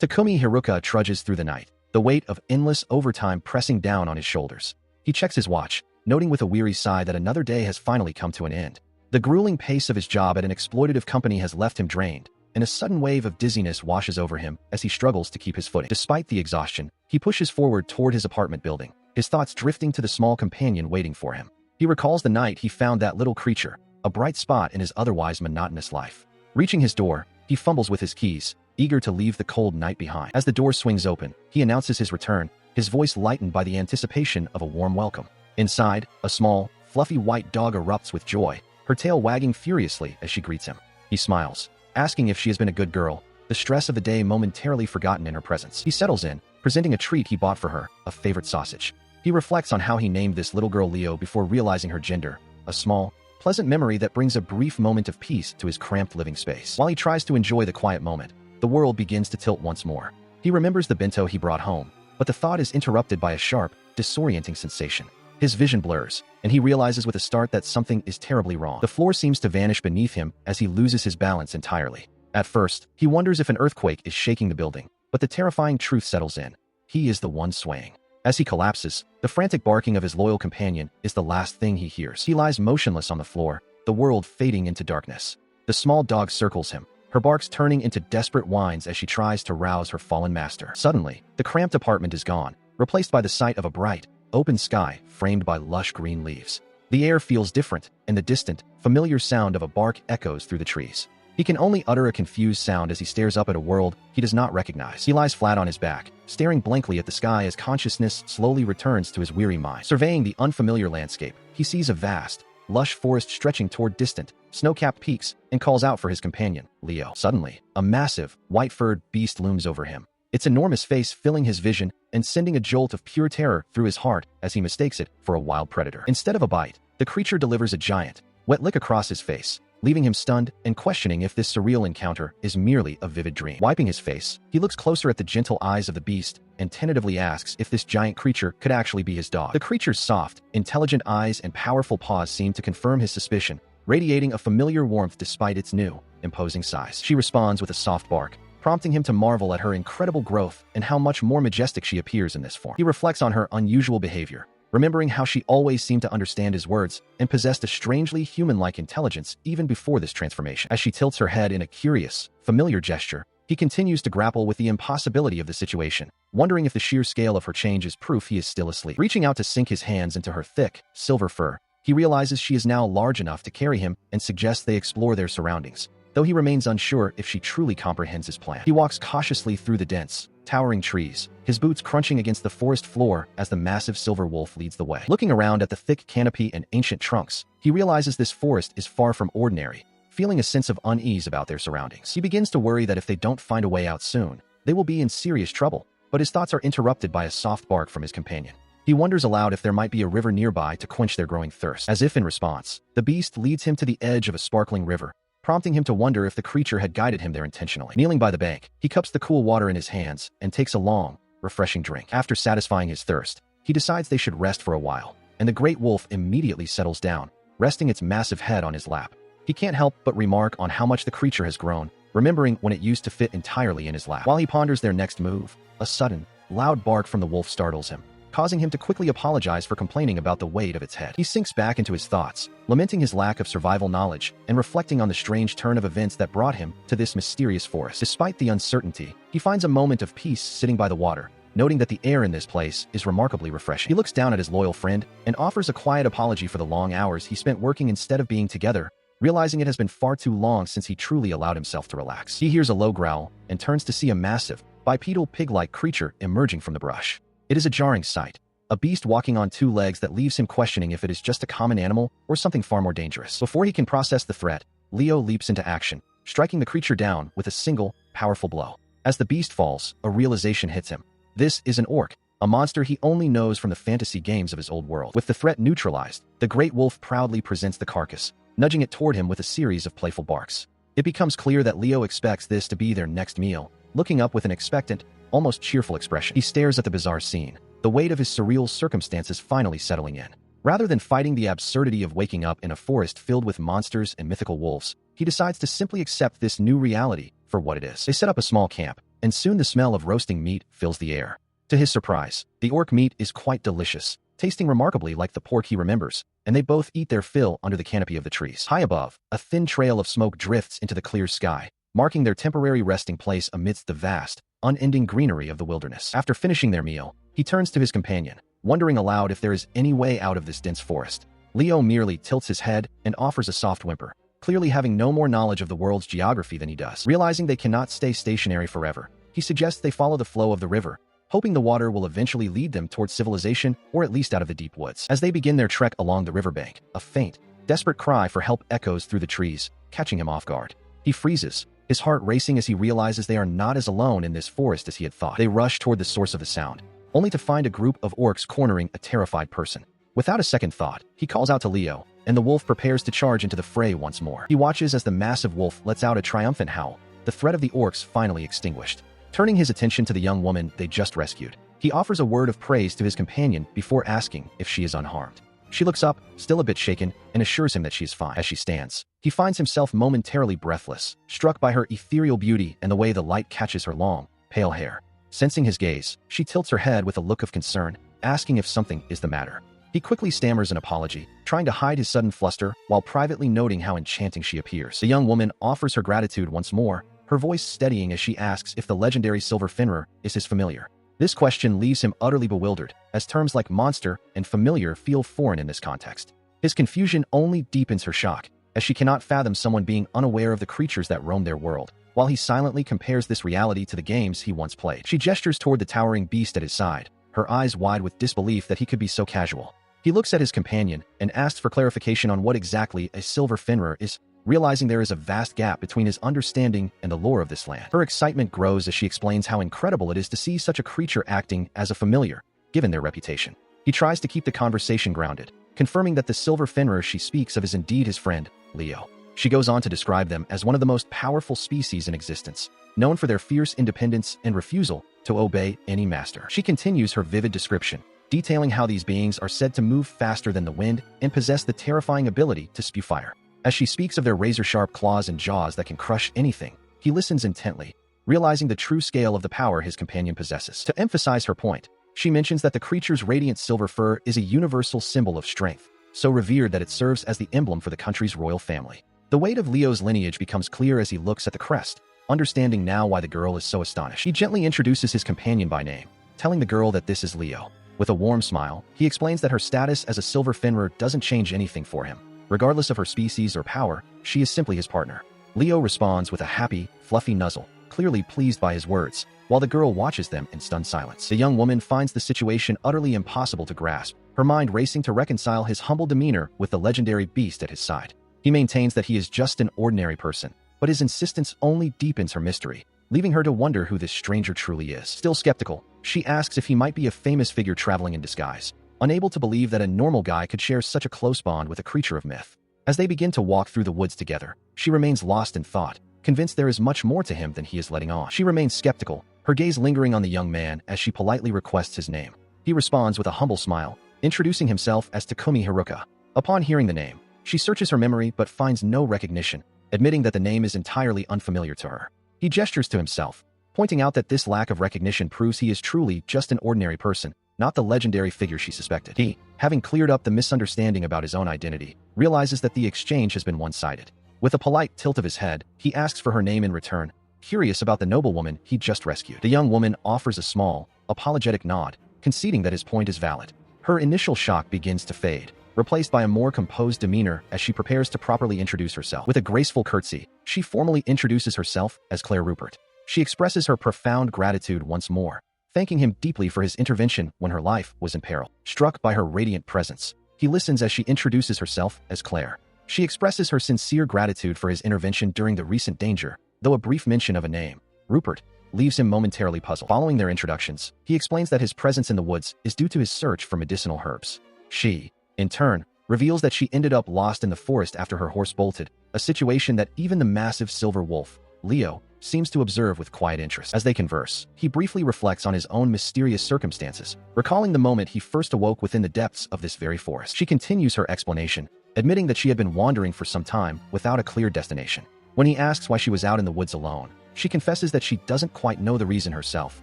Takumi Haruka trudges through the night, the weight of endless overtime pressing down on his shoulders. He checks his watch, noting with a weary sigh that another day has finally come to an end. The grueling pace of his job at an exploitative company has left him drained, and a sudden wave of dizziness washes over him as he struggles to keep his footing. Despite the exhaustion, he pushes forward toward his apartment building, his thoughts drifting to the small companion waiting for him. He recalls the night he found that little creature, a bright spot in his otherwise monotonous life. Reaching his door, he fumbles with his keys, eager to leave the cold night behind. As the door swings open, he announces his return, his voice lightened by the anticipation of a warm welcome. Inside, a small, fluffy white dog erupts with joy, her tail wagging furiously as she greets him. He smiles, asking if she has been a good girl, the stress of the day momentarily forgotten in her presence. He settles in, presenting a treat he bought for her, a favorite sausage. He reflects on how he named this little girl Leo before realizing her gender, a small, pleasant memory that brings a brief moment of peace to his cramped living space. While he tries to enjoy the quiet moment, the world begins to tilt once more. He remembers the bento he brought home, but the thought is interrupted by a sharp, disorienting sensation. His vision blurs, and he realizes with a start that something is terribly wrong. The floor seems to vanish beneath him as he loses his balance entirely. At first, he wonders if an earthquake is shaking the building, but the terrifying truth settles in. He is the one swaying. As he collapses, the frantic barking of his loyal companion is the last thing he hears. He lies motionless on the floor, the world fading into darkness. The small dog circles him, her barks turning into desperate whines as she tries to rouse her fallen master. Suddenly, the cramped apartment is gone, replaced by the sight of a bright, open sky framed by lush green leaves. The air feels different, and the distant, familiar sound of a bark echoes through the trees. He can only utter a confused sound as he stares up at a world he does not recognize. He lies flat on his back, staring blankly at the sky as consciousness slowly returns to his weary mind. Surveying the unfamiliar landscape, he sees a vast, lush forest stretching toward distant, snow-capped peaks and calls out for his companion, Leo. Suddenly, a massive, white-furred beast looms over him, its enormous face filling his vision and sending a jolt of pure terror through his heart as he mistakes it for a wild predator. Instead of a bite, the creature delivers a giant, wet lick across his face, leaving him stunned and questioning if this surreal encounter is merely a vivid dream. Wiping his face, he looks closer at the gentle eyes of the beast and tentatively asks if this giant creature could actually be his dog. The creature's soft, intelligent eyes and powerful paws seem to confirm his suspicion, radiating a familiar warmth despite its new, imposing size. She responds with a soft bark, prompting him to marvel at her incredible growth and how much more majestic she appears in this form. He reflects on her unusual behavior, remembering how she always seemed to understand his words and possessed a strangely human-like intelligence even before this transformation. As she tilts her head in a curious, familiar gesture, he continues to grapple with the impossibility of the situation, wondering if the sheer scale of her change is proof he is still asleep. Reaching out to sink his hands into her thick, silver fur, he realizes she is now large enough to carry him and suggests they explore their surroundings, though he remains unsure if she truly comprehends his plan. He walks cautiously through the dense, towering trees, his boots crunching against the forest floor as the massive silver wolf leads the way. Looking around at the thick canopy and ancient trunks, he realizes this forest is far from ordinary, feeling a sense of unease about their surroundings. He begins to worry that if they don't find a way out soon, they will be in serious trouble, but his thoughts are interrupted by a soft bark from his companion. He wonders aloud if there might be a river nearby to quench their growing thirst. As if in response, the beast leads him to the edge of a sparkling river, prompting him to wonder if the creature had guided him there intentionally. Kneeling by the bank, he cups the cool water in his hands and takes a long, refreshing drink. After satisfying his thirst, he decides they should rest for a while, and the great wolf immediately settles down, resting its massive head on his lap. He can't help but remark on how much the creature has grown, remembering when it used to fit entirely in his lap. While he ponders their next move, a sudden, loud bark from the wolf startles him, causing him to quickly apologize for complaining about the weight of its head. He sinks back into his thoughts, lamenting his lack of survival knowledge and reflecting on the strange turn of events that brought him to this mysterious forest. Despite the uncertainty, he finds a moment of peace sitting by the water, noting that the air in this place is remarkably refreshing. He looks down at his loyal friend and offers a quiet apology for the long hours he spent working instead of being together, realizing it has been far too long since he truly allowed himself to relax. He hears a low growl and turns to see a massive, bipedal pig-like creature emerging from the brush. It is a jarring sight, a beast walking on two legs that leaves him questioning if it is just a common animal or something far more dangerous. Before he can process the threat, Leo leaps into action, striking the creature down with a single, powerful blow. As the beast falls, a realization hits him. This is an orc, a monster he only knows from the fantasy games of his old world. With the threat neutralized, the great wolf proudly presents the carcass, nudging it toward him with a series of playful barks. It becomes clear that Leo expects this to be their next meal, looking up with an expectant, almost cheerful expression. He stares at the bizarre scene, the weight of his surreal circumstances finally settling in. Rather than fighting the absurdity of waking up in a forest filled with monsters and mythical wolves, he decides to simply accept this new reality for what it is. They set up a small camp, and soon the smell of roasting meat fills the air. To his surprise, the orc meat is quite delicious, tasting remarkably like the pork he remembers, and they both eat their fill under the canopy of the trees. High above, a thin trail of smoke drifts into the clear sky, marking their temporary resting place amidst the vast, unending greenery of the wilderness. After finishing their meal, he turns to his companion, wondering aloud if there is any way out of this dense forest. Leo merely tilts his head and offers a soft whimper, clearly having no more knowledge of the world's geography than he does. Realizing they cannot stay stationary forever, he suggests they follow the flow of the river, hoping the water will eventually lead them towards civilization or at least out of the deep woods. As they begin their trek along the riverbank, a faint, desperate cry for help echoes through the trees, catching him off guard. He freezes, his heart racing as he realizes they are not as alone in this forest as he had thought. They rush toward the source of the sound, only to find a group of orcs cornering a terrified person. Without a second thought, he calls out to Leo, and the wolf prepares to charge into the fray once more. He watches as the massive wolf lets out a triumphant howl, the threat of the orcs finally extinguished. Turning his attention to the young woman they just rescued, he offers a word of praise to his companion before asking if she is unharmed. She looks up, still a bit shaken, and assures him that she is fine. As she stands, he finds himself momentarily breathless, struck by her ethereal beauty and the way the light catches her long, pale hair. Sensing his gaze, she tilts her head with a look of concern, asking if something is the matter. He quickly stammers an apology, trying to hide his sudden fluster while privately noting how enchanting she appears. The young woman offers her gratitude once more, her voice steadying as she asks if the legendary silver Fenrir is his familiar. This question leaves him utterly bewildered, as terms like monster and familiar feel foreign in this context. His confusion only deepens her shock, as she cannot fathom someone being unaware of the creatures that roam their world, while he silently compares this reality to the games he once played. She gestures toward the towering beast at his side, her eyes wide with disbelief that he could be so casual. He looks at his companion and asks for clarification on what exactly a silver Fenrir is, realizing there is a vast gap between his understanding and the lore of this land. Her excitement grows as she explains how incredible it is to see such a creature acting as a familiar, given their reputation. He tries to keep the conversation grounded, confirming that the silver Fenrir she speaks of is indeed his friend, Leo. She goes on to describe them as one of the most powerful species in existence, known for their fierce independence and refusal to obey any master. She continues her vivid description, detailing how these beings are said to move faster than the wind and possess the terrifying ability to spew fire. As she speaks of their razor-sharp claws and jaws that can crush anything, he listens intently, realizing the true scale of the power his companion possesses. To emphasize her point, she mentions that the creature's radiant silver fur is a universal symbol of strength, so revered that it serves as the emblem for the country's royal family. The weight of Leo's lineage becomes clear as he looks at the crest, understanding now why the girl is so astonished. He gently introduces his companion by name, telling the girl that this is Leo. With a warm smile, he explains that her status as a silver Fenrir doesn't change anything for him. Regardless of her species or power, she is simply his partner. Leo responds with a happy, fluffy nuzzle, clearly pleased by his words, while the girl watches them in stunned silence. The young woman finds the situation utterly impossible to grasp, her mind racing to reconcile his humble demeanor with the legendary beast at his side. He maintains that he is just an ordinary person, but his insistence only deepens her mystery, leaving her to wonder who this stranger truly is. Still skeptical, she asks if he might be a famous figure traveling in disguise, unable to believe that a normal guy could share such a close bond with a creature of myth. As they begin to walk through the woods together, she remains lost in thought, convinced there is much more to him than he is letting on. She remains skeptical, her gaze lingering on the young man as she politely requests his name. He responds with a humble smile, introducing himself as Takumi Haruka. Upon hearing the name, she searches her memory but finds no recognition, admitting that the name is entirely unfamiliar to her. He gestures to himself, pointing out that this lack of recognition proves he is truly just an ordinary person, not the legendary figure she suspected. He, having cleared up the misunderstanding about his own identity, realizes that the exchange has been one-sided. With a polite tilt of his head, he asks for her name in return, curious about the noblewoman he just rescued. The young woman offers a small, apologetic nod, conceding that his point is valid. Her initial shock begins to fade, replaced by a more composed demeanor as she prepares to properly introduce herself. With a graceful curtsy, she formally introduces herself as Clare Rupert. She expresses her profound gratitude once more, thanking him deeply for his intervention when her life was in peril. Struck by her radiant presence, he listens as she introduces herself as Clare. She expresses her sincere gratitude for his intervention during the recent danger, though a brief mention of a name, Rupert, leaves him momentarily puzzled. Following their introductions, he explains that his presence in the woods is due to his search for medicinal herbs. She, in turn, reveals that she ended up lost in the forest after her horse bolted, a situation that even the massive silver wolf, Leo, seems to observe with quiet interest. As they converse, he briefly reflects on his own mysterious circumstances, recalling the moment he first awoke within the depths of this very forest. She continues her explanation, admitting that she had been wandering for some time without a clear destination. When he asks why she was out in the woods alone, She confesses that she doesn't quite know the reason herself,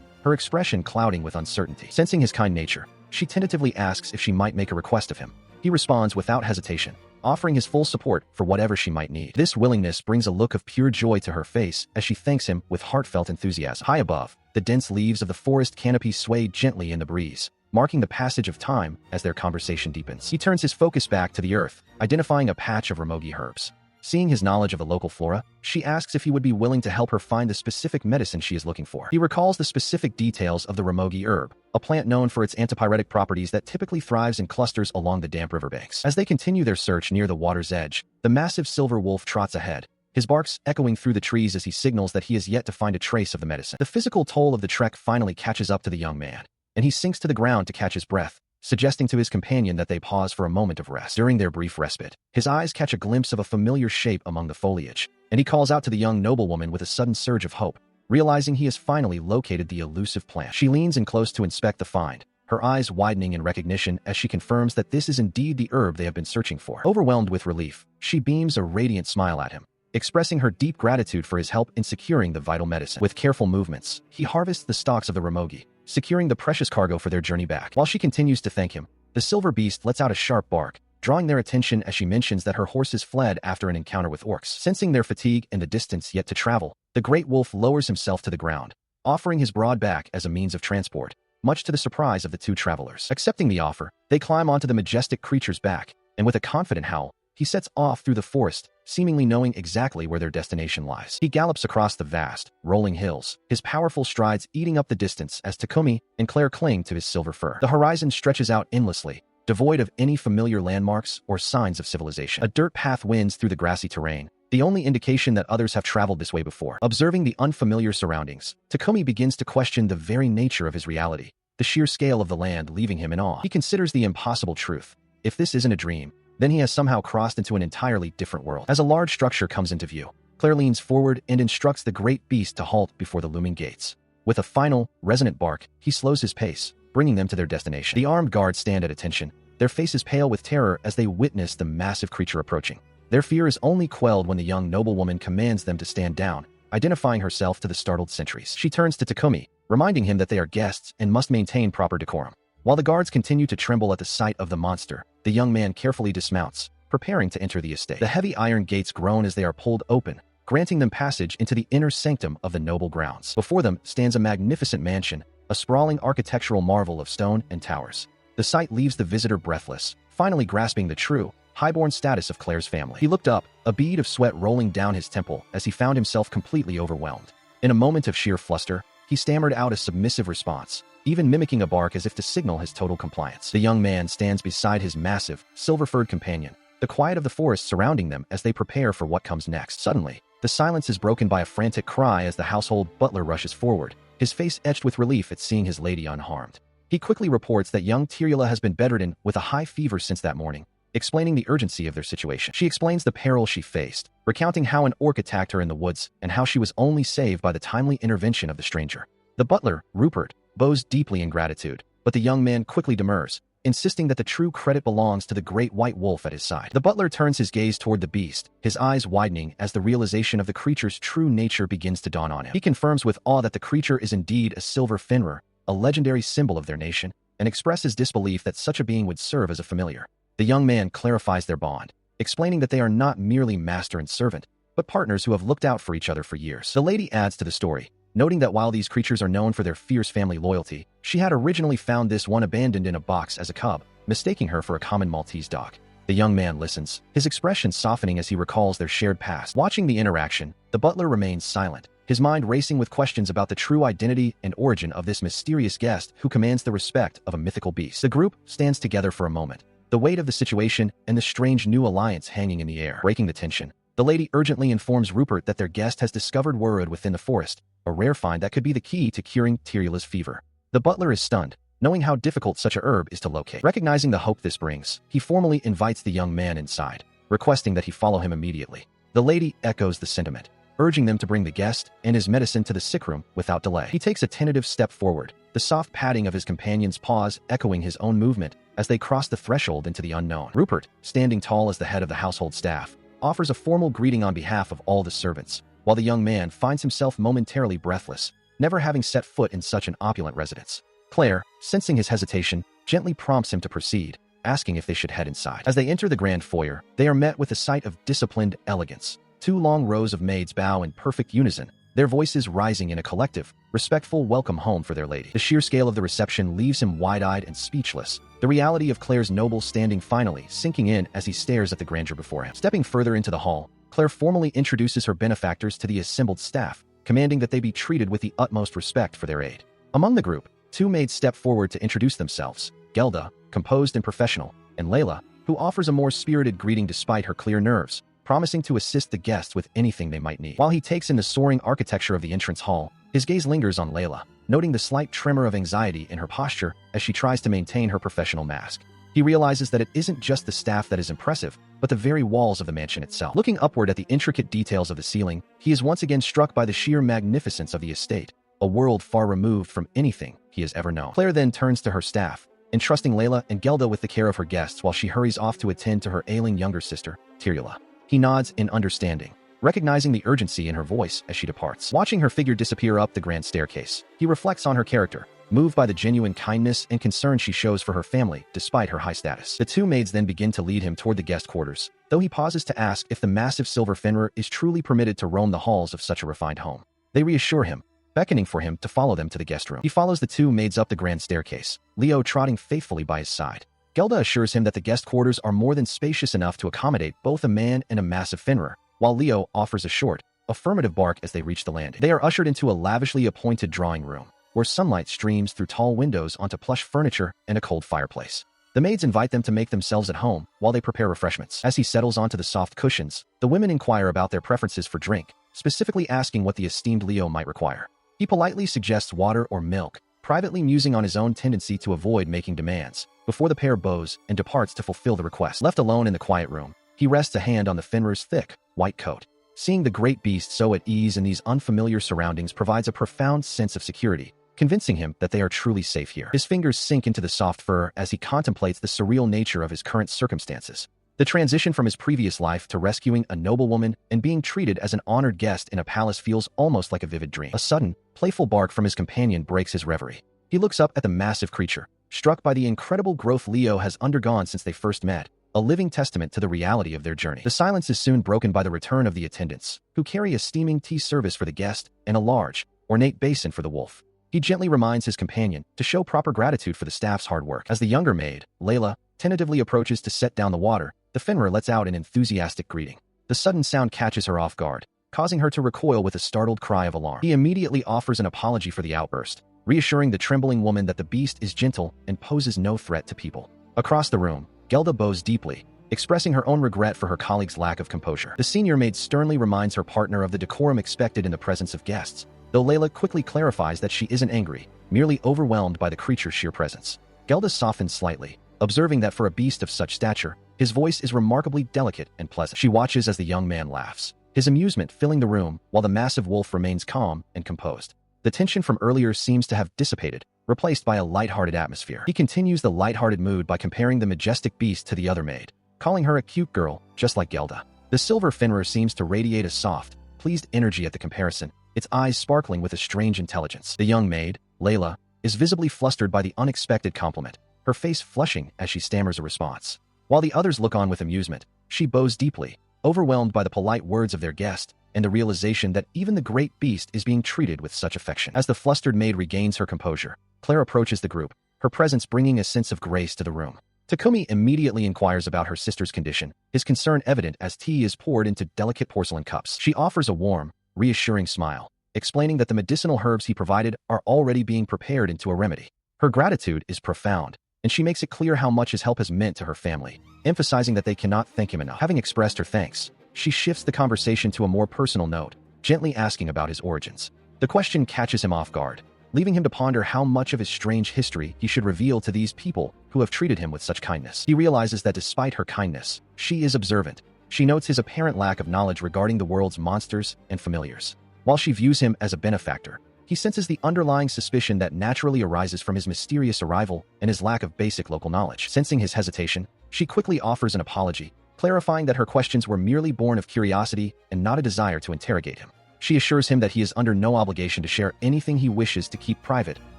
her expression clouding with uncertainty. Sensing his kind nature, she tentatively asks if she might make a request of him. He responds without hesitation, offering his full support for whatever she might need. This willingness brings a look of pure joy to her face as she thanks him with heartfelt enthusiasm. High above, the dense leaves of the forest canopy sway gently in the breeze, marking the passage of time as their conversation deepens. He turns his focus back to the earth, identifying a patch of ramogi herbs. Seeing his knowledge of the local flora, she asks if he would be willing to help her find the specific medicine she is looking for. He recalls the specific details of the ramogi herb, a plant known for its antipyretic properties that typically thrives in clusters along the damp riverbanks. As they continue their search near the water's edge, the massive silver wolf trots ahead, his barks echoing through the trees as he signals that he has yet to find a trace of the medicine. The physical toll of the trek finally catches up to the young man, and he sinks to the ground to catch his breath, suggesting to his companion that they pause for a moment of rest. During their brief respite, his eyes catch a glimpse of a familiar shape among the foliage, and he calls out to the young noblewoman with a sudden surge of hope, realizing he has finally located the elusive plant. She leans in close to inspect the find, her eyes widening in recognition as she confirms that this is indeed the herb they have been searching for. Overwhelmed with relief, she beams a radiant smile at him, expressing her deep gratitude for his help in securing the vital medicine. With careful movements, he harvests the stalks of the ramogi, securing the precious cargo for their journey back. While she continues to thank him, the silver beast lets out a sharp bark, drawing their attention as she mentions that her horses fled after an encounter with orcs. Sensing their fatigue and the distance yet to travel, the great wolf lowers himself to the ground, offering his broad back as a means of transport, much to the surprise of the two travelers. Accepting the offer, they climb onto the majestic creature's back, and with a confident howl, he sets off through the forest, seemingly knowing exactly where their destination lies. He gallops across the vast, rolling hills, his powerful strides eating up the distance as Takumi and Clare cling to his silver fur. The horizon stretches out endlessly, devoid of any familiar landmarks or signs of civilization. A dirt path winds through the grassy terrain, the only indication that others have traveled this way before. Observing the unfamiliar surroundings, Takumi begins to question the very nature of his reality, the sheer scale of the land leaving him in awe. He considers the impossible truth. If this isn't a dream, then he has somehow crossed into an entirely different world. As a large structure comes into view, Clare leans forward and instructs the great beast to halt before the looming gates. With a final, resonant bark, he slows his pace, bringing them to their destination. The armed guards stand at attention, their faces pale with terror as they witness the massive creature approaching. Their fear is only quelled when the young noblewoman commands them to stand down, identifying herself to the startled sentries. She turns to Takumi, reminding him that they are guests and must maintain proper decorum. While the guards continue to tremble at the sight of the monster, the young man carefully dismounts, preparing to enter the estate. The heavy iron gates groan as they are pulled open, granting them passage into the inner sanctum of the noble grounds. Before them stands a magnificent mansion, a sprawling architectural marvel of stone and towers. The sight leaves the visitor breathless, finally grasping the true, highborn status of Clare's family. He looked up, a bead of sweat rolling down his temple as he found himself completely overwhelmed. In a moment of sheer fluster, he stammered out a submissive response, even mimicking a bark as if to signal his total compliance. The young man stands beside his massive, silver-furred companion, the quiet of the forest surrounding them as they prepare for what comes next. Suddenly, the silence is broken by a frantic cry as the household butler rushes forward, his face etched with relief at seeing his lady unharmed. He quickly reports that young Tirula has been bedridden with a high fever since that morning, explaining the urgency of their situation. She explains the peril she faced, recounting how an orc attacked her in the woods and how she was only saved by the timely intervention of the stranger. The butler, Rupert, bows deeply in gratitude, but the young man quickly demurs, insisting that the true credit belongs to the great white wolf at his side. The butler turns his gaze toward the beast, his eyes widening as the realization of the creature's true nature begins to dawn on him. He confirms with awe that the creature is indeed a silver Fenrir, a legendary symbol of their nation, and expresses disbelief that such a being would serve as a familiar. The young man clarifies their bond, explaining that they are not merely master and servant, but partners who have looked out for each other for years. The lady adds to the story, noting that while these creatures are known for their fierce family loyalty, she had originally found this one abandoned in a box as a cub, mistaking her for a common Maltese dog. The young man listens, his expression softening as he recalls their shared past. Watching the interaction, the butler remains silent, his mind racing with questions about the true identity and origin of this mysterious guest who commands the respect of a mythical beast. The group stands together for a moment, the weight of the situation and the strange new alliance hanging in the air. Breaking the tension, the lady urgently informs Rupert that their guest has discovered wood within the forest, a rare find that could be the key to curing Tirula's fever. The butler is stunned, knowing how difficult such a herb is to locate. Recognizing the hope this brings, he formally invites the young man inside, requesting that he follow him immediately. The lady echoes the sentiment, urging them to bring the guest and his medicine to the sick room without delay. He takes a tentative step forward, the soft padding of his companion's paws echoing his own movement as they cross the threshold into the unknown. Rupert, standing tall as the head of the household staff, offers a formal greeting on behalf of all the servants, while the young man finds himself momentarily breathless, never having set foot in such an opulent residence. Clare, sensing his hesitation, gently prompts him to proceed, asking if they should head inside. As they enter the grand foyer, they are met with a sight of disciplined elegance. 2 long rows of maids bow in perfect unison, their voices rising in a collective, respectful welcome home for their lady. The sheer scale of the reception leaves him wide-eyed and speechless, the reality of Clare's noble standing finally sinking in as he stares at the grandeur before him. Stepping further into the hall, Clare formally introduces her benefactors to the assembled staff, commanding that they be treated with the utmost respect for their aid. Among the group, 2 maids step forward to introduce themselves, Gelda, composed and professional, and Layla, who offers a more spirited greeting despite her clear nerves, promising to assist the guests with anything they might need. While he takes in the soaring architecture of the entrance hall, his gaze lingers on Layla, noting the slight tremor of anxiety in her posture as she tries to maintain her professional mask. He realizes that it isn't just the staff that is impressive, but the very walls of the mansion itself. Looking upward at the intricate details of the ceiling, he is once again struck by the sheer magnificence of the estate, a world far removed from anything he has ever known. Clare then turns to her staff, entrusting Layla and Gelda with the care of her guests while she hurries off to attend to her ailing younger sister, Tirula. He nods in understanding, recognizing the urgency in her voice as she departs. Watching her figure disappear up the grand staircase, he reflects on her character, moved by the genuine kindness and concern she shows for her family despite her high status. The 2 maids then begin to lead him toward the guest quarters, though he pauses to ask if the massive silver Fenrir is truly permitted to roam the halls of such a refined home. They reassure him, beckoning for him to follow them to the guest room. He follows the 2 maids up the grand staircase, Leo trotting faithfully by his side. Gelda assures him that the guest quarters are more than spacious enough to accommodate both a man and a massive Fenrir, while Leo offers a short, affirmative bark as they reach the landing. They are ushered into a lavishly appointed drawing room, where sunlight streams through tall windows onto plush furniture and a cold fireplace. The maids invite them to make themselves at home while they prepare refreshments. As he settles onto the soft cushions, the women inquire about their preferences for drink, specifically asking what the esteemed Leo might require. He politely suggests water or milk, privately musing on his own tendency to avoid making demands, before the pair bows and departs to fulfill the request. Left alone in the quiet room, he rests a hand on the Fenrir's thick, white coat. Seeing the great beast so at ease in these unfamiliar surroundings provides a profound sense of security, convincing him that they are truly safe here. His fingers sink into the soft fur as he contemplates the surreal nature of his current circumstances. The transition from his previous life to rescuing a noblewoman and being treated as an honored guest in a palace feels almost like a vivid dream. A sudden, playful bark from his companion breaks his reverie. He looks up at the massive creature, struck by the incredible growth Leo has undergone since they first met, a living testament to the reality of their journey. The silence is soon broken by the return of the attendants, who carry a steaming tea service for the guest and a large, ornate basin for the wolf. He gently reminds his companion to show proper gratitude for the staff's hard work. As the younger maid, Layla, tentatively approaches to set down the water, the Fenrir lets out an enthusiastic greeting. The sudden sound catches her off guard, causing her to recoil with a startled cry of alarm. He immediately offers an apology for the outburst, reassuring the trembling woman that the beast is gentle and poses no threat to people. Across the room, Gelda bows deeply, expressing her own regret for her colleague's lack of composure. The senior maid sternly reminds her partner of the decorum expected in the presence of guests, though Layla quickly clarifies that she isn't angry, merely overwhelmed by the creature's sheer presence. Gelda softens slightly, observing that for a beast of such stature, his voice is remarkably delicate and pleasant. She watches as the young man laughs, his amusement filling the room while the massive wolf remains calm and composed. The tension from earlier seems to have dissipated, replaced by a lighthearted atmosphere. He continues the lighthearted mood by comparing the majestic beast to the other maid, calling her a cute girl, just like Gelda. The silver Fenrir seems to radiate a soft, pleased energy at the comparison, its eyes sparkling with a strange intelligence. The young maid, Layla, is visibly flustered by the unexpected compliment, her face flushing as she stammers a response. While the others look on with amusement, she bows deeply, overwhelmed by the polite words of their guest and the realization that even the great beast is being treated with such affection. As the flustered maid regains her composure, Clare approaches the group, her presence bringing a sense of grace to the room. Takumi immediately inquires about her sister's condition, his concern evident as tea is poured into delicate porcelain cups. She offers a warm, reassuring smile, explaining that the medicinal herbs he provided are already being prepared into a remedy. Her gratitude is profound, and she makes it clear how much his help has meant to her family, emphasizing that they cannot thank him enough. Having expressed her thanks, she shifts the conversation to a more personal note, gently asking about his origins. The question catches him off guard, leaving him to ponder how much of his strange history he should reveal to these people who have treated him with such kindness. He realizes that despite her kindness, she is observant. She notes his apparent lack of knowledge regarding the world's monsters and familiars. While she views him as a benefactor, he senses the underlying suspicion that naturally arises from his mysterious arrival and his lack of basic local knowledge. Sensing his hesitation, she quickly offers an apology, clarifying that her questions were merely born of curiosity and not a desire to interrogate him. She assures him that he is under no obligation to share anything he wishes to keep private,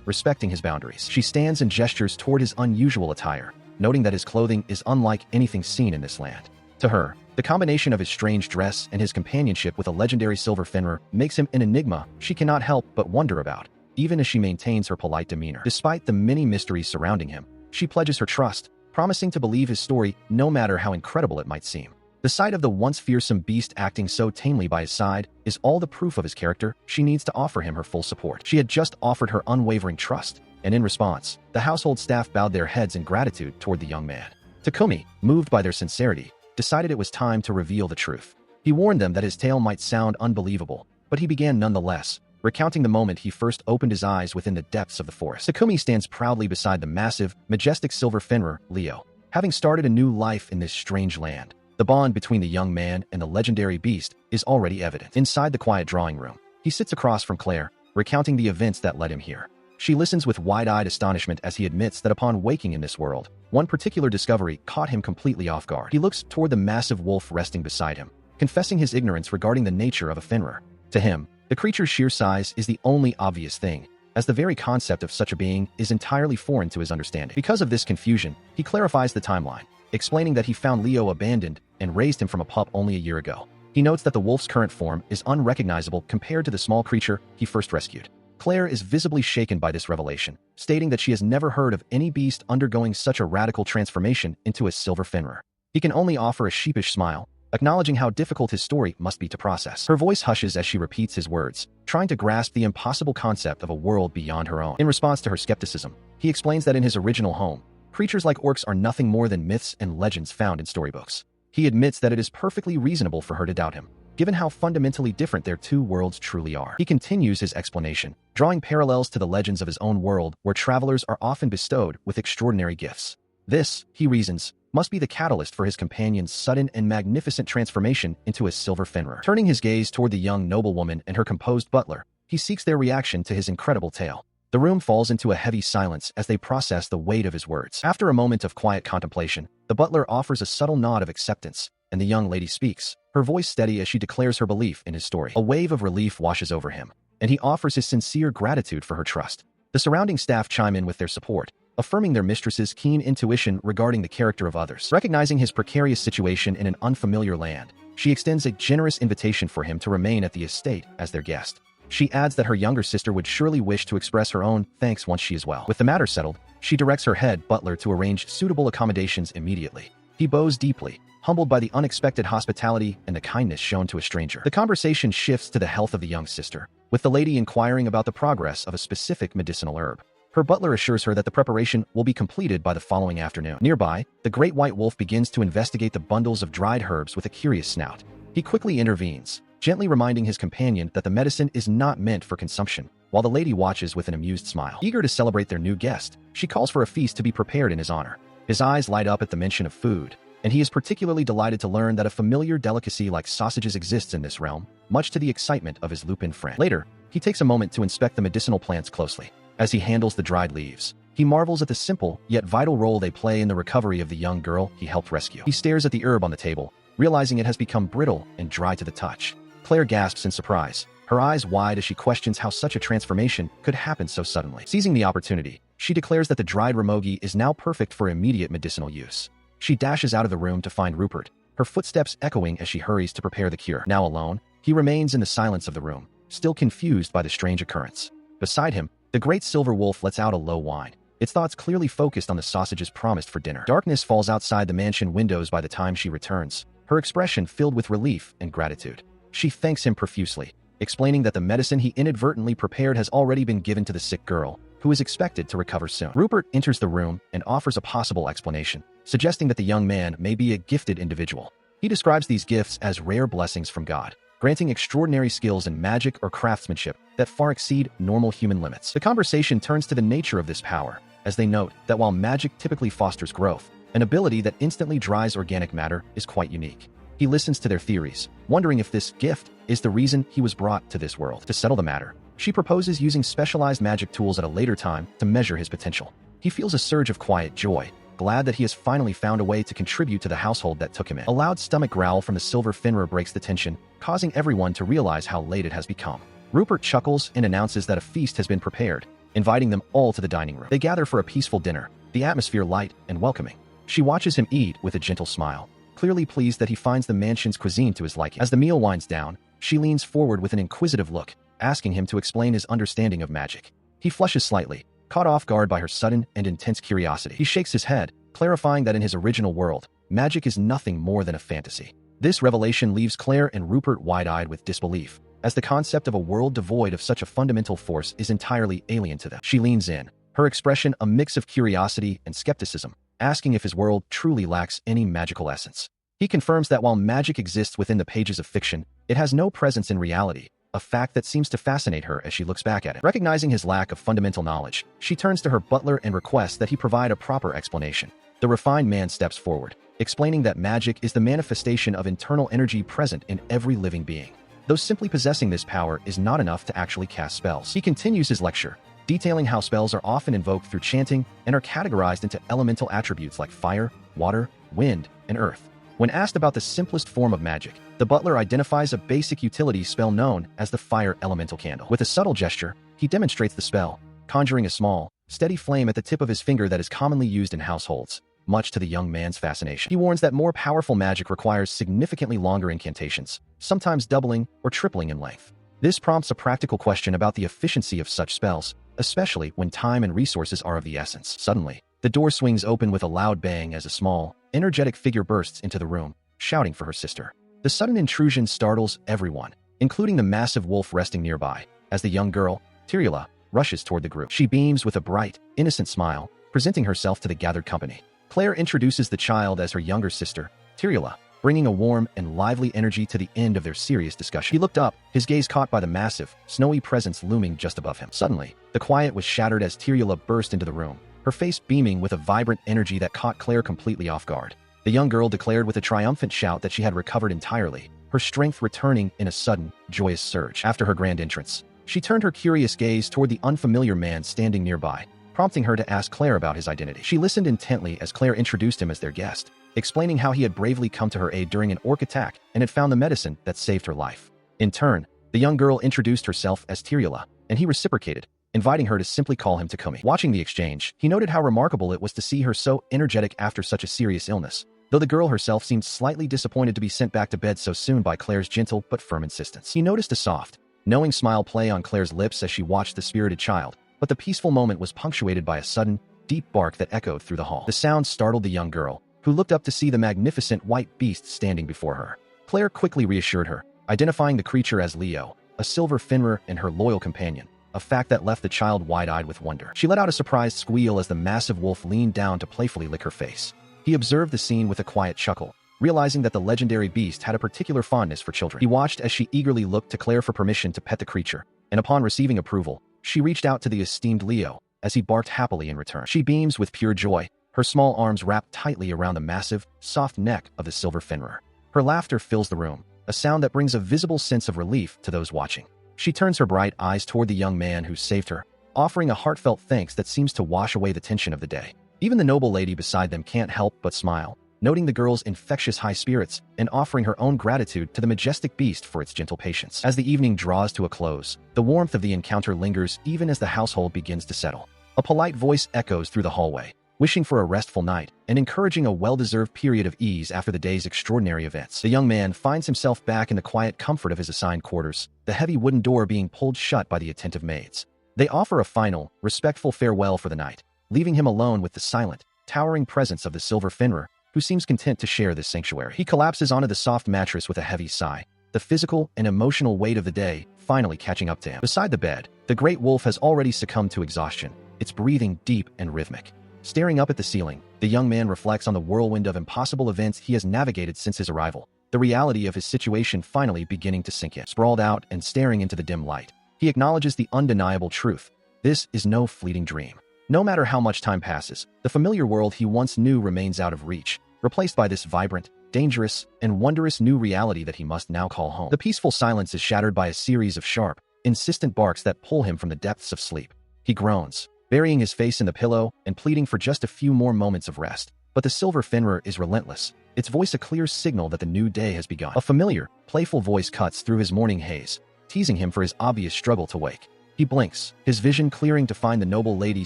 respecting his boundaries. She stands and gestures toward his unusual attire, noting that his clothing is unlike anything seen in this land. To her, the combination of his strange dress and his companionship with a legendary silver Fenrir makes him an enigma she cannot help but wonder about, even as she maintains her polite demeanor. Despite the many mysteries surrounding him, she pledges her trust, promising to believe his story no matter how incredible it might seem. The sight of the once fearsome beast acting so tamely by his side is all the proof of his character she needs to offer him her full support. She had just offered her unwavering trust, and in response, the household staff bowed their heads in gratitude toward the young man. Takumi, moved by their sincerity, decided it was time to reveal the truth. He warned them that his tale might sound unbelievable, but he began nonetheless, recounting the moment he first opened his eyes within the depths of the forest. Takumi stands proudly beside the massive, majestic silver Fenrir, Leo. Having started a new life in this strange land, the bond between the young man and the legendary beast is already evident. Inside the quiet drawing room, he sits across from Clare, recounting the events that led him here. She listens with wide-eyed astonishment as he admits that upon waking in this world, one particular discovery caught him completely off guard. He looks toward the massive wolf resting beside him, confessing his ignorance regarding the nature of a Fenrir. To him, the creature's sheer size is the only obvious thing, as the very concept of such a being is entirely foreign to his understanding. Because of this confusion, he clarifies the timeline, explaining that he found Leo abandoned and raised him from a pup only a year ago. He notes that the wolf's current form is unrecognizable compared to the small creature he first rescued. Clare is visibly shaken by this revelation, stating that she has never heard of any beast undergoing such a radical transformation into a silver Fenrir. He can only offer a sheepish smile, acknowledging how difficult his story must be to process. Her voice hushes as she repeats his words, trying to grasp the impossible concept of a world beyond her own. In response to her skepticism, he explains that in his original home, creatures like orcs are nothing more than myths and legends found in storybooks. He admits that it is perfectly reasonable for her to doubt him, given how fundamentally different their two worlds truly are. He continues his explanation, drawing parallels to the legends of his own world where travelers are often bestowed with extraordinary gifts. This, he reasons, must be the catalyst for his companion's sudden and magnificent transformation into a silver Fenrir. Turning his gaze toward the young noblewoman and her composed butler, he seeks their reaction to his incredible tale. The room falls into a heavy silence as they process the weight of his words. After a moment of quiet contemplation, the butler offers a subtle nod of acceptance, and the young lady speaks, her voice steady as she declares her belief in his story. A wave of relief washes over him, and he offers his sincere gratitude for her trust. The surrounding staff chime in with their support, affirming their mistress's keen intuition regarding the character of others. Recognizing his precarious situation in an unfamiliar land, she extends a generous invitation for him to remain at the estate as their guest. She adds that her younger sister would surely wish to express her own thanks once she is well. With the matter settled, she directs her head butler to arrange suitable accommodations immediately. He bows deeply, humbled by the unexpected hospitality and the kindness shown to a stranger. The conversation shifts to the health of the young sister, with the lady inquiring about the progress of a specific medicinal herb. Her butler assures her that the preparation will be completed by the following afternoon. Nearby, the great white wolf begins to investigate the bundles of dried herbs with a curious snout. He quickly intervenes, gently reminding his companion that the medicine is not meant for consumption, while the lady watches with an amused smile. Eager to celebrate their new guest, she calls for a feast to be prepared in his honor. His eyes light up at the mention of food, and he is particularly delighted to learn that a familiar delicacy like sausages exists in this realm, much to the excitement of his lupin friend. Later, he takes a moment to inspect the medicinal plants closely. As he handles the dried leaves, he marvels at the simple, yet vital role they play in the recovery of the young girl he helped rescue. He stares at the herb on the table, realizing it has become brittle and dry to the touch. Clare gasps in surprise, her eyes wide as she questions how such a transformation could happen so suddenly. Seizing the opportunity, she declares that the dried ramogi is now perfect for immediate medicinal use. She dashes out of the room to find Rupert, her footsteps echoing as she hurries to prepare the cure. Now alone, he remains in the silence of the room, still confused by the strange occurrence. Beside him, the great silver wolf lets out a low whine, its thoughts clearly focused on the sausages promised for dinner. Darkness falls outside the mansion windows by the time she returns, her expression filled with relief and gratitude. She thanks him profusely, explaining that the medicine he inadvertently prepared has already been given to the sick girl, who is expected to recover soon. Rupert enters the room and offers a possible explanation, suggesting that the young man may be a gifted individual. He describes these gifts as rare blessings from God, granting extraordinary skills in magic or craftsmanship that far exceed normal human limits. The conversation turns to the nature of this power, as they note that while magic typically fosters growth, an ability that instantly dries organic matter is quite unique. He listens to their theories, wondering if this gift is the reason he was brought to this world. To settle the matter, she proposes using specialized magic tools at a later time to measure his potential. He feels a surge of quiet joy, glad that he has finally found a way to contribute to the household that took him in. A loud stomach growl from the silver Fenrir breaks the tension, causing everyone to realize how late it has become. Rupert chuckles and announces that a feast has been prepared, inviting them all to the dining room. They gather for a peaceful dinner, the atmosphere light and welcoming. She watches him eat with a gentle smile, clearly pleased that he finds the mansion's cuisine to his liking. As the meal winds down, she leans forward with an inquisitive look, asking him to explain his understanding of magic. He flushes slightly, caught off guard by her sudden and intense curiosity. He shakes his head, clarifying that in his original world, magic is nothing more than a fantasy. This revelation leaves Clare and Rupert wide-eyed with disbelief, as the concept of a world devoid of such a fundamental force is entirely alien to them. She leans in, her expression a mix of curiosity and skepticism, asking if his world truly lacks any magical essence. He confirms that while magic exists within the pages of fiction, it has no presence in reality, a fact that seems to fascinate her as she looks back at it. Recognizing his lack of fundamental knowledge, she turns to her butler and requests that he provide a proper explanation. The refined man steps forward, explaining that magic is the manifestation of internal energy present in every living being. Though simply possessing this power is not enough to actually cast spells. He continues his lecture, detailing how spells are often invoked through chanting and are categorized into elemental attributes like fire, water, wind, and earth. When asked about the simplest form of magic, the butler identifies a basic utility spell known as the fire elemental candle. With a subtle gesture, he demonstrates the spell, conjuring a small, steady flame at the tip of his finger that is commonly used in households, much to the young man's fascination. He warns that more powerful magic requires significantly longer incantations, sometimes doubling or tripling in length. This prompts a practical question about the efficiency of such spells, especially when time and resources are of the essence. Suddenly, the door swings open with a loud bang as a small, energetic figure bursts into the room, shouting for her sister. The sudden intrusion startles everyone, including the massive wolf resting nearby, as the young girl, Tirula, rushes toward the group. She beams with a bright, innocent smile, presenting herself to the gathered company. Clare introduces the child as her younger sister, Tirula, bringing a warm and lively energy to the end of their serious discussion. He looked up, his gaze caught by the massive, snowy presence looming just above him. Suddenly, the quiet was shattered as Tirula burst into the room, her face beaming with a vibrant energy that caught Clare completely off guard. The young girl declared with a triumphant shout that she had recovered entirely, her strength returning in a sudden, joyous surge. After her grand entrance, she turned her curious gaze toward the unfamiliar man standing nearby, prompting her to ask Clare about his identity. She listened intently as Clare introduced him as their guest, explaining how he had bravely come to her aid during an orc attack and had found the medicine that saved her life. In turn, the young girl introduced herself as Tirula, and he reciprocated, inviting her to simply call him Takumi. Watching the exchange, he noted how remarkable it was to see her so energetic after such a serious illness, though the girl herself seemed slightly disappointed to be sent back to bed so soon by Clare's gentle but firm insistence. He noticed a soft, knowing smile play on Clare's lips as she watched the spirited child, but the peaceful moment was punctuated by a sudden, deep bark that echoed through the hall. The sound startled the young girl, who looked up to see the magnificent white beast standing before her. Clare quickly reassured her, identifying the creature as Leo, a silver Fenrir and her loyal companion, a fact that left the child wide-eyed with wonder. She let out a surprised squeal as the massive wolf leaned down to playfully lick her face. He observed the scene with a quiet chuckle, realizing that the legendary beast had a particular fondness for children. He watched as she eagerly looked to Clare for permission to pet the creature, and upon receiving approval, she reached out to the esteemed Leo, as he barked happily in return. She beams with pure joy, her small arms wrapped tightly around the massive, soft neck of the silver Fenrir. Her laughter fills the room, a sound that brings a visible sense of relief to those watching. She turns her bright eyes toward the young man who saved her, offering a heartfelt thanks that seems to wash away the tension of the day. Even the noble lady beside them can't help but smile, noting the girl's infectious high spirits and offering her own gratitude to the majestic beast for its gentle patience. As the evening draws to a close, the warmth of the encounter lingers even as the household begins to settle. A polite voice echoes through the hallway, wishing for a restful night and encouraging a well-deserved period of ease after the day's extraordinary events. The young man finds himself back in the quiet comfort of his assigned quarters, the heavy wooden door being pulled shut by the attentive maids. They offer a final, respectful farewell for the night, leaving him alone with the silent, towering presence of the silver Fenrir, who seems content to share this sanctuary. He collapses onto the soft mattress with a heavy sigh, the physical and emotional weight of the day finally catching up to him. Beside the bed, the great wolf has already succumbed to exhaustion, its breathing deep and rhythmic. Staring up at the ceiling, the young man reflects on the whirlwind of impossible events he has navigated since his arrival, the reality of his situation finally beginning to sink in. Sprawled out and staring into the dim light, he acknowledges the undeniable truth. This is no fleeting dream. No matter how much time passes, the familiar world he once knew remains out of reach, replaced by this vibrant, dangerous, and wondrous new reality that he must now call home. The peaceful silence is shattered by a series of sharp, insistent barks that pull him from the depths of sleep. He groans, burying his face in the pillow and pleading for just a few more moments of rest. But the silver Fenrir is relentless, its voice a clear signal that the new day has begun. A familiar, playful voice cuts through his morning haze, teasing him for his obvious struggle to wake. He blinks, his vision clearing to find the noble lady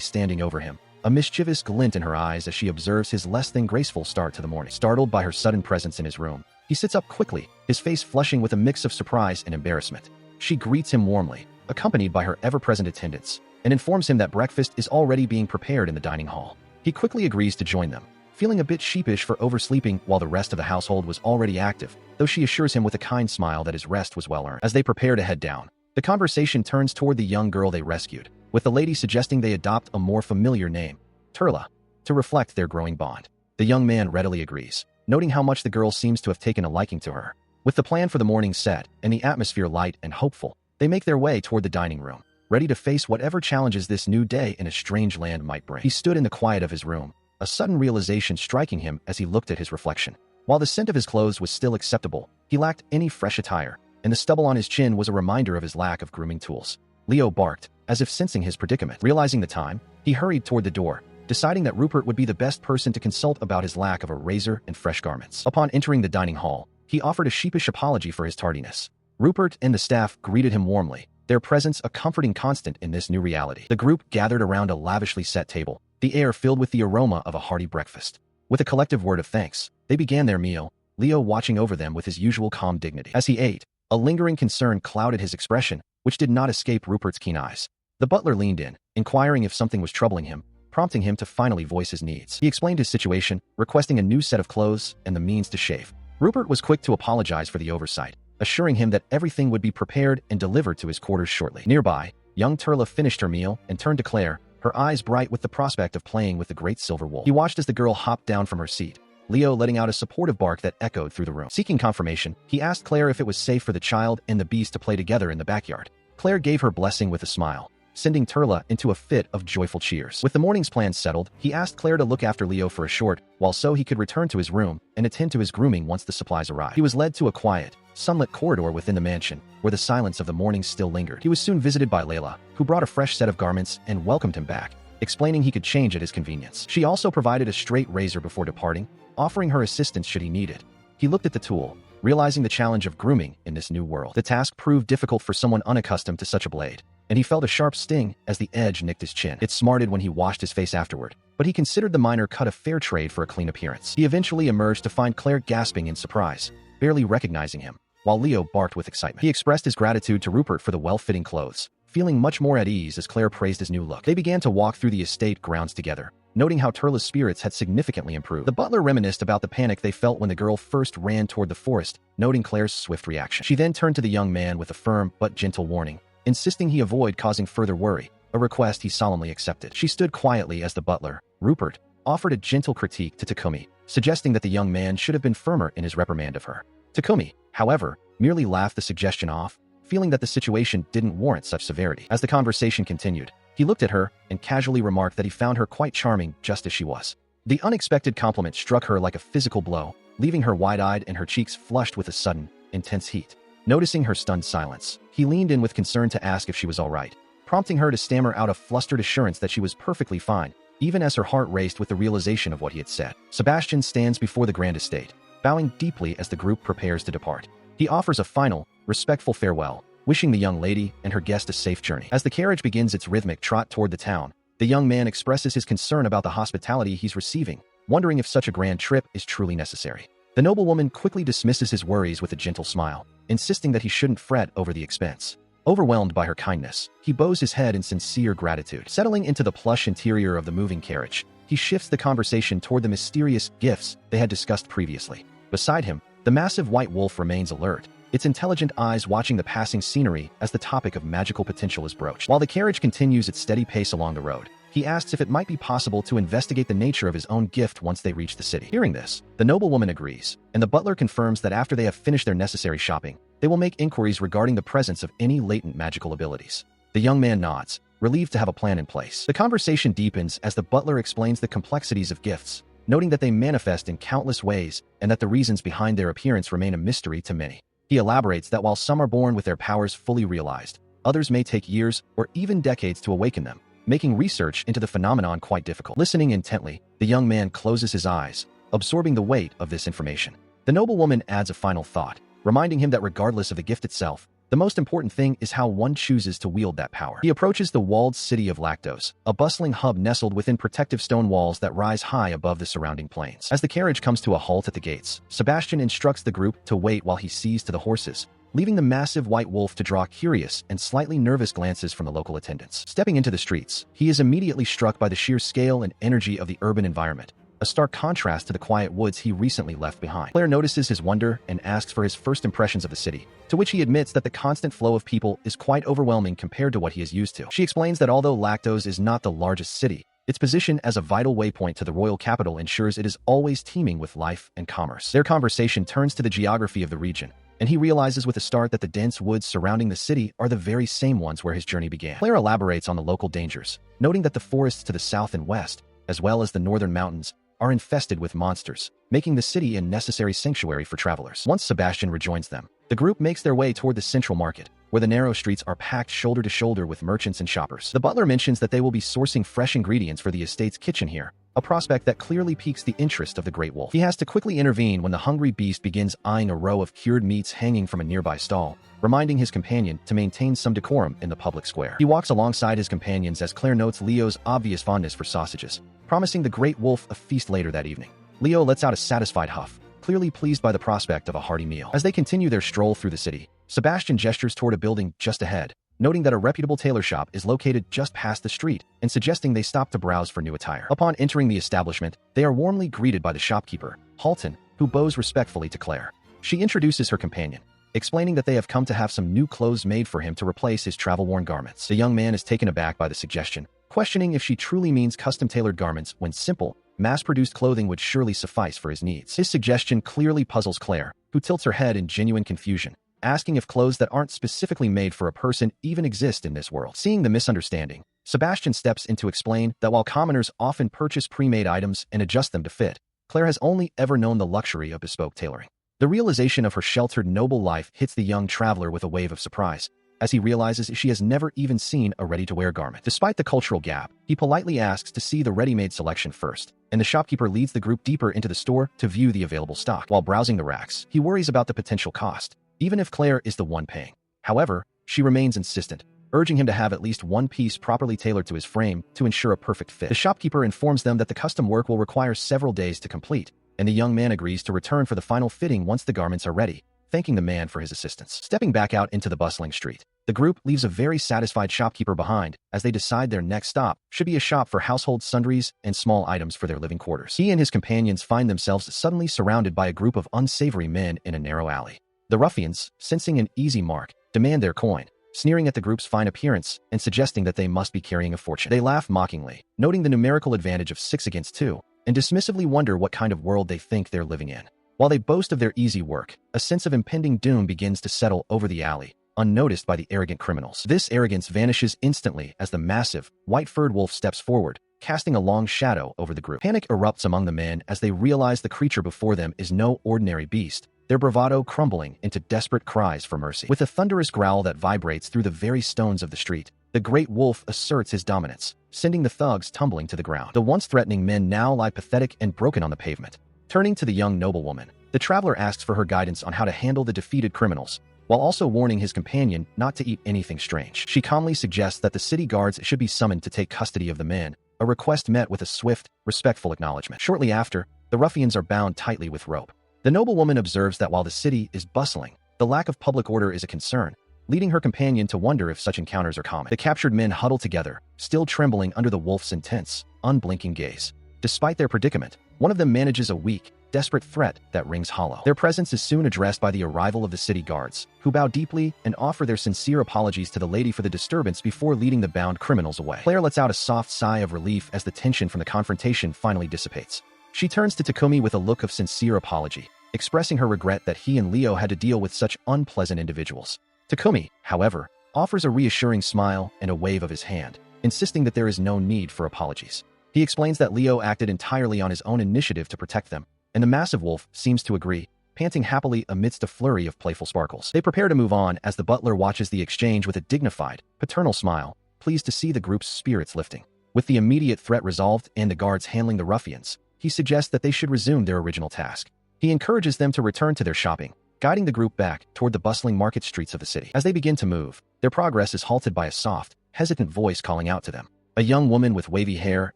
standing over him, a mischievous glint in her eyes as she observes his less than graceful start to the morning. Startled by her sudden presence in his room, he sits up quickly, his face flushing with a mix of surprise and embarrassment. She greets him warmly, accompanied by her ever-present attendants, and informs him that breakfast is already being prepared in the dining hall. He quickly agrees to join them, feeling a bit sheepish for oversleeping while the rest of the household was already active, though she assures him with a kind smile that his rest was well-earned. As they prepare to head down, the conversation turns toward the young girl they rescued, with the lady suggesting they adopt a more familiar name, Turla, to reflect their growing bond. The young man readily agrees, noting how much the girl seems to have taken a liking to her. With the plan for the morning set and the atmosphere light and hopeful, they make their way toward the dining room, ready to face whatever challenges this new day in a strange land might bring. He stood in the quiet of his room, a sudden realization striking him as he looked at his reflection. While the scent of his clothes was still acceptable, he lacked any fresh attire, and the stubble on his chin was a reminder of his lack of grooming tools. Leo barked, as if sensing his predicament. Realizing the time, he hurried toward the door, deciding that Rupert would be the best person to consult about his lack of a razor and fresh garments. Upon entering the dining hall, he offered a sheepish apology for his tardiness. Rupert and the staff greeted him warmly, their presence a comforting constant in this new reality. The group gathered around a lavishly set table, the air filled with the aroma of a hearty breakfast. With a collective word of thanks, they began their meal, Leo watching over them with his usual calm dignity. As he ate, a lingering concern clouded his expression, which did not escape Rupert's keen eyes. The butler leaned in, inquiring if something was troubling him, prompting him to finally voice his needs. He explained his situation, requesting a new set of clothes and the means to shave. Rupert was quick to apologize for the oversight, assuring him that everything would be prepared and delivered to his quarters shortly. Nearby, young Turla finished her meal and turned to Clare, her eyes bright with the prospect of playing with the great silver wool. He watched as the girl hopped down from her seat, Leo letting out a supportive bark that echoed through the room. Seeking confirmation, he asked Clare if it was safe for the child and the beast to play together in the backyard. Clare gave her blessing with a smile, sending Turla into a fit of joyful cheers. With the morning's plans settled, he asked Clare to look after Leo for a short while so he could return to his room and attend to his grooming once the supplies arrived. He was led to a quiet, sunlit corridor within the mansion, where the silence of the morning still lingered. He was soon visited by Layla, who brought a fresh set of garments and welcomed him back, explaining he could change at his convenience. She also provided a straight razor before departing, offering her assistance should he need it. He looked at the tool, realizing the challenge of grooming in this new world. The task proved difficult for someone unaccustomed to such a blade, and he felt a sharp sting as the edge nicked his chin. It smarted when he washed his face afterward, but he considered the minor cut a fair trade for a clean appearance. He eventually emerged to find Clare gasping in surprise, barely recognizing him, while Leo barked with excitement. He expressed his gratitude to Rupert for the well-fitting clothes, feeling much more at ease as Clare praised his new look. They began to walk through the estate grounds together, noting how Turla's spirits had significantly improved. The butler reminisced about the panic they felt when the girl first ran toward the forest, noting Clare's swift reaction. She then turned to the young man with a firm but gentle warning, insisting he avoid causing further worry, a request he solemnly accepted. She stood quietly as the butler, Rupert, offered a gentle critique to Takumi, suggesting that the young man should have been firmer in his reprimand of her. Takumi, however, merely laughed the suggestion off, feeling that the situation didn't warrant such severity. As the conversation continued, he looked at her and casually remarked that he found her quite charming just as she was. The unexpected compliment struck her like a physical blow, leaving her wide-eyed and her cheeks flushed with a sudden, intense heat. Noticing her stunned silence, he leaned in with concern to ask if she was all right, prompting her to stammer out a flustered assurance that she was perfectly fine, even as her heart raced with the realization of what he had said. Sebastian stands before the grand estate, bowing deeply as the group prepares to depart. He offers a final, respectful farewell, wishing the young lady and her guest a safe journey. As the carriage begins its rhythmic trot toward the town, the young man expresses his concern about the hospitality he's receiving, wondering if such a grand trip is truly necessary. The noblewoman quickly dismisses his worries with a gentle smile, insisting that he shouldn't fret over the expense. Overwhelmed by her kindness, he bows his head in sincere gratitude. Settling into the plush interior of the moving carriage, he shifts the conversation toward the mysterious gifts they had discussed previously. Beside him, the massive white wolf remains alert, its intelligent eyes watching the passing scenery as the topic of magical potential is broached. While the carriage continues its steady pace along the road, he asks if it might be possible to investigate the nature of his own gift once they reach the city. Hearing this, the noblewoman agrees, and the butler confirms that after they have finished their necessary shopping, they will make inquiries regarding the presence of any latent magical abilities. The young man nods, relieved to have a plan in place. The conversation deepens as the butler explains the complexities of gifts, noting that they manifest in countless ways and that the reasons behind their appearance remain a mystery to many. He elaborates that while some are born with their powers fully realized, others may take years or even decades to awaken them, making research into the phenomenon quite difficult. Listening intently, the young man closes his eyes, absorbing the weight of this information. The noblewoman adds a final thought, reminding him that regardless of the gift itself, the most important thing is how one chooses to wield that power. He approaches the walled city of Lactose, a bustling hub nestled within protective stone walls that rise high above the surrounding plains. As the carriage comes to a halt at the gates, Sebastian instructs the group to wait while he sees to the horses, leaving the massive white wolf to draw curious and slightly nervous glances from the local attendants. Stepping into the streets, he is immediately struck by the sheer scale and energy of the urban environment, a stark contrast to the quiet woods he recently left behind. Clare notices his wonder and asks for his first impressions of the city, to which he admits that the constant flow of people is quite overwhelming compared to what he is used to. She explains that although Lactose is not the largest city, its position as a vital waypoint to the royal capital ensures it is always teeming with life and commerce. Their conversation turns to the geography of the region, and he realizes with a start that the dense woods surrounding the city are the very same ones where his journey began. Clare elaborates on the local dangers, noting that the forests to the south and west, as well as the northern mountains, are infested with monsters, making the city a necessary sanctuary for travelers. Once Sebastian rejoins them, the group makes their way toward the central market, where the narrow streets are packed shoulder to shoulder with merchants and shoppers. The butler mentions that they will be sourcing fresh ingredients for the estate's kitchen here, a prospect that clearly piques the interest of the Great Wolf. He has to quickly intervene when the hungry beast begins eyeing a row of cured meats hanging from a nearby stall, reminding his companion to maintain some decorum in the public square. He walks alongside his companions as Clare notes Leo's obvious fondness for sausages, promising the Great Wolf a feast later that evening. Leo lets out a satisfied huff, clearly pleased by the prospect of a hearty meal. As they continue their stroll through the city, Sebastian gestures toward a building just ahead, noting that a reputable tailor shop is located just past the street and suggesting they stop to browse for new attire. Upon entering the establishment, they are warmly greeted by the shopkeeper, Halton, who bows respectfully to Clare. She introduces her companion, explaining that they have come to have some new clothes made for him to replace his travel-worn garments. The young man is taken aback by the suggestion, questioning if she truly means custom-tailored garments when simple, mass-produced clothing would surely suffice for his needs. His suggestion clearly puzzles Clare, who tilts her head in genuine confusion, asking if clothes that aren't specifically made for a person even exist in this world. Seeing the misunderstanding, Sebastian steps in to explain that while commoners often purchase pre-made items and adjust them to fit, Clare has only ever known the luxury of bespoke tailoring. The realization of her sheltered, noble life hits the young traveler with a wave of surprise, as he realizes she has never even seen a ready-to-wear garment. Despite the cultural gap, he politely asks to see the ready-made selection first, and the shopkeeper leads the group deeper into the store to view the available stock. While browsing the racks, he worries about the potential cost, even if Clare is the one paying. However, she remains insistent, urging him to have at least one piece properly tailored to his frame to ensure a perfect fit. The shopkeeper informs them that the custom work will require several days to complete, and the young man agrees to return for the final fitting once the garments are ready, thanking the man for his assistance. Stepping back out into the bustling street, the group leaves a very satisfied shopkeeper behind as they decide their next stop should be a shop for household sundries and small items for their living quarters. He and his companions find themselves suddenly surrounded by a group of unsavory men in a narrow alley. The ruffians, sensing an easy mark, demand their coin, sneering at the group's fine appearance and suggesting that they must be carrying a fortune. They laugh mockingly, noting the numerical advantage of 6 against 2, and dismissively wonder what kind of world they think they're living in. While they boast of their easy work, a sense of impending doom begins to settle over the alley, unnoticed by the arrogant criminals. This arrogance vanishes instantly as the massive, white-furred wolf steps forward, casting a long shadow over the group. Panic erupts among the men as they realize the creature before them is no ordinary beast, their bravado crumbling into desperate cries for mercy. With a thunderous growl that vibrates through the very stones of the street, the great wolf asserts his dominance, sending the thugs tumbling to the ground. The once threatening men now lie pathetic and broken on the pavement. Turning to the young noblewoman, the traveler asks for her guidance on how to handle the defeated criminals, while also warning his companion not to eat anything strange. She calmly suggests that the city guards should be summoned to take custody of the men, a request met with a swift, respectful acknowledgement. Shortly after, the ruffians are bound tightly with rope. The noblewoman observes that while the city is bustling, the lack of public order is a concern, leading her companion to wonder if such encounters are common. The captured men huddle together, still trembling under the wolf's intense, unblinking gaze. Despite their predicament, one of them manages a weak, desperate threat that rings hollow. Their presence is soon addressed by the arrival of the city guards, who bow deeply and offer their sincere apologies to the lady for the disturbance before leading the bound criminals away. Clare lets out a soft sigh of relief as the tension from the confrontation finally dissipates. She turns to Takumi with a look of sincere apology, expressing her regret that he and Leo had to deal with such unpleasant individuals. Takumi, however, offers a reassuring smile and a wave of his hand, insisting that there is no need for apologies. He explains that Leo acted entirely on his own initiative to protect them, and the massive wolf seems to agree, panting happily amidst a flurry of playful sparkles. They prepare to move on as the butler watches the exchange with a dignified, paternal smile, pleased to see the group's spirits lifting. With the immediate threat resolved and the guards handling the ruffians, he suggests that they should resume their original task. He encourages them to return to their shopping, guiding the group back toward the bustling market streets of the city. As they begin to move, their progress is halted by a soft, hesitant voice calling out to them. A young woman with wavy hair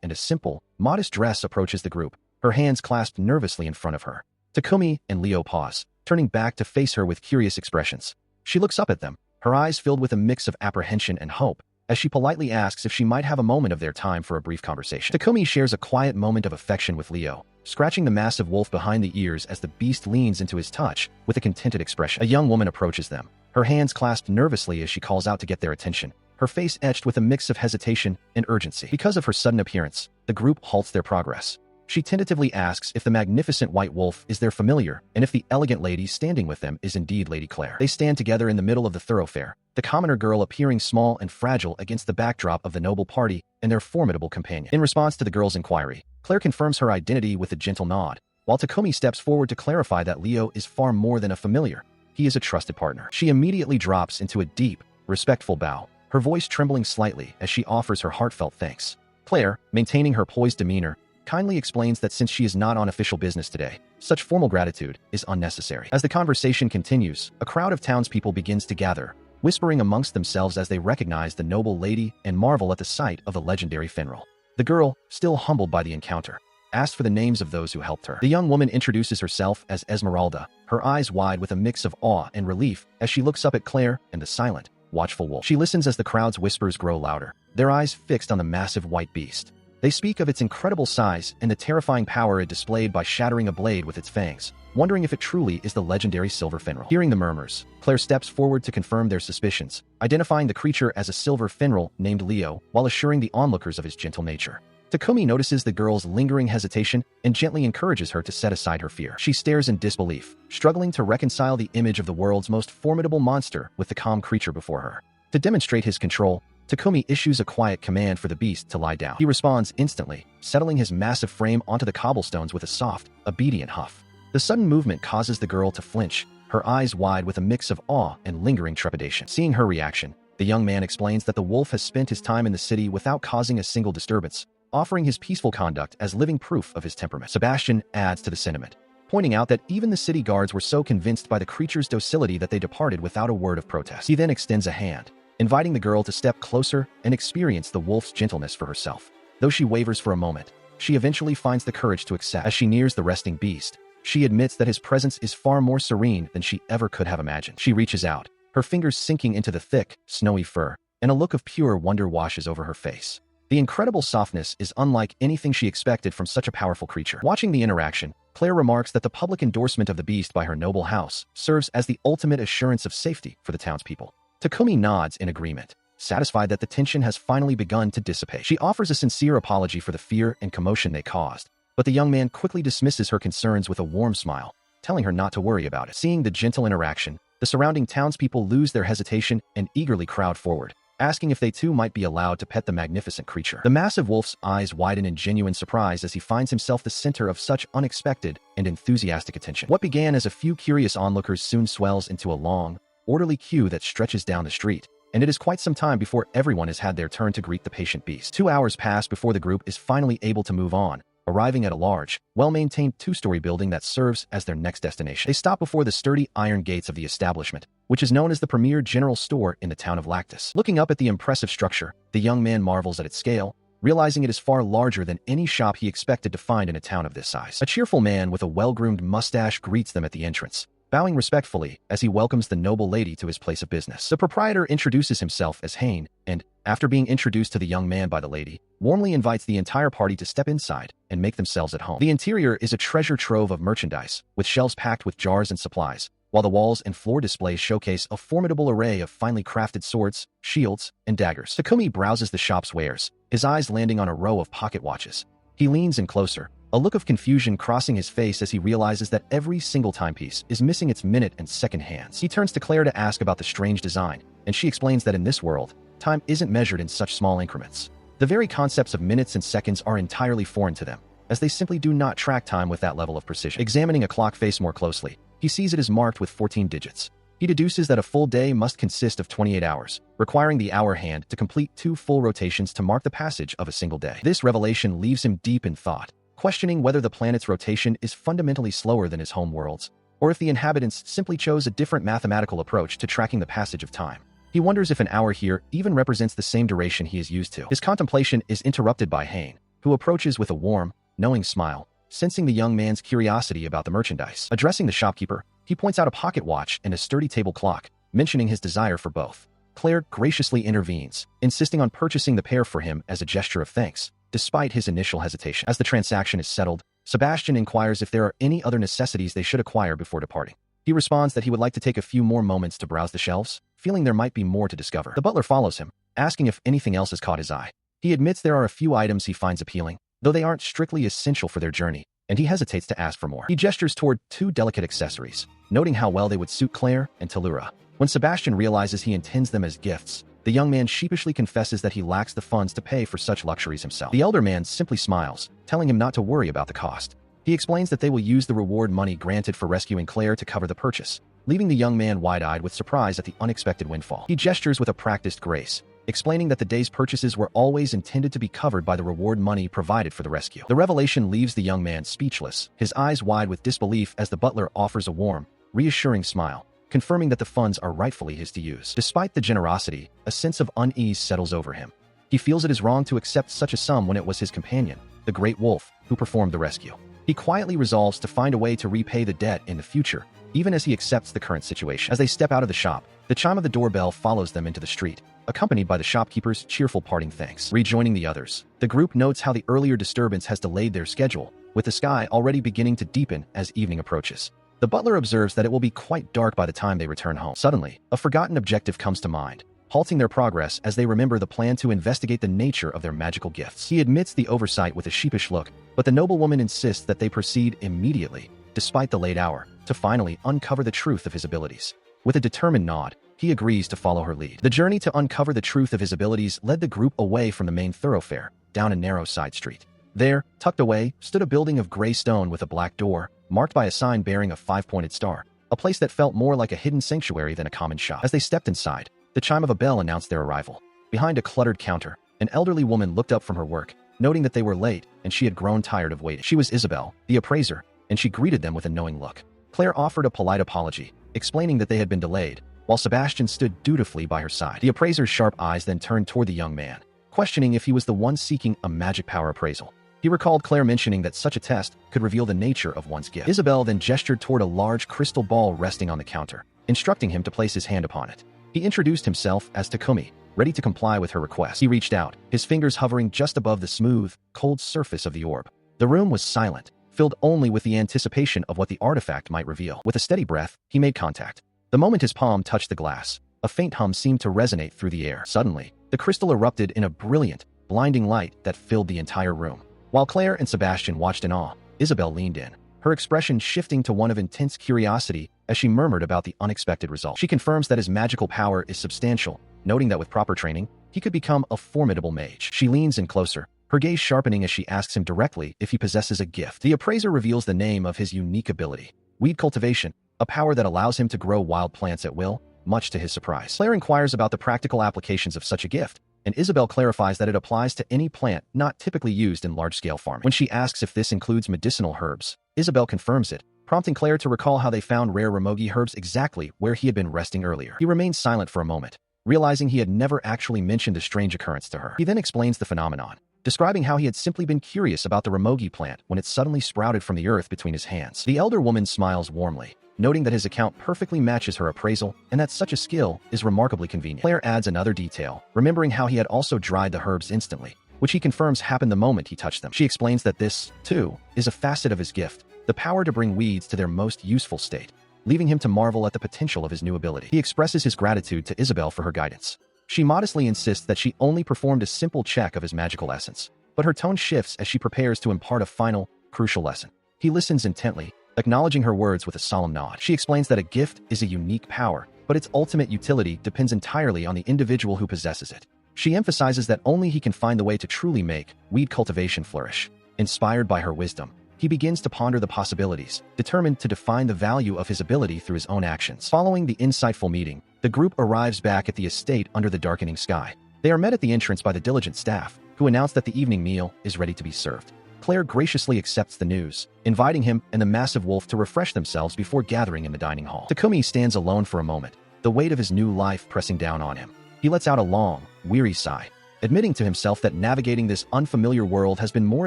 and a simple, modest dress approaches the group, her hands clasped nervously in front of her. Takumi and Leo pause, turning back to face her with curious expressions. She looks up at them, her eyes filled with a mix of apprehension and hope, as she politely asks if she might have a moment of their time for a brief conversation. Takumi shares a quiet moment of affection with Leo, scratching the massive wolf behind the ears as the beast leans into his touch with a contented expression. A young woman approaches them, her hands clasped nervously as she calls out to get their attention, her face etched with a mix of hesitation and urgency. Because of her sudden appearance, the group halts their progress. She tentatively asks if the magnificent white wolf is their familiar and if the elegant lady standing with them is indeed Lady Clare. They stand together in the middle of the thoroughfare, the commoner girl appearing small and fragile against the backdrop of the noble party and their formidable companion. In response to the girl's inquiry, Clare confirms her identity with a gentle nod, while Takumi steps forward to clarify that Leo is far more than a familiar. He is a trusted partner. She immediately drops into a deep, respectful bow, her voice trembling slightly as she offers her heartfelt thanks. Clare, maintaining her poised demeanor, kindly explains that since she is not on official business today, such formal gratitude is unnecessary. As the conversation continues, a crowd of townspeople begins to gather, whispering amongst themselves as they recognize the noble lady and marvel at the sight of the legendary Fenrir. The girl, still humbled by the encounter, asks for the names of those who helped her. The young woman introduces herself as Esmeralda, her eyes wide with a mix of awe and relief as she looks up at Clare and the silent, watchful wolf. She listens as the crowd's whispers grow louder, their eyes fixed on the massive white beast. They speak of its incredible size and the terrifying power it displayed by shattering a blade with its fangs, wondering if it truly is the legendary silver Fenrir. Hearing the murmurs, Clare steps forward to confirm their suspicions, identifying the creature as a silver Fenrir named Leo while assuring the onlookers of his gentle nature. Takumi notices the girl's lingering hesitation and gently encourages her to set aside her fear. She stares in disbelief, struggling to reconcile the image of the world's most formidable monster with the calm creature before her. To demonstrate his control, Takumi issues a quiet command for the beast to lie down. He responds instantly, settling his massive frame onto the cobblestones with a soft, obedient huff. The sudden movement causes the girl to flinch, her eyes wide with a mix of awe and lingering trepidation. Seeing her reaction, the young man explains that the wolf has spent his time in the city without causing a single disturbance, offering his peaceful conduct as living proof of his temperament. Sebastian adds to the sentiment, pointing out that even the city guards were so convinced by the creature's docility that they departed without a word of protest. He then extends a hand, inviting the girl to step closer and experience the wolf's gentleness for herself. Though she wavers for a moment, she eventually finds the courage to accept. As she nears the resting beast, she admits that his presence is far more serene than she ever could have imagined. She reaches out, her fingers sinking into the thick, snowy fur, and a look of pure wonder washes over her face. The incredible softness is unlike anything she expected from such a powerful creature. Watching the interaction, Clare remarks that the public endorsement of the beast by her noble house serves as the ultimate assurance of safety for the townspeople. Takumi nods in agreement, satisfied that the tension has finally begun to dissipate. She offers a sincere apology for the fear and commotion they caused, but the young man quickly dismisses her concerns with a warm smile, telling her not to worry about it. Seeing the gentle interaction, the surrounding townspeople lose their hesitation and eagerly crowd forward, asking if they too might be allowed to pet the magnificent creature. The massive wolf's eyes widen in genuine surprise as he finds himself the center of such unexpected and enthusiastic attention. What began as a few curious onlookers soon swells into a long, orderly queue that stretches down the street, and it is quite some time before everyone has had their turn to greet the patient beast. 2 hours pass before the group is finally able to move on, arriving at a large, well-maintained two-story building that serves as their next destination. They stop before the sturdy iron gates of the establishment, which is known as the premier general store in the town of Lactose. Looking up at the impressive structure, the young man marvels at its scale, realizing it is far larger than any shop he expected to find in a town of this size. A cheerful man with a well-groomed mustache greets them at the entrance, bowing respectfully as he welcomes the noble lady to his place of business. The proprietor introduces himself as Hain and, after being introduced to the young man by the lady, warmly invites the entire party to step inside and make themselves at home. The interior is a treasure trove of merchandise, with shelves packed with jars and supplies, while the walls and floor displays showcase a formidable array of finely crafted swords, shields, and daggers. Takumi browses the shop's wares, his eyes landing on a row of pocket watches. He leans in closer, a look of confusion crossing his face as he realizes that every single timepiece is missing its minute and second hands. He turns to Clare to ask about the strange design, and she explains that in this world, time isn't measured in such small increments. The very concepts of minutes and seconds are entirely foreign to them, as they simply do not track time with that level of precision. Examining a clock face more closely, he sees it is marked with 14 digits. He deduces that a full day must consist of 28 hours, requiring the hour hand to complete 2 full rotations to mark the passage of a single day. This revelation leaves him deep in thought, questioning whether the planet's rotation is fundamentally slower than his home world's, or if the inhabitants simply chose a different mathematical approach to tracking the passage of time. He wonders if an hour here even represents the same duration he is used to. His contemplation is interrupted by Hain, who approaches with a warm, knowing smile, sensing the young man's curiosity about the merchandise. Addressing the shopkeeper, he points out a pocket watch and a sturdy table clock, mentioning his desire for both. Clare graciously intervenes, insisting on purchasing the pair for him as a gesture of thanks, despite his initial hesitation. As the transaction is settled, Sebastian inquires if there are any other necessities they should acquire before departing. He responds that he would like to take a few more moments to browse the shelves, feeling there might be more to discover. The butler follows him, asking if anything else has caught his eye. He admits there are a few items he finds appealing, though they aren't strictly essential for their journey, and he hesitates to ask for more. He gestures toward two delicate accessories, noting how well they would suit Clare and Tellura. When Sebastian realizes he intends them as gifts, the young man sheepishly confesses that he lacks the funds to pay for such luxuries himself. The elder man simply smiles, telling him not to worry about the cost. He explains that they will use the reward money granted for rescuing Clare to cover the purchase, leaving the young man wide-eyed with surprise at the unexpected windfall. He gestures with a practiced grace, explaining that the day's purchases were always intended to be covered by the reward money provided for the rescue. The revelation leaves the young man speechless, his eyes wide with disbelief as the butler offers a warm, reassuring smile, confirming that the funds are rightfully his to use. Despite the generosity, a sense of unease settles over him. He feels it is wrong to accept such a sum when it was his companion, the great wolf, who performed the rescue. He quietly resolves to find a way to repay the debt in the future, even as he accepts the current situation. As they step out of the shop, the chime of the doorbell follows them into the street, accompanied by the shopkeeper's cheerful parting thanks. Rejoining the others, the group notes how the earlier disturbance has delayed their schedule, with the sky already beginning to deepen as evening approaches. The butler observes that it will be quite dark by the time they return home. Suddenly, a forgotten objective comes to mind, halting their progress as they remember the plan to investigate the nature of their magical gifts. He admits the oversight with a sheepish look, but the noblewoman insists that they proceed immediately, despite the late hour, to finally uncover the truth of his abilities. With a determined nod, he agrees to follow her lead. The journey to uncover the truth of his abilities led the group away from the main thoroughfare, down a narrow side street. There, tucked away, stood a building of gray stone with a black door, marked by a sign bearing a five-pointed star, a place that felt more like a hidden sanctuary than a common shop. As they stepped inside, the chime of a bell announced their arrival. Behind a cluttered counter, an elderly woman looked up from her work, noting that they were late and she had grown tired of waiting. She was Isabel, the appraiser, and she greeted them with a knowing look. Clare offered a polite apology, explaining that they had been delayed, while Sebastian stood dutifully by her side. The appraiser's sharp eyes then turned toward the young man, questioning if he was the one seeking a magic power appraisal. He recalled Clare mentioning that such a test could reveal the nature of one's gift. Isabel then gestured toward a large crystal ball resting on the counter, instructing him to place his hand upon it. He introduced himself as Takumi, ready to comply with her request. He reached out, his fingers hovering just above the smooth, cold surface of the orb. The room was silent, filled only with the anticipation of what the artifact might reveal. With a steady breath, he made contact. The moment his palm touched the glass, a faint hum seemed to resonate through the air. Suddenly, the crystal erupted in a brilliant, blinding light that filled the entire room. While Clare and Sebastian watched in awe, Isabel leaned in, her expression shifting to one of intense curiosity as she murmured about the unexpected result. She confirms that his magical power is substantial, noting that with proper training, he could become a formidable mage. She leans in closer, her gaze sharpening as she asks him directly if he possesses a gift. The appraiser reveals the name of his unique ability, weed cultivation, a power that allows him to grow wild plants at will, much to his surprise. Clare inquires about the practical applications of such a gift, and Isabel clarifies that it applies to any plant not typically used in large-scale farming. When she asks if this includes medicinal herbs, Isabel confirms it, prompting Clare to recall how they found rare Ramogi herbs exactly where he had been resting earlier. He remained silent for a moment, realizing he had never actually mentioned a strange occurrence to her. He then explains the phenomenon, describing how he had simply been curious about the Ramogi plant when it suddenly sprouted from the earth between his hands. The elder woman smiles warmly, noting that his account perfectly matches her appraisal and that such a skill is remarkably convenient. Clare adds another detail, remembering how he had also dried the herbs instantly, which he confirms happened the moment he touched them. She explains that this, too, is a facet of his gift, the power to bring weeds to their most useful state, leaving him to marvel at the potential of his new ability. He expresses his gratitude to Isabel for her guidance. She modestly insists that she only performed a simple check of his magical essence, but her tone shifts as she prepares to impart a final, crucial lesson. He listens intently, acknowledging her words with a solemn nod. She explains that a gift is a unique power, but its ultimate utility depends entirely on the individual who possesses it. She emphasizes that only he can find the way to truly make weed cultivation flourish. Inspired by her wisdom, he begins to ponder the possibilities, determined to define the value of his ability through his own actions. Following the insightful meeting, the group arrives back at the estate under the darkening sky. They are met at the entrance by the diligent staff, who announce that the evening meal is ready to be served. Clare graciously accepts the news, inviting him and the massive wolf to refresh themselves before gathering in the dining hall. Takumi stands alone for a moment, the weight of his new life pressing down on him. He lets out a long, weary sigh, admitting to himself that navigating this unfamiliar world has been more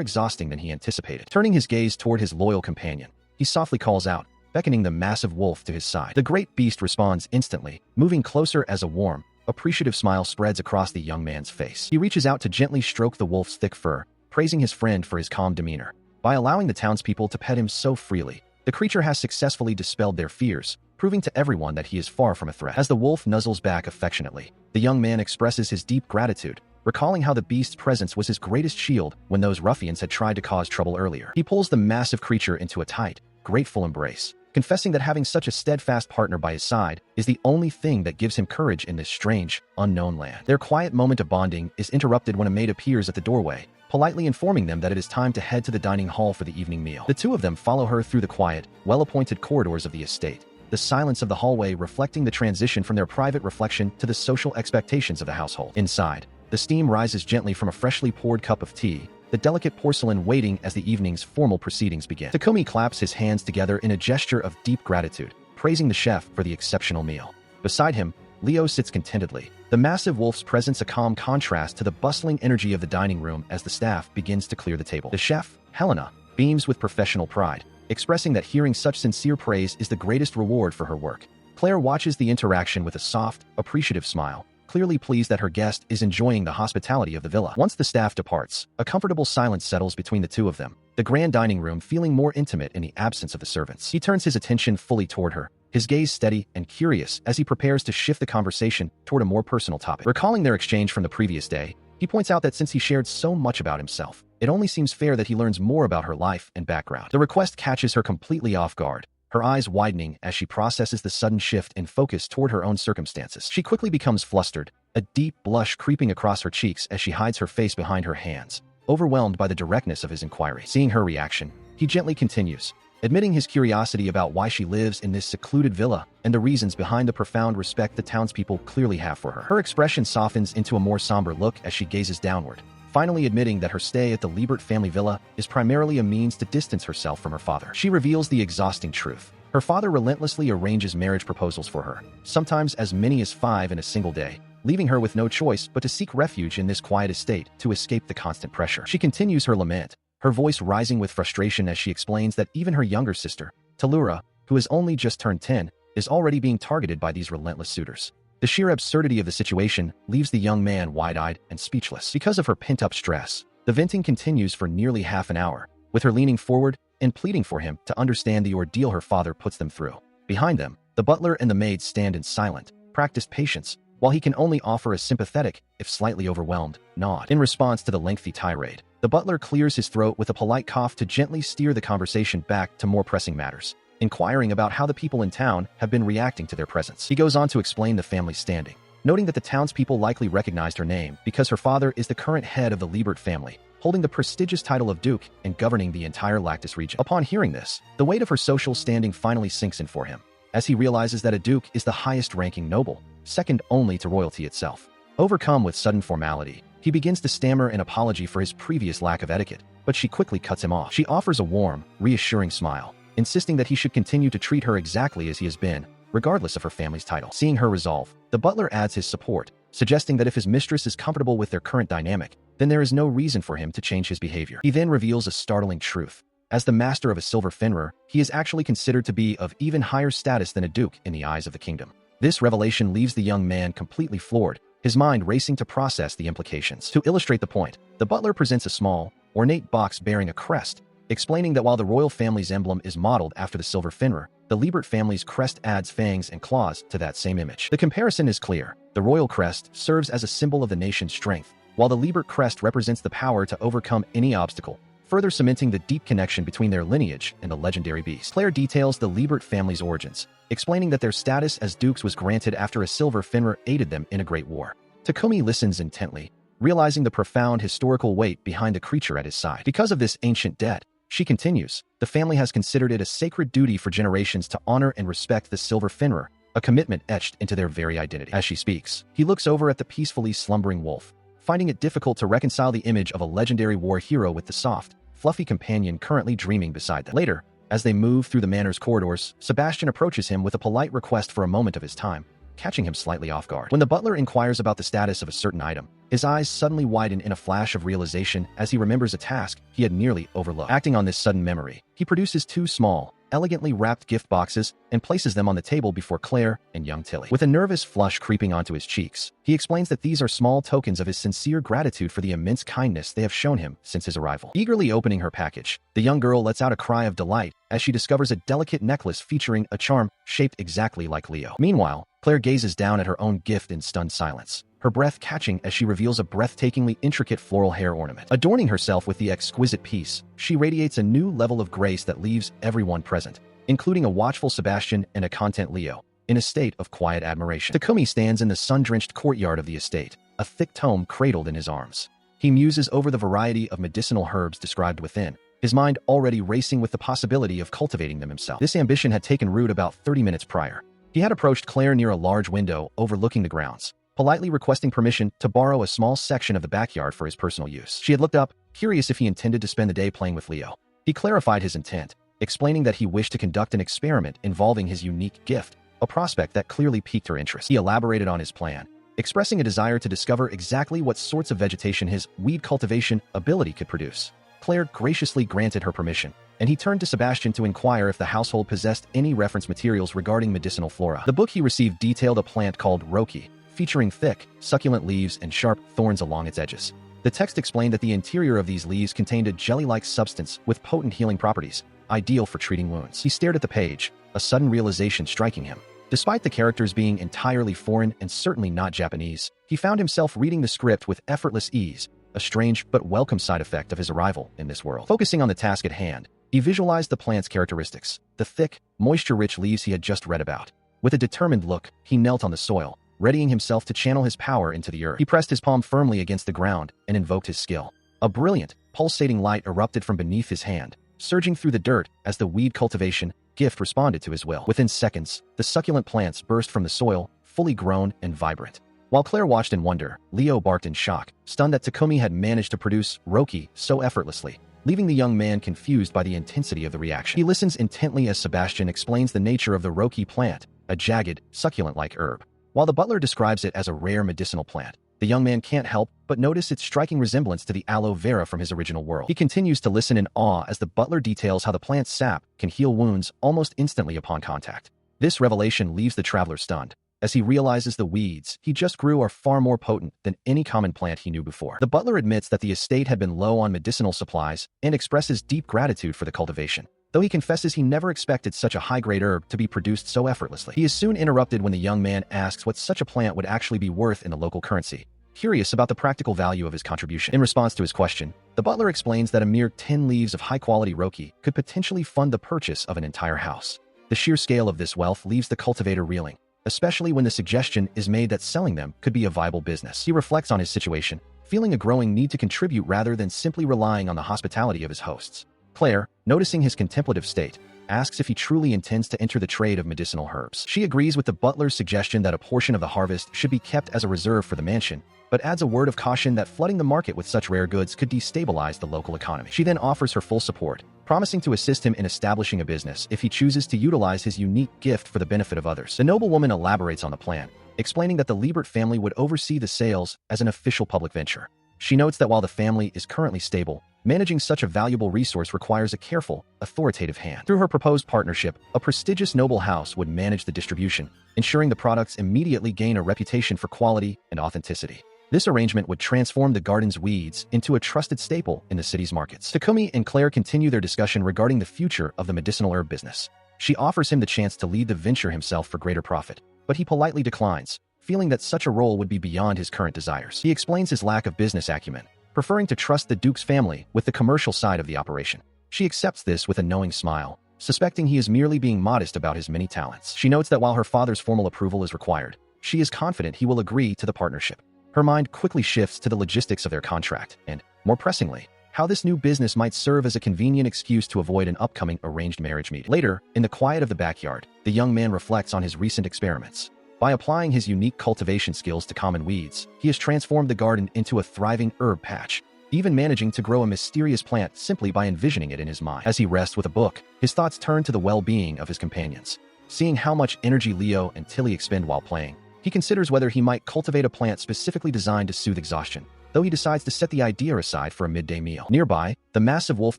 exhausting than he anticipated. Turning his gaze toward his loyal companion, he softly calls out, beckoning the massive wolf to his side. The great beast responds instantly, moving closer as a warm, appreciative smile spreads across the young man's face. He reaches out to gently stroke the wolf's thick fur, praising his friend for his calm demeanor. By allowing the townspeople to pet him so freely, the creature has successfully dispelled their fears, proving to everyone that he is far from a threat. As the wolf nuzzles back affectionately, the young man expresses his deep gratitude, recalling how the beast's presence was his greatest shield when those ruffians had tried to cause trouble earlier. He pulls the massive creature into a tight, grateful embrace, confessing that having such a steadfast partner by his side is the only thing that gives him courage in this strange, unknown land. Their quiet moment of bonding is interrupted when a maid appears at the doorway, politely informing them that it is time to head to the dining hall for the evening meal. The two of them follow her through the quiet, well-appointed corridors of the estate, the silence of the hallway reflecting the transition from their private reflection to the social expectations of the household. Inside, the steam rises gently from a freshly poured cup of tea, the delicate porcelain waiting as the evening's formal proceedings begin. Takumi claps his hands together in a gesture of deep gratitude, praising the chef for the exceptional meal. Beside him, Leo sits contentedly, the massive wolf's presence a calm contrast to the bustling energy of the dining room as the staff begins to clear the table. The chef, Helena, beams with professional pride, expressing that hearing such sincere praise is the greatest reward for her work. Clare watches the interaction with a soft, appreciative smile, clearly pleased that her guest is enjoying the hospitality of the villa. Once the staff departs, a comfortable silence settles between the two of them, the grand dining room feeling more intimate in the absence of the servants. He turns his attention fully toward her, his gaze steady and curious as he prepares to shift the conversation toward a more personal topic. Recalling their exchange from the previous day, he points out that since he shared so much about himself, it only seems fair that he learns more about her life and background. The request catches her completely off guard, her eyes widening as she processes the sudden shift in focus toward her own circumstances. She quickly becomes flustered, a deep blush creeping across her cheeks as she hides her face behind her hands, overwhelmed by the directness of his inquiry. Seeing her reaction, he gently continues, admitting his curiosity about why she lives in this secluded villa and the reasons behind the profound respect the townspeople clearly have for her. Her expression softens into a more somber look as she gazes downward, finally admitting that her stay at the Liebert family villa is primarily a means to distance herself from her father. She reveals the exhausting truth. Her father relentlessly arranges marriage proposals for her, sometimes as many as 5 in a single day, leaving her with no choice but to seek refuge in this quiet estate to escape the constant pressure. She continues her lament, her voice rising with frustration as she explains that even her younger sister, Talura, who has only just turned 10, is already being targeted by these relentless suitors. The sheer absurdity of the situation leaves the young man wide-eyed and speechless. Because of her pent-up stress, the venting continues for nearly half an hour, with her leaning forward and pleading for him to understand the ordeal her father puts them through. Behind them, the butler and the maid stand in silent, practiced patience, while he can only offer a sympathetic, if slightly overwhelmed, nod. In response to the lengthy tirade, the butler clears his throat with a polite cough to gently steer the conversation back to more pressing matters, inquiring about how the people in town have been reacting to their presence. He goes on to explain the family's standing, noting that the townspeople likely recognized her name because her father is the current head of the Liebert family, holding the prestigious title of Duke and governing the entire Lactose region. Upon hearing this, the weight of her social standing finally sinks in for him, as he realizes that a duke is the highest-ranking noble, second only to royalty itself. Overcome with sudden formality, he begins to stammer an apology for his previous lack of etiquette, but she quickly cuts him off. She offers a warm, reassuring smile, insisting that he should continue to treat her exactly as he has been, regardless of her family's title. Seeing her resolve, the butler adds his support, suggesting that if his mistress is comfortable with their current dynamic, then there is no reason for him to change his behavior. He then reveals a startling truth. As the master of a silver Fenrir, he is actually considered to be of even higher status than a duke in the eyes of the kingdom. This revelation leaves the young man completely floored, his mind racing to process the implications. To illustrate the point, the butler presents a small, ornate box bearing a crest, explaining that while the royal family's emblem is modeled after the silver Fenrir, the Liebert family's crest adds fangs and claws to that same image. The comparison is clear. The royal crest serves as a symbol of the nation's strength, while the Liebert crest represents the power to overcome any obstacle, further cementing the deep connection between their lineage and the legendary beast. Clare details the Liebert family's origins, explaining that their status as dukes was granted after a silver Fenrir aided them in a great war. Takumi listens intently, realizing the profound historical weight behind the creature at his side. Because of this ancient debt, she continues, the family has considered it a sacred duty for generations to honor and respect the silver Fenrir, a commitment etched into their very identity. As she speaks, he looks over at the peacefully slumbering wolf, finding it difficult to reconcile the image of a legendary war hero with the soft, fluffy companion currently dreaming beside them. Later, as they move through the manor's corridors, Sebastian approaches him with a polite request for a moment of his time, catching him slightly off guard. When the butler inquires about the status of a certain item, his eyes suddenly widen in a flash of realization as he remembers a task he had nearly overlooked. Acting on this sudden memory, he produces two small, elegantly wrapped gift boxes and places them on the table before Clare and young Tilly. With a nervous flush creeping onto his cheeks, he explains that these are small tokens of his sincere gratitude for the immense kindness they have shown him since his arrival. Eagerly opening her package, the young girl lets out a cry of delight as she discovers a delicate necklace featuring a charm shaped exactly like Leo. Meanwhile, Clare gazes down at her own gift in stunned silence, her breath catching as she reveals a breathtakingly intricate floral hair ornament. Adorning herself with the exquisite piece, she radiates a new level of grace that leaves everyone present, including a watchful Sebastian and a content Leo, in a state of quiet admiration. Takumi stands in the sun-drenched courtyard of the estate, a thick tome cradled in his arms. He muses over the variety of medicinal herbs described within, his mind already racing with the possibility of cultivating them himself. This ambition had taken root about 30 minutes prior. He had approached Clare near a large window overlooking the grounds, politely requesting permission to borrow a small section of the backyard for his personal use. She had looked up, curious if he intended to spend the day playing with Leo. He clarified his intent, explaining that he wished to conduct an experiment involving his unique gift, a prospect that clearly piqued her interest. He elaborated on his plan, expressing a desire to discover exactly what sorts of vegetation his weed cultivation ability could produce. Clare graciously granted her permission, and he turned to Sebastian to inquire if the household possessed any reference materials regarding medicinal flora. The book he received detailed a plant called roki, featuring thick, succulent leaves and sharp thorns along its edges. The text explained that the interior of these leaves contained a jelly-like substance with potent healing properties, ideal for treating wounds. He stared at the page, a sudden realization striking him. Despite the characters being entirely foreign and certainly not Japanese, he found himself reading the script with effortless ease, a strange but welcome side effect of his arrival in this world. Focusing on the task at hand, he visualized the plant's characteristics, the thick, moisture-rich leaves he had just read about. With a determined look, he knelt on the soil, readying himself to channel his power into the earth. He pressed his palm firmly against the ground and invoked his skill. A brilliant, pulsating light erupted from beneath his hand, surging through the dirt as the weed cultivation gift responded to his will. Within seconds, the succulent plants burst from the soil, fully grown and vibrant. While Clare watched in wonder, Leo barked in shock, stunned that Takumi had managed to produce roki so effortlessly, leaving the young man confused by the intensity of the reaction. He listens intently as Sebastian explains the nature of the roki plant, a jagged, succulent-like herb. While the butler describes it as a rare medicinal plant, the young man can't help but notice its striking resemblance to the aloe vera from his original world. He continues to listen in awe as the butler details how the plant's sap can heal wounds almost instantly upon contact. This revelation leaves the traveler stunned, as he realizes the weeds he just grew are far more potent than any common plant he knew before. The butler admits that the estate had been low on medicinal supplies and expresses deep gratitude for the cultivation, though he confesses he never expected such a high-grade herb to be produced so effortlessly. He is soon interrupted when the young man asks what such a plant would actually be worth in the local currency, curious about the practical value of his contribution. In response to his question, the butler explains that a mere 10 leaves of high-quality roki could potentially fund the purchase of an entire house. The sheer scale of this wealth leaves the cultivator reeling, especially when the suggestion is made that selling them could be a viable business. He reflects on his situation, feeling a growing need to contribute rather than simply relying on the hospitality of his hosts. Clare, noticing his contemplative state, asks if he truly intends to enter the trade of medicinal herbs. She agrees with the butler's suggestion that a portion of the harvest should be kept as a reserve for the mansion, but adds a word of caution that flooding the market with such rare goods could destabilize the local economy. She then offers her full support, promising to assist him in establishing a business if he chooses to utilize his unique gift for the benefit of others. The noblewoman elaborates on the plan, explaining that the Liebert family would oversee the sales as an official public venture. She notes that while the family is currently stable, managing such a valuable resource requires a careful, authoritative hand. Through her proposed partnership, a prestigious noble house would manage the distribution, ensuring the products immediately gain a reputation for quality and authenticity. This arrangement would transform the garden's weeds into a trusted staple in the city's markets. Takumi and Clare continue their discussion regarding the future of the medicinal herb business. She offers him the chance to lead the venture himself for greater profit, but he politely declines, feeling that such a role would be beyond his current desires. He explains his lack of business acumen, preferring to trust the Duke's family with the commercial side of the operation. She accepts this with a knowing smile, suspecting he is merely being modest about his many talents. She notes that while her father's formal approval is required, she is confident he will agree to the partnership. Her mind quickly shifts to the logistics of their contract and, more pressingly, how this new business might serve as a convenient excuse to avoid an upcoming arranged marriage meeting. Later, in the quiet of the backyard, the young man reflects on his recent experiments. By applying his unique cultivation skills to common weeds, he has transformed the garden into a thriving herb patch, even managing to grow a mysterious plant simply by envisioning it in his mind. As he rests with a book, his thoughts turn to the well-being of his companions. Seeing how much energy Leo and Tilly expend while playing, he considers whether he might cultivate a plant specifically designed to soothe exhaustion, though he decides to set the idea aside for a midday meal. Nearby, the massive wolf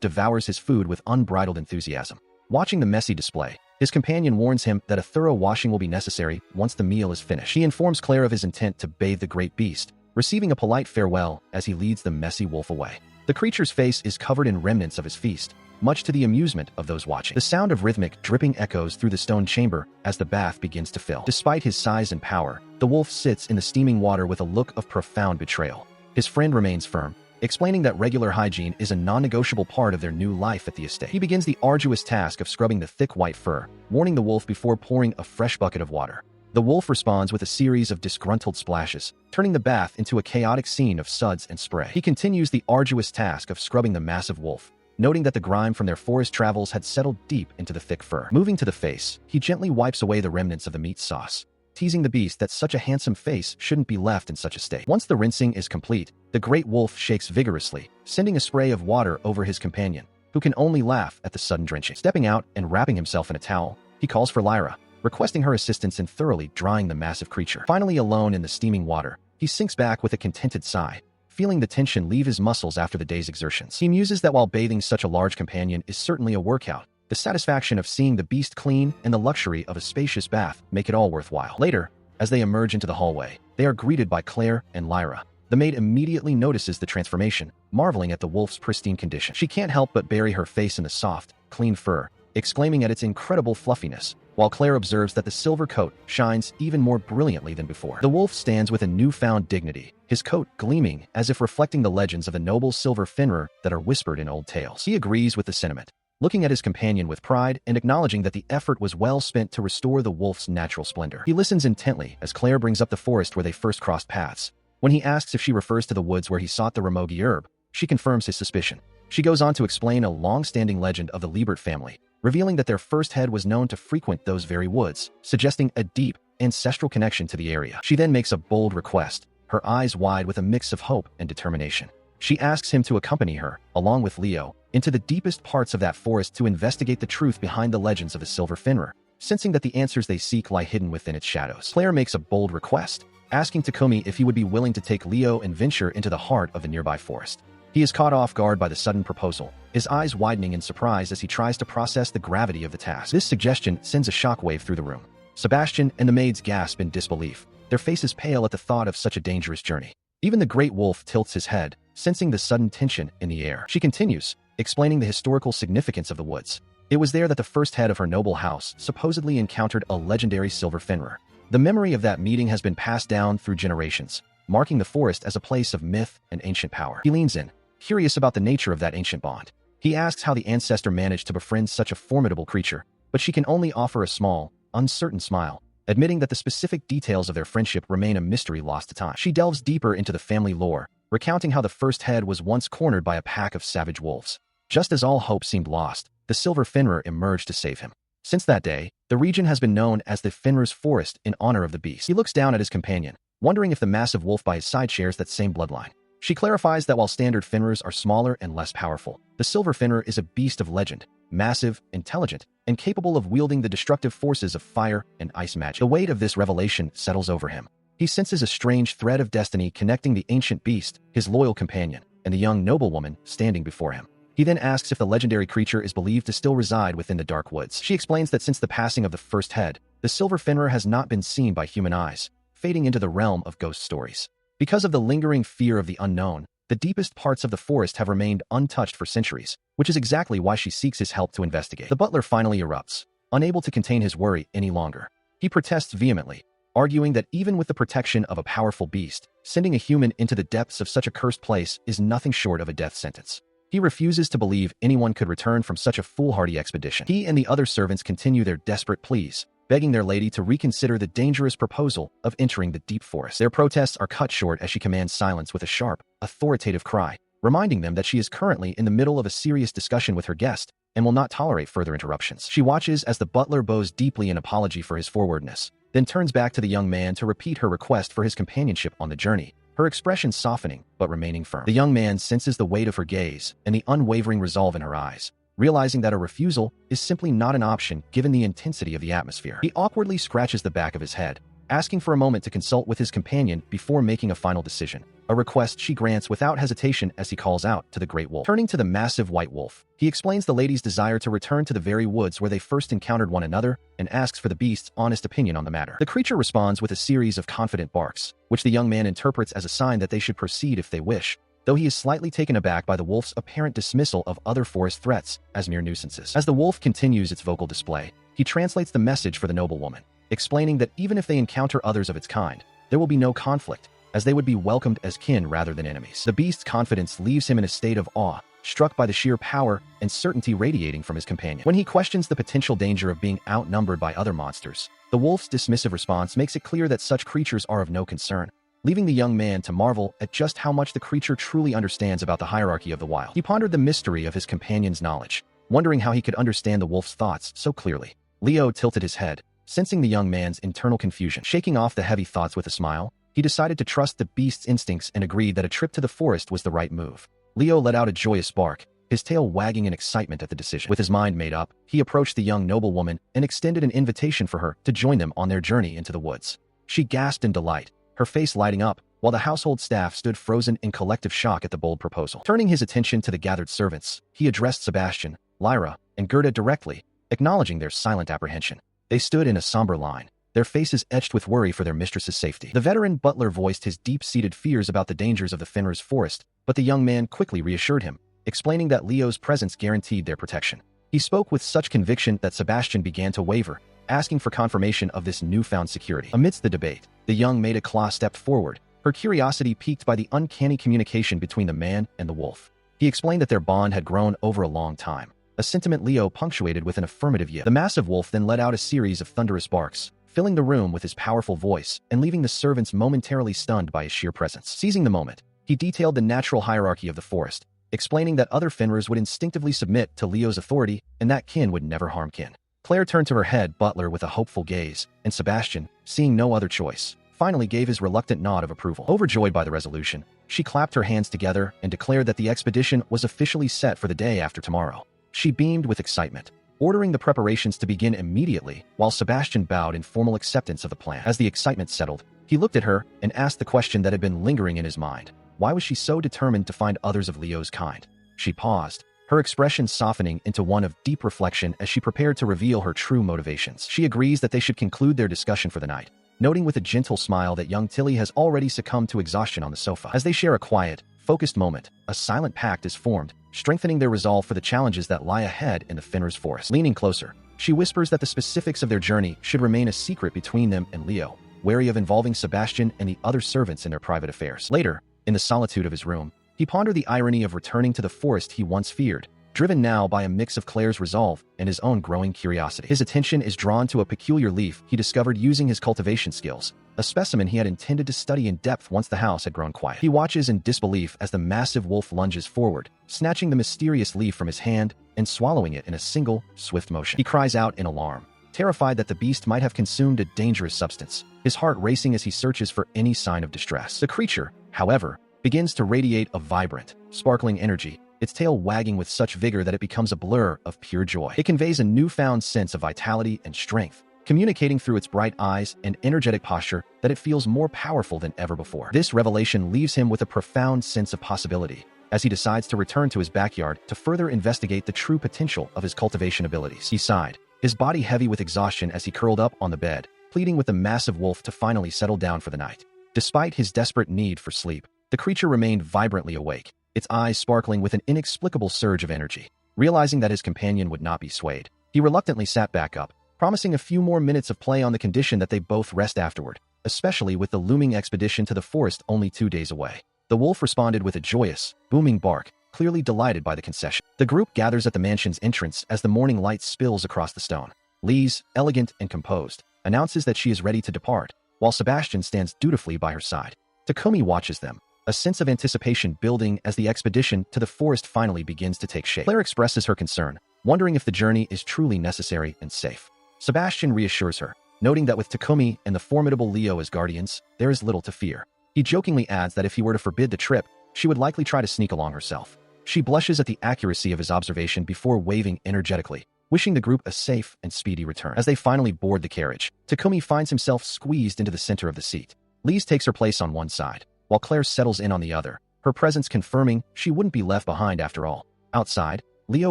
devours his food with unbridled enthusiasm. Watching the messy display, his companion warns him that a thorough washing will be necessary once the meal is finished. He informs Clare of his intent to bathe the great beast, receiving a polite farewell as he leads the messy wolf away. The creature's face is covered in remnants of his feast, much to the amusement of those watching. The sound of rhythmic dripping echoes through the stone chamber as the bath begins to fill. Despite his size and power, the wolf sits in the steaming water with a look of profound betrayal. His friend remains firm, explaining that regular hygiene is a non-negotiable part of their new life at the estate. He begins the arduous task of scrubbing the thick white fur, warning the wolf before pouring a fresh bucket of water. The wolf responds with a series of disgruntled splashes, turning the bath into a chaotic scene of suds and spray. He continues the arduous task of scrubbing the massive wolf, noting that the grime from their forest travels had settled deep into the thick fur. Moving to the face, he gently wipes away the remnants of the meat sauce, teasing the beast that such a handsome face shouldn't be left in such a state. Once the rinsing is complete, the great wolf shakes vigorously, sending a spray of water over his companion, who can only laugh at the sudden drenching. Stepping out and wrapping himself in a towel, he calls for Lyra, requesting her assistance in thoroughly drying the massive creature. Finally alone in the steaming water, he sinks back with a contented sigh, feeling the tension leave his muscles after the day's exertions. He muses that while bathing such a large companion is certainly a workout, the satisfaction of seeing the beast clean and the luxury of a spacious bath make it all worthwhile. Later, as they emerge into the hallway, they are greeted by Clare and Lyra. The maid immediately notices the transformation, marveling at the wolf's pristine condition. She can't help but bury her face in the soft, clean fur, exclaiming at its incredible fluffiness, while Clare observes that the silver coat shines even more brilliantly than before. The wolf stands with a newfound dignity, his coat gleaming as if reflecting the legends of the noble silver Fenrir that are whispered in old tales. He agrees with the sentiment, looking at his companion with pride and acknowledging that the effort was well spent to restore the wolf's natural splendor. He listens intently as Clare brings up the forest where they first crossed paths. When he asks if she refers to the woods where he sought the Ramogi herb, she confirms his suspicion. She goes on to explain a long-standing legend of the Liebert family, revealing that their first head was known to frequent those very woods, suggesting a deep, ancestral connection to the area. She then makes a bold request, her eyes wide with a mix of hope and determination. She asks him to accompany her, along with Leo, into the deepest parts of that forest to investigate the truth behind the legends of the Silver Fenrir, sensing that the answers they seek lie hidden within its shadows. Clare makes a bold request, asking Takumi if he would be willing to take Leo and venture into the heart of the nearby forest. He is caught off guard by the sudden proposal, his eyes widening in surprise as he tries to process the gravity of the task. This suggestion sends a shockwave through the room. Sebastian and the maids gasp in disbelief, their faces pale at the thought of such a dangerous journey. Even the great wolf tilts his head, sensing the sudden tension in the air. She continues, explaining the historical significance of the woods. It was there that the first head of her noble house supposedly encountered a legendary silver Fenrir. The memory of that meeting has been passed down through generations, marking the forest as a place of myth and ancient power. He leans in, curious about the nature of that ancient bond. He asks how the ancestor managed to befriend such a formidable creature, but she can only offer a small, uncertain smile, admitting that the specific details of their friendship remain a mystery lost to time. She delves deeper into the family lore, recounting how the first head was once cornered by a pack of savage wolves. Just as all hope seemed lost, the Silver Fenrir emerged to save him. Since that day, the region has been known as the Fenrir's Forest in honor of the beast. He looks down at his companion, wondering if the massive wolf by his side shares that same bloodline. She clarifies that while standard Fenrirs are smaller and less powerful, the Silver Fenrir is a beast of legend, massive, intelligent, and capable of wielding the destructive forces of fire and ice magic. The weight of this revelation settles over him. He senses a strange thread of destiny connecting the ancient beast, his loyal companion, and the young noblewoman standing before him. He then asks if the legendary creature is believed to still reside within the dark woods. She explains that since the passing of the first head, the Silver Fenrir has not been seen by human eyes, fading into the realm of ghost stories. Because of the lingering fear of the unknown, the deepest parts of the forest have remained untouched for centuries, which is exactly why she seeks his help to investigate. The butler finally erupts, unable to contain his worry any longer. He protests vehemently, arguing that even with the protection of a powerful beast, sending a human into the depths of such a cursed place is nothing short of a death sentence. He refuses to believe anyone could return from such a foolhardy expedition. He and the other servants continue their desperate pleas, begging their lady to reconsider the dangerous proposal of entering the deep forest. Their protests are cut short as she commands silence with a sharp, authoritative cry, reminding them that she is currently in the middle of a serious discussion with her guest and will not tolerate further interruptions. She watches as the butler bows deeply in apology for his forwardness, then turns back to the young man to repeat her request for his companionship on the journey, her expression softening but remaining firm. The young man senses the weight of her gaze and the unwavering resolve in her eyes, realizing that a refusal is simply not an option given the intensity of the atmosphere. He awkwardly scratches the back of his head, asking for a moment to consult with his companion before making a final decision, a request she grants without hesitation as he calls out to the great wolf. Turning to the massive white wolf, he explains the lady's desire to return to the very woods where they first encountered one another and asks for the beast's honest opinion on the matter. The creature responds with a series of confident barks, which the young man interprets as a sign that they should proceed if they wish, though he is slightly taken aback by the wolf's apparent dismissal of other forest threats as mere nuisances. As the wolf continues its vocal display, he translates the message for the noblewoman, explaining that even if they encounter others of its kind, there will be no conflict, as they would be welcomed as kin rather than enemies. The beast's confidence leaves him in a state of awe, struck by the sheer power and certainty radiating from his companion. When he questions the potential danger of being outnumbered by other monsters, the wolf's dismissive response makes it clear that such creatures are of no concern, leaving the young man to marvel at just how much the creature truly understands about the hierarchy of the wild. He pondered the mystery of his companion's knowledge, wondering how he could understand the wolf's thoughts so clearly. Leo tilted his head, sensing the young man's internal confusion. Shaking off the heavy thoughts with a smile, he decided to trust the beast's instincts and agreed that a trip to the forest was the right move. Leo let out a joyous bark, his tail wagging in excitement at the decision. With his mind made up, he approached the young noblewoman and extended an invitation for her to join them on their journey into the woods. She gasped in delight, her face lighting up, while the household staff stood frozen in collective shock at the bold proposal. Turning his attention to the gathered servants, he addressed Sebastian, Lyra, and Gerda directly, acknowledging their silent apprehension. They stood in a somber line, their faces etched with worry for their mistress's safety. The veteran butler voiced his deep-seated fears about the dangers of the Fenrir's forest, but the young man quickly reassured him, explaining that Leo's presence guaranteed their protection. He spoke with such conviction that Sebastian began to waver, asking for confirmation of this newfound security. Amidst the debate, the young maid Clare stepped forward, her curiosity piqued by the uncanny communication between the man and the wolf. He explained that their bond had grown over a long time, a sentiment Leo punctuated with an affirmative yes. The massive wolf then let out a series of thunderous barks, filling the room with his powerful voice and leaving the servants momentarily stunned by his sheer presence. Seizing the moment, he detailed the natural hierarchy of the forest, explaining that other Fenrirs would instinctively submit to Leo's authority and that kin would never harm kin. Clare turned to her head butler with a hopeful gaze, and Sebastian, seeing no other choice, finally gave his reluctant nod of approval. Overjoyed by the resolution, she clapped her hands together and declared that the expedition was officially set for the day after tomorrow. She beamed with excitement, ordering the preparations to begin immediately, while Sebastian bowed in formal acceptance of the plan. As the excitement settled, he looked at her and asked the question that had been lingering in his mind. Why was she so determined to find others of Leo's kind? She paused, her expression softening into one of deep reflection as she prepared to reveal her true motivations. She agrees that they should conclude their discussion for the night, noting with a gentle smile that young Tilly has already succumbed to exhaustion on the sofa. As they share a quiet, focused moment, a silent pact is formed, strengthening their resolve for the challenges that lie ahead in the Fenrir's forest. Leaning closer, she whispers that the specifics of their journey should remain a secret between them and Leo, wary of involving Sebastian and the other servants in their private affairs. Later, in the solitude of his room, he pondered the irony of returning to the forest he once feared, driven now by a mix of Clare's resolve and his own growing curiosity. His attention is drawn to a peculiar leaf he discovered using his cultivation skills, a specimen he had intended to study in depth once the house had grown quiet. He watches in disbelief as the massive wolf lunges forward, snatching the mysterious leaf from his hand and swallowing it in a single, swift motion. He cries out in alarm, terrified that the beast might have consumed a dangerous substance, his heart racing as he searches for any sign of distress. The creature, however, begins to radiate a vibrant, sparkling energy, its tail wagging with such vigor that it becomes a blur of pure joy. It conveys a newfound sense of vitality and strength, communicating through its bright eyes and energetic posture that it feels more powerful than ever before. This revelation leaves him with a profound sense of possibility, as he decides to return to his backyard to further investigate the true potential of his cultivation abilities. He sighed, his body heavy with exhaustion as he curled up on the bed, pleading with the massive wolf to finally settle down for the night. Despite his desperate need for sleep, the creature remained vibrantly awake, its eyes sparkling with an inexplicable surge of energy. Realizing that his companion would not be swayed, he reluctantly sat back up, promising a few more minutes of play on the condition that they both rest afterward, especially with the looming expedition to the forest only 2 days away. The wolf responded with a joyous, booming bark, clearly delighted by the concession. The group gathers at the mansion's entrance as the morning light spills across the stone. Lise, elegant and composed, announces that she is ready to depart, while Sebastian stands dutifully by her side. Takumi watches them, a sense of anticipation building as the expedition to the forest finally begins to take shape. Clare expresses her concern, wondering if the journey is truly necessary and safe. Sebastian reassures her, noting that with Takumi and the formidable Leo as guardians, there is little to fear. He jokingly adds that if he were to forbid the trip, she would likely try to sneak along herself. She blushes at the accuracy of his observation before waving energetically, wishing the group a safe and speedy return. As they finally board the carriage, Takumi finds himself squeezed into the center of the seat. Lise takes her place on one side, while Claire settles in on the other, her presence confirming she wouldn't be left behind after all. Outside, Leo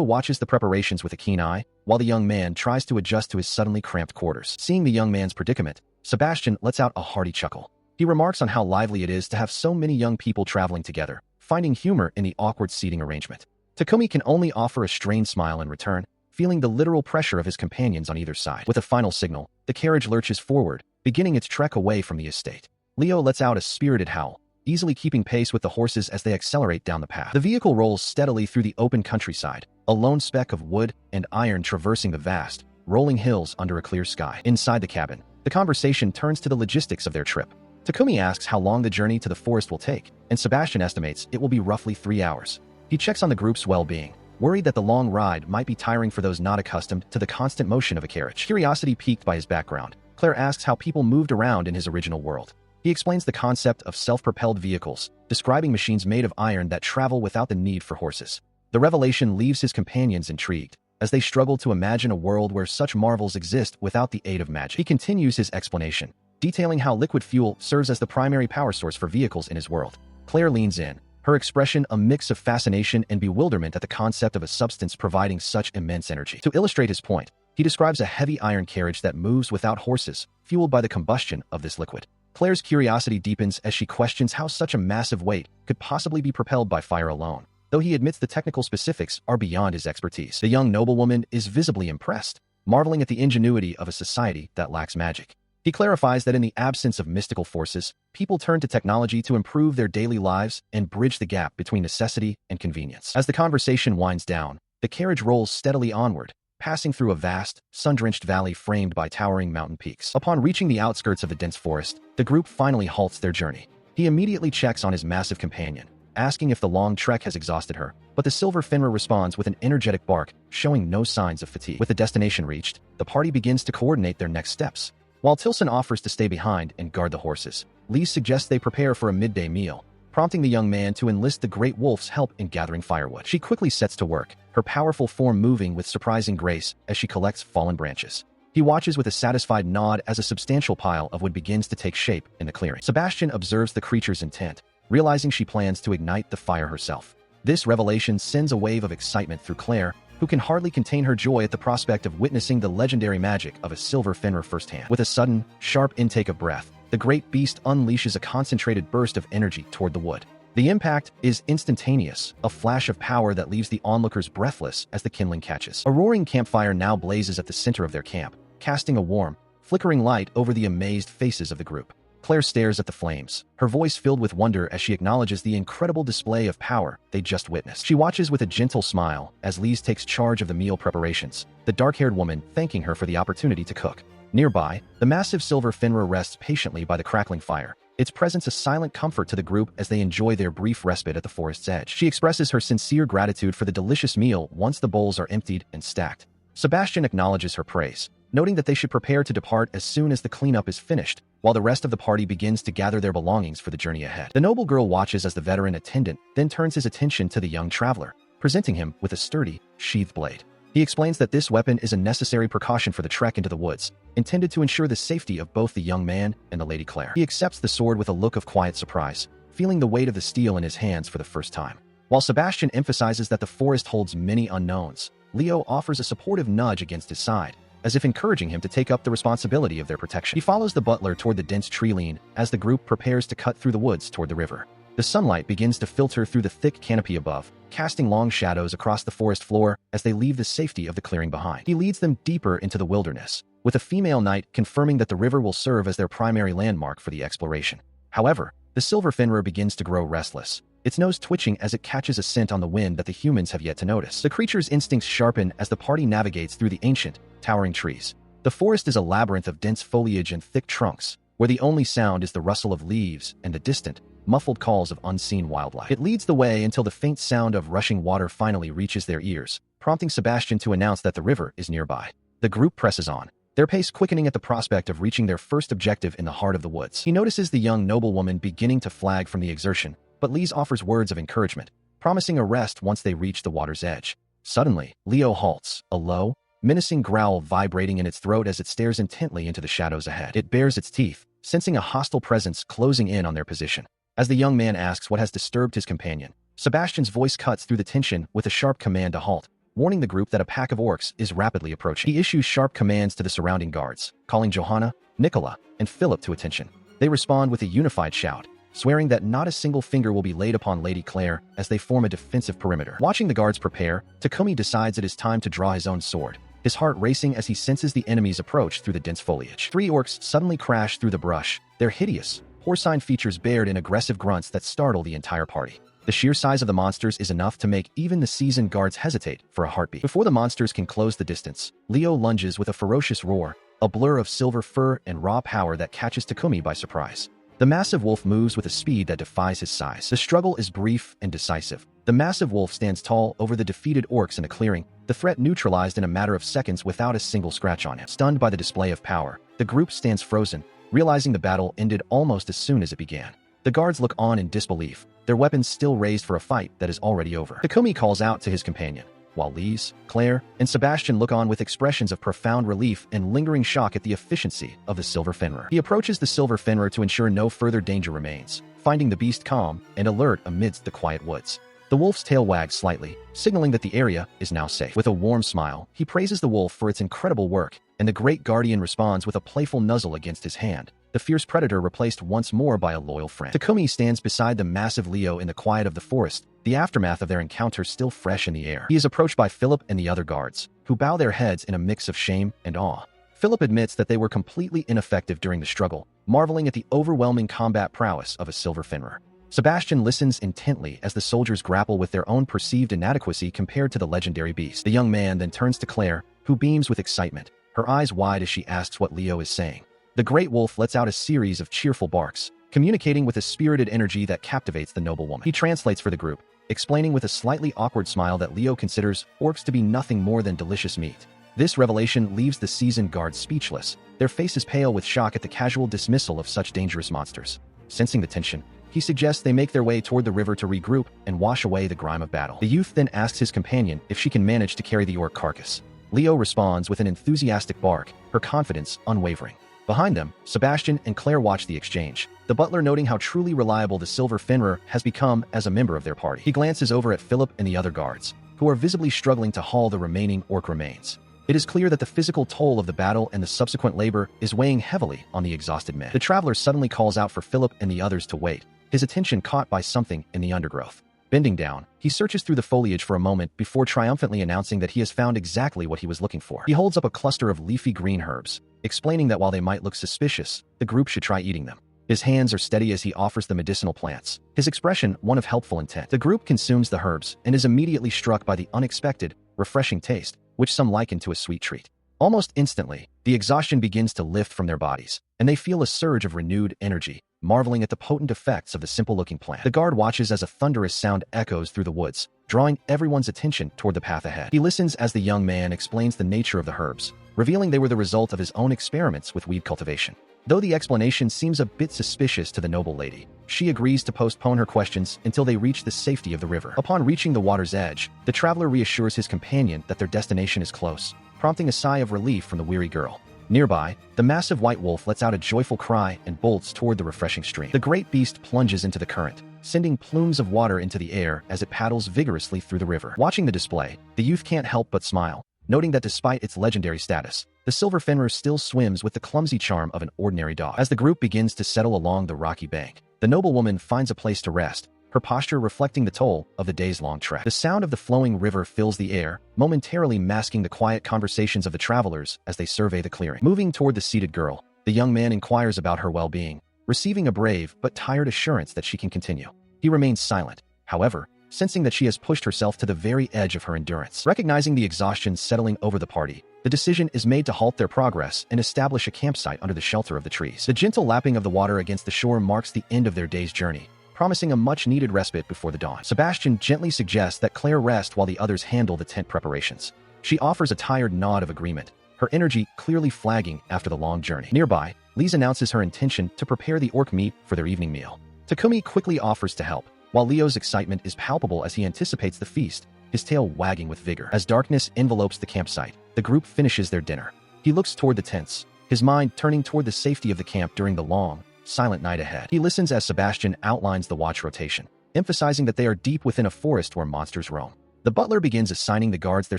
watches the preparations with a keen eye, while the young man tries to adjust to his suddenly cramped quarters. Seeing the young man's predicament, Sebastian lets out a hearty chuckle. He remarks on how lively it is to have so many young people traveling together, finding humor in the awkward seating arrangement. Takumi can only offer a strained smile in return, feeling the literal pressure of his companions on either side. With a final signal, the carriage lurches forward, beginning its trek away from the estate. Leo lets out a spirited howl, easily keeping pace with the horses as they accelerate down the path. The vehicle rolls steadily through the open countryside, a lone speck of wood and iron traversing the vast, rolling hills under a clear sky. Inside the cabin, the conversation turns to the logistics of their trip. Takumi asks how long the journey to the forest will take, and Sebastian estimates it will be roughly 3 hours. He checks on the group's well-being, worried that the long ride might be tiring for those not accustomed to the constant motion of a carriage. Curiosity piqued by his background, Claire asks how people moved around in his original world. He explains the concept of self-propelled vehicles, describing machines made of iron that travel without the need for horses. The revelation leaves his companions intrigued, as they struggle to imagine a world where such marvels exist without the aid of magic. He continues his explanation, detailing how liquid fuel serves as the primary power source for vehicles in his world. Claire leans in, her expression a mix of fascination and bewilderment at the concept of a substance providing such immense energy. To illustrate his point, he describes a heavy iron carriage that moves without horses, fueled by the combustion of this liquid. Claire's curiosity deepens as she questions how such a massive weight could possibly be propelled by fire alone, though he admits the technical specifics are beyond his expertise. The young noblewoman is visibly impressed, marveling at the ingenuity of a society that lacks magic. He clarifies that in the absence of mystical forces, people turn to technology to improve their daily lives and bridge the gap between necessity and convenience. As the conversation winds down, the carriage rolls steadily onward, passing through a vast, sun-drenched valley framed by towering mountain peaks. Upon reaching the outskirts of the dense forest, the group finally halts their journey. He immediately checks on his massive companion, asking if the long trek has exhausted her, but the silver Fenrir responds with an energetic bark, showing no signs of fatigue. With the destination reached, the party begins to coordinate their next steps. While Tilson offers to stay behind and guard the horses, Lee suggests they prepare for a midday meal, prompting the young man to enlist the Great Wolf's help in gathering firewood. She quickly sets to work, her powerful form moving with surprising grace as she collects fallen branches. He watches with a satisfied nod as a substantial pile of wood begins to take shape in the clearing. Sebastian observes the creature's intent, realizing she plans to ignite the fire herself. This revelation sends a wave of excitement through Clare, who can hardly contain her joy at the prospect of witnessing the legendary magic of a silver Fenrir firsthand. With a sudden, sharp intake of breath, the great beast unleashes a concentrated burst of energy toward the wood. The impact is instantaneous, a flash of power that leaves the onlookers breathless as the kindling catches. A roaring campfire now blazes at the center of their camp, casting a warm, flickering light over the amazed faces of the group. Claire stares at the flames, her voice filled with wonder as she acknowledges the incredible display of power they just witnessed. She watches with a gentle smile as Lise takes charge of the meal preparations, the dark-haired woman thanking her for the opportunity to cook. Nearby, the massive silver Fenrir rests patiently by the crackling fire, its presence a silent comfort to the group as they enjoy their brief respite at the forest's edge. She expresses her sincere gratitude for the delicious meal once the bowls are emptied and stacked. Sebastian acknowledges her praise, noting that they should prepare to depart as soon as the cleanup is finished, while the rest of the party begins to gather their belongings for the journey ahead. The noble girl watches as the veteran attendant then turns his attention to the young traveler, presenting him with a sturdy, sheathed blade. He explains that this weapon is a necessary precaution for the trek into the woods, intended to ensure the safety of both the young man and the Lady Clare. He accepts the sword with a look of quiet surprise, feeling the weight of the steel in his hands for the first time. While Sebastian emphasizes that the forest holds many unknowns, Leo offers a supportive nudge against his side, as if encouraging him to take up the responsibility of their protection. He follows the butler toward the dense tree line as the group prepares to cut through the woods toward the river. The sunlight begins to filter through the thick canopy above, casting long shadows across the forest floor as they leave the safety of the clearing behind. He leads them deeper into the wilderness, with a female knight confirming that the river will serve as their primary landmark for the exploration. However, the silver Fenrir begins to grow restless, its nose twitching as it catches a scent on the wind that the humans have yet to notice. The creature's instincts sharpen as the party navigates through the ancient, towering trees. The forest is a labyrinth of dense foliage and thick trunks, where the only sound is the rustle of leaves and the distant, muffled calls of unseen wildlife. It leads the way until the faint sound of rushing water finally reaches their ears, prompting Sebastian to announce that the river is nearby. The group presses on, their pace quickening at the prospect of reaching their first objective in the heart of the woods. He notices the young noblewoman beginning to flag from the exertion, but Lise offers words of encouragement, promising a rest once they reach the water's edge. Suddenly, Leo halts, a low, menacing growl vibrating in its throat as it stares intently into the shadows ahead. It bares its teeth, sensing a hostile presence closing in on their position. As the young man asks what has disturbed his companion, Sebastian's voice cuts through the tension with a sharp command to halt, warning the group that a pack of orcs is rapidly approaching. He issues sharp commands to the surrounding guards, calling Johanna, Nicola, and Philip to attention. They respond with a unified shout, swearing that not a single finger will be laid upon Lady Clare as they form a defensive perimeter. Watching the guards prepare, Takumi decides it is time to draw his own sword, his heart racing as he senses the enemy's approach through the dense foliage. 3 orcs suddenly crash through the brush, their hideous, porcine features bared in aggressive grunts that startle the entire party. The sheer size of the monsters is enough to make even the seasoned guards hesitate for a heartbeat. Before the monsters can close the distance, Leo lunges with a ferocious roar, a blur of silver fur and raw power that catches Takumi by surprise. The massive wolf moves with a speed that defies his size. The struggle is brief and decisive. The massive wolf stands tall over the defeated orcs in a clearing, the threat neutralized in a matter of seconds without a single scratch on him. Stunned by the display of power, the group stands frozen, realizing the battle ended almost as soon as it began. The guards look on in disbelief, their weapons still raised for a fight that is already over. Takumi calls out to his companion, while Lise, Clare, and Sebastian look on with expressions of profound relief and lingering shock at the efficiency of the silver Fenrir. He approaches the silver Fenrir to ensure no further danger remains, finding the beast calm and alert amidst the quiet woods. The wolf's tail wags slightly, signaling that the area is now safe. With a warm smile, he praises the wolf for its incredible work, and the great guardian responds with a playful nuzzle against his hand, the fierce predator replaced once more by a loyal friend. Takumi stands beside the massive Leo in the quiet of the forest, the aftermath of their encounter still fresh in the air. He is approached by Philip and the other guards, who bow their heads in a mix of shame and awe. Philip admits that they were completely ineffective during the struggle, marveling at the overwhelming combat prowess of a silver Fenrir. Sebastian listens intently as the soldiers grapple with their own perceived inadequacy compared to the legendary beast. The young man then turns to Clare, who beams with excitement, her eyes wide as she asks what Leo is saying. The great wolf lets out a series of cheerful barks, communicating with a spirited energy that captivates the noblewoman. He translates for the group, explaining with a slightly awkward smile that Leo considers orcs to be nothing more than delicious meat. This revelation leaves the seasoned guards speechless, their faces pale with shock at the casual dismissal of such dangerous monsters. Sensing the tension, he suggests they make their way toward the river to regroup and wash away the grime of battle. The youth then asks his companion if she can manage to carry the orc carcass. Leo responds with an enthusiastic bark, her confidence unwavering. Behind them, Sebastian and Clare watch the exchange, the butler noting how truly reliable the silver Fenrir has become as a member of their party. He glances over at Philip and the other guards, who are visibly struggling to haul the remaining orc remains. It is clear that the physical toll of the battle and the subsequent labor is weighing heavily on the exhausted men. The traveler suddenly calls out for Philip and the others to wait, his attention caught by something in the undergrowth. Bending down, he searches through the foliage for a moment before triumphantly announcing that he has found exactly what he was looking for. He holds up a cluster of leafy green herbs, explaining that while they might look suspicious, the group should try eating them. His hands are steady as he offers the medicinal plants, his expression one of helpful intent. The group consumes the herbs and is immediately struck by the unexpected, refreshing taste, which some liken to a sweet treat. Almost instantly, the exhaustion begins to lift from their bodies, and they feel a surge of renewed energy, marveling at the potent effects of the simple-looking plant. The guard watches as a thunderous sound echoes through the woods, drawing everyone's attention toward the path ahead. He listens as the young man explains the nature of the herbs, revealing they were the result of his own experiments with weed cultivation. Though the explanation seems a bit suspicious to the noble lady, she agrees to postpone her questions until they reach the safety of the river. Upon reaching the water's edge, the traveler reassures his companion that their destination is close, prompting a sigh of relief from the weary girl. Nearby, the massive white wolf lets out a joyful cry and bolts toward the refreshing stream. The great beast plunges into the current, sending plumes of water into the air as it paddles vigorously through the river. Watching the display, the youth can't help but smile, noting that despite its legendary status, the silver Fenrir still swims with the clumsy charm of an ordinary dog. As the group begins to settle along the rocky bank, the noblewoman finds a place to rest, her posture reflecting the toll of the days-long trek. The sound of the flowing river fills the air, momentarily masking the quiet conversations of the travelers as they survey the clearing. Moving toward the seated girl, the young man inquires about her well-being, receiving a brave but tired assurance that she can continue. He remains silent, however, sensing that she has pushed herself to the very edge of her endurance. Recognizing the exhaustion settling over the party, the decision is made to halt their progress and establish a campsite under the shelter of the trees. The gentle lapping of the water against the shore marks the end of their day's journey, promising a much-needed respite before the dawn. Sebastian gently suggests that Clare rest while the others handle the tent preparations. She offers a tired nod of agreement, her energy clearly flagging after the long journey. Nearby, Lise announces her intention to prepare the orc meat for their evening meal. Takumi quickly offers to help, while Leo's excitement is palpable as he anticipates the feast, his tail wagging with vigor. As darkness envelopes the campsite, the group finishes their dinner. He looks toward the tents, his mind turning toward the safety of the camp during the long, silent night ahead. He listens as Sebastian outlines the watch rotation, emphasizing that they are deep within a forest where monsters roam. The butler begins assigning the guards their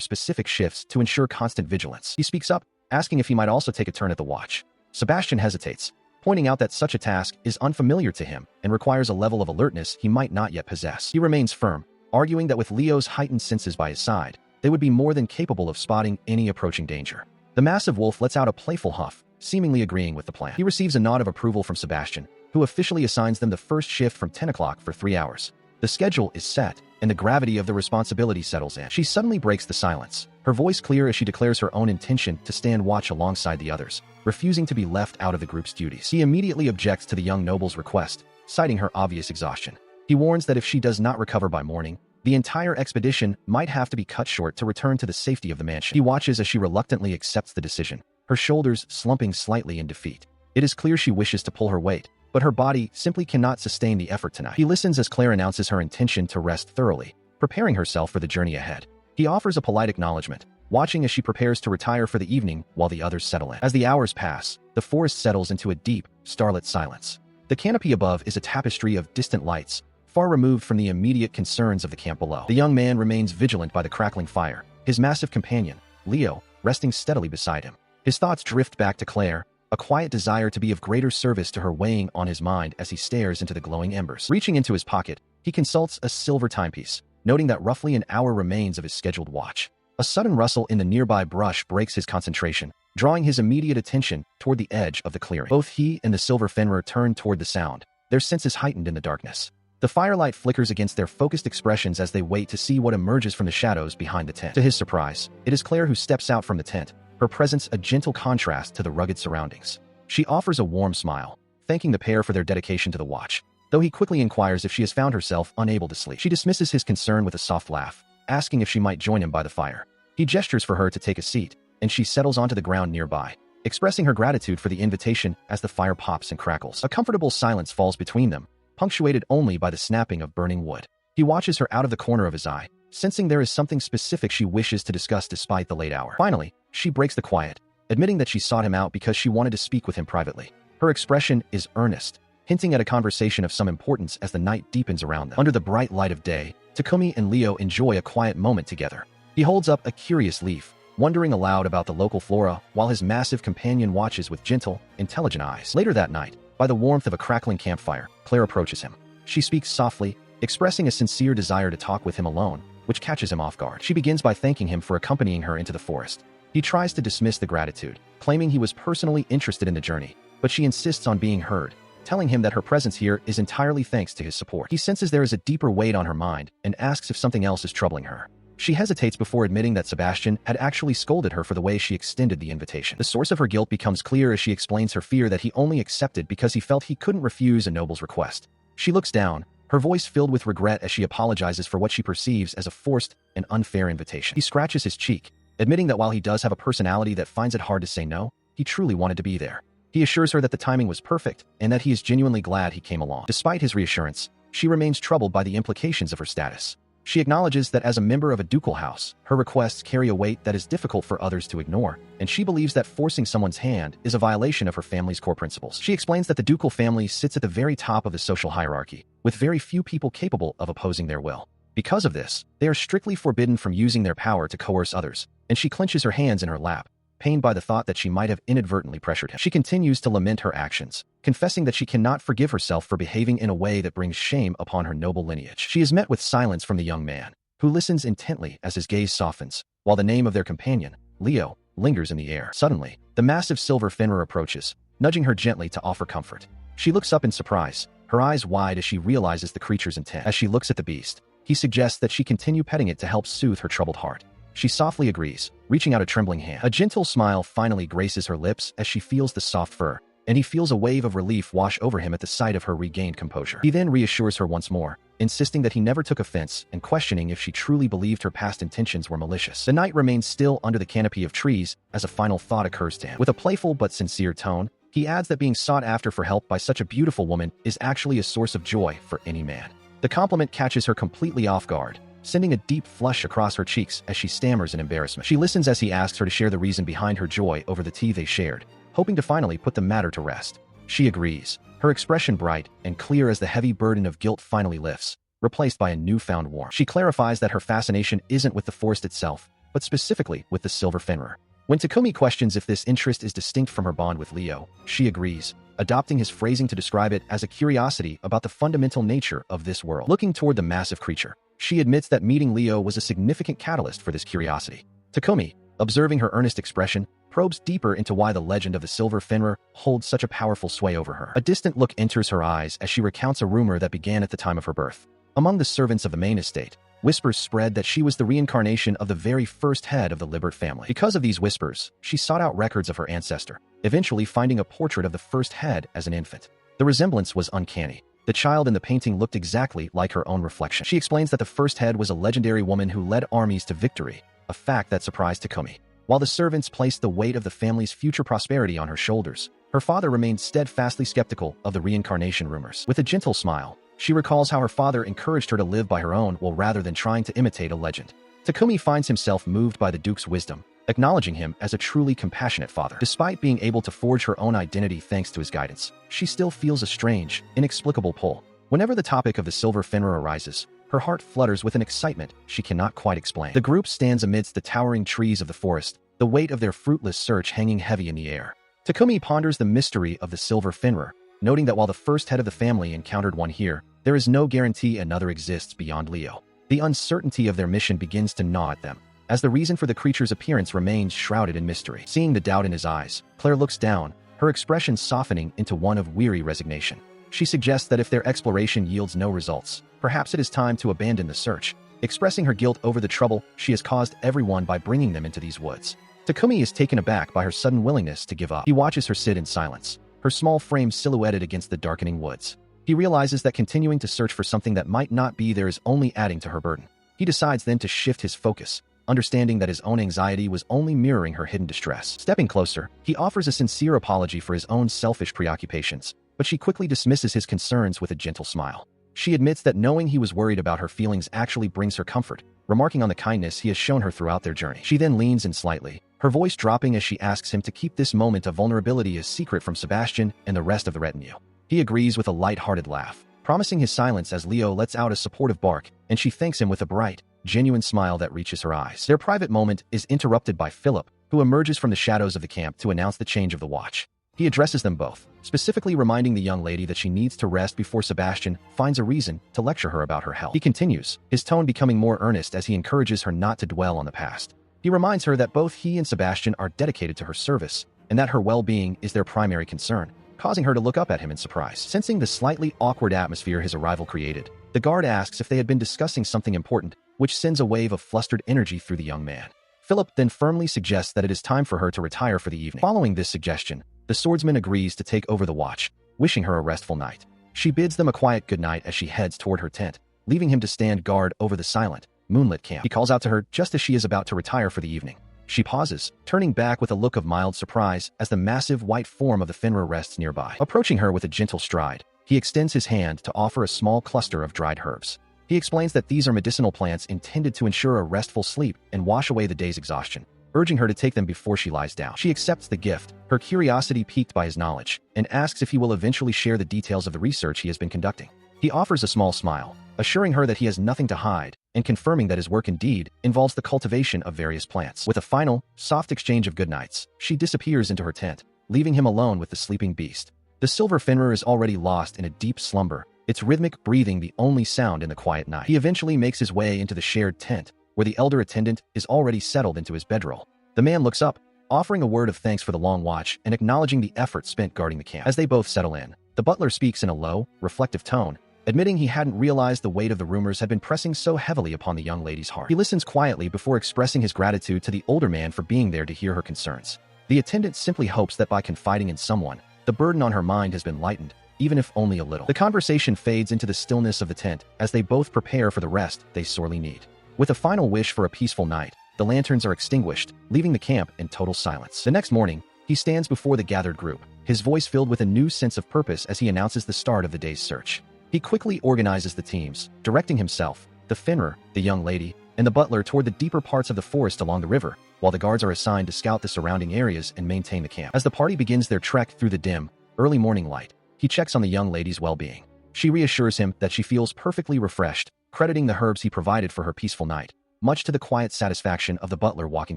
specific shifts to ensure constant vigilance. He speaks up, asking if he might also take a turn at the watch. Sebastian hesitates, pointing out that such a task is unfamiliar to him and requires a level of alertness he might not yet possess. He remains firm, arguing that with Leo's heightened senses by his side, they would be more than capable of spotting any approaching danger. The massive wolf lets out a playful huff, seemingly agreeing with the plan. He receives a nod of approval from Sebastian, who officially assigns them the first shift from 10 o'clock for 3 hours. The schedule is set, and the gravity of the responsibility settles in. She suddenly breaks the silence, her voice clear as she declares her own intention to stand watch alongside the others, refusing to be left out of the group's duties. He immediately objects to the young noble's request, citing her obvious exhaustion. He warns that if she does not recover by morning, the entire expedition might have to be cut short to return to the safety of the mansion. He watches as she reluctantly accepts the decision, her shoulders slumping slightly in defeat. It is clear she wishes to pull her weight, but her body simply cannot sustain the effort tonight. He listens as Clare announces her intention to rest thoroughly, preparing herself for the journey ahead. He offers a polite acknowledgement, watching as she prepares to retire for the evening while the others settle in. As the hours pass, the forest settles into a deep, starlit silence. The canopy above is a tapestry of distant lights, far removed from the immediate concerns of the camp below. The young man remains vigilant by the crackling fire, his massive companion, Leo, resting steadily beside him. His thoughts drift back to Clare, a quiet desire to be of greater service to her weighing on his mind as he stares into the glowing embers. Reaching into his pocket, he consults a silver timepiece, noting that roughly an hour remains of his scheduled watch. A sudden rustle in the nearby brush breaks his concentration, drawing his immediate attention toward the edge of the clearing. Both he and the silver Fenrir turn toward the sound, their senses heightened in the darkness. The firelight flickers against their focused expressions as they wait to see what emerges from the shadows behind the tent. To his surprise, it is Clare who steps out from the tent, her presence a gentle contrast to the rugged surroundings. She offers a warm smile, thanking the pair for their dedication to the watch, though he quickly inquires if she has found herself unable to sleep. She dismisses his concern with a soft laugh, asking if she might join him by the fire. He gestures for her to take a seat, and she settles onto the ground nearby, expressing her gratitude for the invitation as the fire pops and crackles. A comfortable silence falls between them, punctuated only by the snapping of burning wood. He watches her out of the corner of his eye, sensing there is something specific she wishes to discuss despite the late hour. Finally, she breaks the quiet, admitting that she sought him out because she wanted to speak with him privately. Her expression is earnest, hinting at a conversation of some importance as the night deepens around them. Under the bright light of day, Takumi and Leo enjoy a quiet moment together. He holds up a curious leaf, wondering aloud about the local flora while his massive companion watches with gentle, intelligent eyes. Later that night, by the warmth of a crackling campfire, Clare approaches him. She speaks softly, expressing a sincere desire to talk with him alone, which catches him off guard. She begins by thanking him for accompanying her into the forest. He tries to dismiss the gratitude, claiming he was personally interested in the journey, but she insists on being heard, telling him that her presence here is entirely thanks to his support. He senses there is a deeper weight on her mind and asks if something else is troubling her. She hesitates before admitting that Sebastian had actually scolded her for the way she extended the invitation. The source of her guilt becomes clear as she explains her fear that he only accepted because he felt he couldn't refuse a noble's request. She looks down, her voice filled with regret as she apologizes for what she perceives as a forced and unfair invitation. He scratches his cheek, admitting that while he does have a personality that finds it hard to say no, he truly wanted to be there. He assures her that the timing was perfect and that he is genuinely glad he came along. Despite his reassurance, she remains troubled by the implications of her status. She acknowledges that as a member of a ducal house, her requests carry a weight that is difficult for others to ignore, and she believes that forcing someone's hand is a violation of her family's core principles. She explains that the ducal family sits at the very top of the social hierarchy, with very few people capable of opposing their will. Because of this, they are strictly forbidden from using their power to coerce others, and she clenches her hands in her lap, pained by the thought that she might have inadvertently pressured him. She continues to lament her actions, confessing that she cannot forgive herself for behaving in a way that brings shame upon her noble lineage. She is met with silence from the young man, who listens intently as his gaze softens, while the name of their companion, Leo, lingers in the air. Suddenly, the massive silver Fenrir approaches, nudging her gently to offer comfort. She looks up in surprise, her eyes wide as she realizes the creature's intent. As she looks at the beast, he suggests that she continue petting it to help soothe her troubled heart. She softly agrees, reaching out a trembling hand. A gentle smile finally graces her lips as she feels the soft fur, and he feels a wave of relief wash over him at the sight of her regained composure. He then reassures her once more, insisting that he never took offense and questioning if she truly believed her past intentions were malicious. The knight remains still under the canopy of trees as a final thought occurs to him. With a playful but sincere tone, he adds that being sought after for help by such a beautiful woman is actually a source of joy for any man. The compliment catches her completely off guard, sending a deep flush across her cheeks as she stammers in embarrassment. She listens as he asks her to share the reason behind her joy over the tea they shared, hoping to finally put the matter to rest. She agrees, her expression bright and clear as the heavy burden of guilt finally lifts, replaced by a newfound warmth. She clarifies that her fascination isn't with the forest itself, but specifically with the silver Fenrir. When Takumi questions if this interest is distinct from her bond with Leo, she agrees, adopting his phrasing to describe it as a curiosity about the fundamental nature of this world. Looking toward the massive creature, she admits that meeting Leo was a significant catalyst for this curiosity. Takumi, observing her earnest expression, probes deeper into why the legend of the silver Fenrir holds such a powerful sway over her. A distant look enters her eyes as she recounts a rumor that began at the time of her birth. Among the servants of the main estate, whispers spread that she was the reincarnation of the very first head of the Libert family. Because of these whispers, she sought out records of her ancestor, eventually finding a portrait of the first head as an infant. The resemblance was uncanny. The child in the painting looked exactly like her own reflection. She explains that the first head was a legendary woman who led armies to victory, a fact that surprised Takumi. While the servants placed the weight of the family's future prosperity on her shoulders, her father remained steadfastly skeptical of the reincarnation rumors. With a gentle smile, she recalls how her father encouraged her to live by her own will rather than trying to imitate a legend. Takumi finds himself moved by the Duke's wisdom, acknowledging him as a truly compassionate father. Despite being able to forge her own identity thanks to his guidance, she still feels a strange, inexplicable pull. Whenever the topic of the silver Fenrir arises, her heart flutters with an excitement she cannot quite explain. The group stands amidst the towering trees of the forest, the weight of their fruitless search hanging heavy in the air. Takumi ponders the mystery of the silver Fenrir, noting that while the first head of the family encountered one here, there is no guarantee another exists beyond Leo. The uncertainty of their mission begins to gnaw at them, as the reason for the creature's appearance remains shrouded in mystery. Seeing the doubt in his eyes, Clare looks down, her expression softening into one of weary resignation. She suggests that if their exploration yields no results, perhaps it is time to abandon the search, expressing her guilt over the trouble she has caused everyone by bringing them into these woods. Takumi is taken aback by her sudden willingness to give up. He watches her sit in silence, her small frame silhouetted against the darkening woods. He realizes that continuing to search for something that might not be there is only adding to her burden. He decides then to shift his focus, understanding that his own anxiety was only mirroring her hidden distress. Stepping closer, he offers a sincere apology for his own selfish preoccupations, but she quickly dismisses his concerns with a gentle smile. She admits that knowing he was worried about her feelings actually brings her comfort, remarking on the kindness he has shown her throughout their journey. She then leans in slightly, her voice dropping as she asks him to keep this moment of vulnerability a secret from Sebastian and the rest of the retinue. He agrees with a light-hearted laugh, promising his silence as Leo lets out a supportive bark, and she thanks him with a bright, genuine smile that reaches her eyes. Their private moment is interrupted by Philip, who emerges from the shadows of the camp to announce the change of the watch. He addresses them both, specifically reminding the young lady that she needs to rest before Sebastian finds a reason to lecture her about her health. He continues, his tone becoming more earnest as he encourages her not to dwell on the past. He reminds her that both he and Sebastian are dedicated to her service, and that her well-being is their primary concern, causing her to look up at him in surprise. Sensing the slightly awkward atmosphere his arrival created, the guard asks if they had been discussing something important, which sends a wave of flustered energy through the young man. Philip then firmly suggests that it is time for her to retire for the evening. Following this suggestion, the swordsman agrees to take over the watch, wishing her a restful night. She bids them a quiet goodnight as she heads toward her tent, leaving him to stand guard over the silent, moonlit camp. He calls out to her just as she is about to retire for the evening. She pauses, turning back with a look of mild surprise as the massive white form of the Fenrir rests nearby. Approaching her with a gentle stride, he extends his hand to offer a small cluster of dried herbs. He explains that these are medicinal plants intended to ensure a restful sleep and wash away the day's exhaustion, urging her to take them before she lies down. She accepts the gift, her curiosity piqued by his knowledge, and asks if he will eventually share the details of the research he has been conducting. He offers a small smile, assuring her that he has nothing to hide, and confirming that his work indeed involves the cultivation of various plants. With a final, soft exchange of goodnights, she disappears into her tent, leaving him alone with the sleeping beast. The silver Fenrir is already lost in a deep slumber, its rhythmic breathing the only sound in the quiet night. He eventually makes his way into the shared tent, where the elder attendant is already settled into his bedroll. The man looks up, offering a word of thanks for the long watch and acknowledging the effort spent guarding the camp. As they both settle in, the butler speaks in a low, reflective tone, admitting he hadn't realized the weight of the rumors had been pressing so heavily upon the young lady's heart. He listens quietly before expressing his gratitude to the older man for being there to hear her concerns. The attendant simply hopes that by confiding in someone, The burden on her mind has been lightened, even if only a little. The conversation fades into the stillness of the tent as they both prepare for the rest they sorely need. With a final wish for a peaceful night, the lanterns are extinguished, leaving the camp in total silence. The next morning, he stands before the gathered group, his voice filled with a new sense of purpose as he announces the start of the day's search. He quickly organizes the teams, directing himself, the Fenrir, the young lady, and the butler toward the deeper parts of the forest along the river, while the guards are assigned to scout the surrounding areas and maintain the camp. As the party begins their trek through the dim, early morning light, he checks on the young lady's well-being. She reassures him that she feels perfectly refreshed, crediting the herbs he provided for her peaceful night, much to the quiet satisfaction of the butler walking